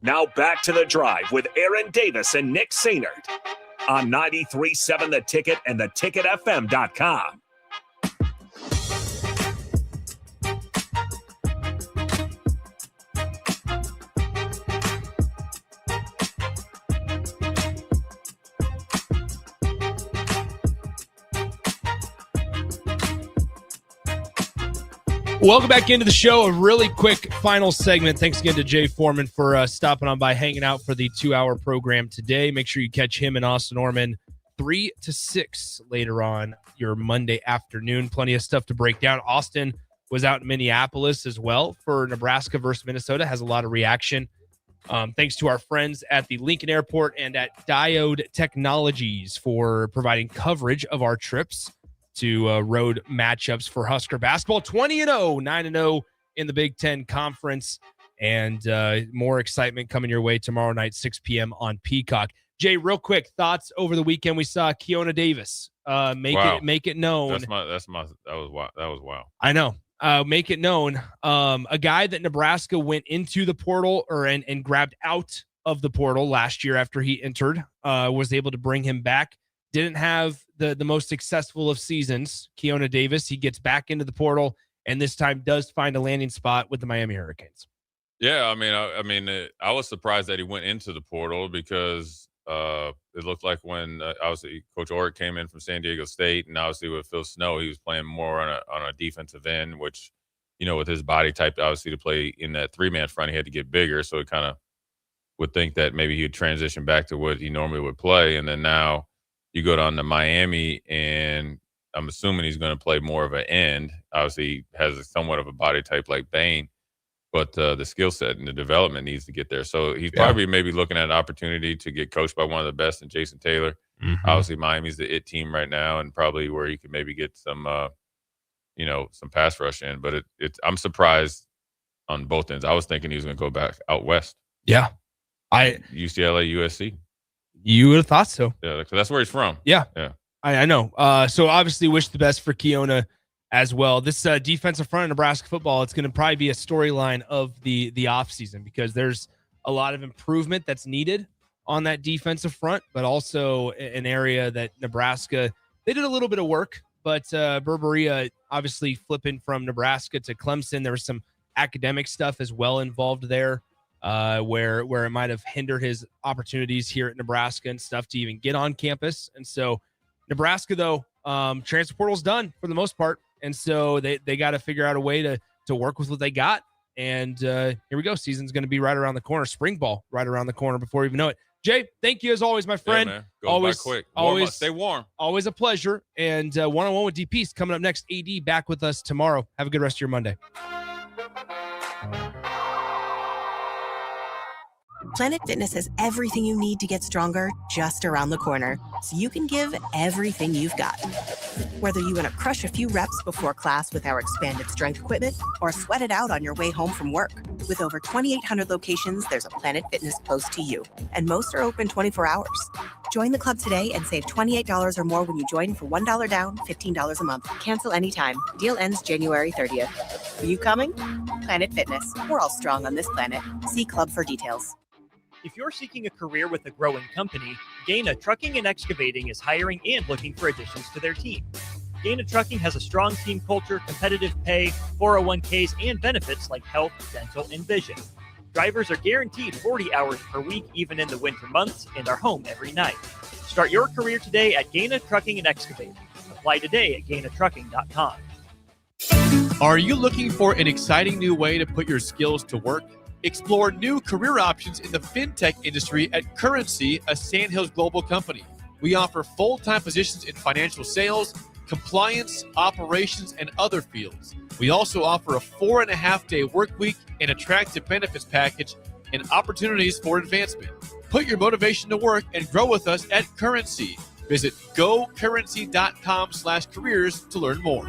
Now back to The Drive with Aaron Davis and Nick Sainert on 93.7 The Ticket and theticketfm.com. Welcome back into the show. A really quick final segment. Thanks again to Jay Foreman for stopping on by, hanging out for the 2-hour program today. Make sure you catch him and Austin Orman 3 to 6 later on your Monday afternoon. Plenty of stuff to break down. Austin was out in Minneapolis as well for Nebraska versus Minnesota. Has a lot of reaction. Thanks to our friends at the Lincoln Airport and at Diode Technologies for providing coverage of our trips to road matchups for Husker basketball. 20-0, 9-0 in the Big Ten Conference, and more excitement coming your way tomorrow night, 6 p.m. on Peacock. Jay, real quick thoughts over the weekend. We saw Keona Davis make it known. That was wow. I know. Make it known. A guy that Nebraska went into the portal and grabbed out of the portal last year after he entered, was able to bring him back. Didn't have the most successful of seasons. Keona Davis, he gets back into the portal and this time does find a landing spot with the Miami Hurricanes. Yeah, I was surprised that he went into the portal because it looked like when obviously Coach Orrick came in from San Diego State, and obviously with Phil Snow, he was playing more on a defensive end, which, with his body type, obviously to play in that 3-man front, he had to get bigger. So he kind of would think that maybe he would transition back to what he normally would play. And then now you go down to Miami, and I'm assuming he's going to play more of an end. Obviously, he has somewhat of a body type like Bane, but the skill set and the development needs to get there. So he's probably maybe looking at an opportunity to get coached by one of the best in Jason Taylor. Mm-hmm. Obviously, Miami's the it team right now, and probably where he could maybe get some, some pass rush in. But I'm surprised on both ends. I was thinking he was going to go back out west. Yeah, UCLA, USC. You would have thought so. Yeah, that's where he's from. Yeah. Yeah. I know. So obviously wish the best for Keona as well. This defensive front of Nebraska football, it's going to probably be a storyline of the offseason because there's a lot of improvement that's needed on that defensive front, but also an area that Nebraska, they did a little bit of work, but Berberia obviously flipping from Nebraska to Clemson. There was some academic stuff as well involved there. Where it might have hindered his opportunities here at Nebraska and stuff to even get on campus. And so Nebraska, though, transfer portal's done for the most part. And so they got to figure out a way to work with what they got. And here we go. Season's going to be right around the corner. Spring ball right around the corner before you even know it. Jay, thank you as always, my friend. Yeah, man. Goes by quick. Stay warm. Always a pleasure. And one-on-one with DP's coming up next. AD back with us tomorrow. Have a good rest of your Monday. Planet Fitness has everything you need to get stronger just around the corner, so you can give everything you've got. Whether you want to crush a few reps before class with our expanded strength equipment or sweat it out on your way home from work. With over 2,800 locations, there's a Planet Fitness close to you, and most are open 24 hours. Join the club today and save $28 or more when you join for $1 down, $15 a month. Cancel anytime. Deal ends January 30th. Are you coming? Planet Fitness. We're all strong on this planet. See club for details. If you're seeking a career with a growing company, Gaina Trucking and Excavating is hiring and looking for additions to their team. Gaina Trucking has a strong team culture, competitive pay, 401ks, and benefits like health, dental, and vision. Drivers are guaranteed 40 hours per week, even in the winter months, and are home every night. Start your career today at Gaina Trucking and Excavating. Apply today at GainaTrucking.com. Are you looking for an exciting new way to put your skills to work? Explore new career options in the fintech industry at Currency, a Sandhills Global company. We offer full-time positions in financial sales, compliance, operations, and other fields. We also offer a 4.5-day work week, an attractive benefits package, and opportunities for advancement. Put your motivation to work and grow with us at Currency. Visit gocurrency.com/careers to learn more.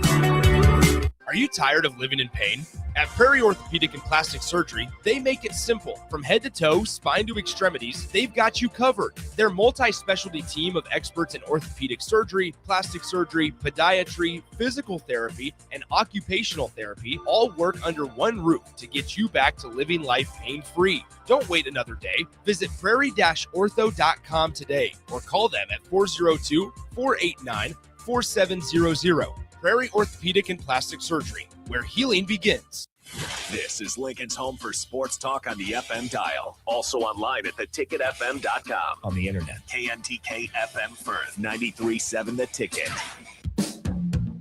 Are you tired of living in pain? At Prairie Orthopedic and Plastic Surgery, they make it simple. From head to toe, spine to extremities, they've got you covered. Their multi-specialty team of experts in orthopedic surgery, plastic surgery, podiatry, physical therapy, and occupational therapy all work under one roof to get you back to living life pain-free. Don't wait another day. Visit prairie-ortho.com today or call them at 402-489-4700. Prairie Orthopedic and Plastic Surgery, where healing begins. This is Lincoln's home for sports talk on the FM dial. Also online at theticketfm.com. On the internet. KNTK FM Firth, 93.7 The Ticket.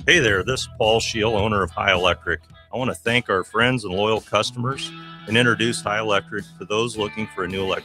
Hey there, this is Paul Scheel, owner of High Electric. I want to thank our friends and loyal customers and introduce High Electric to those looking for a new electric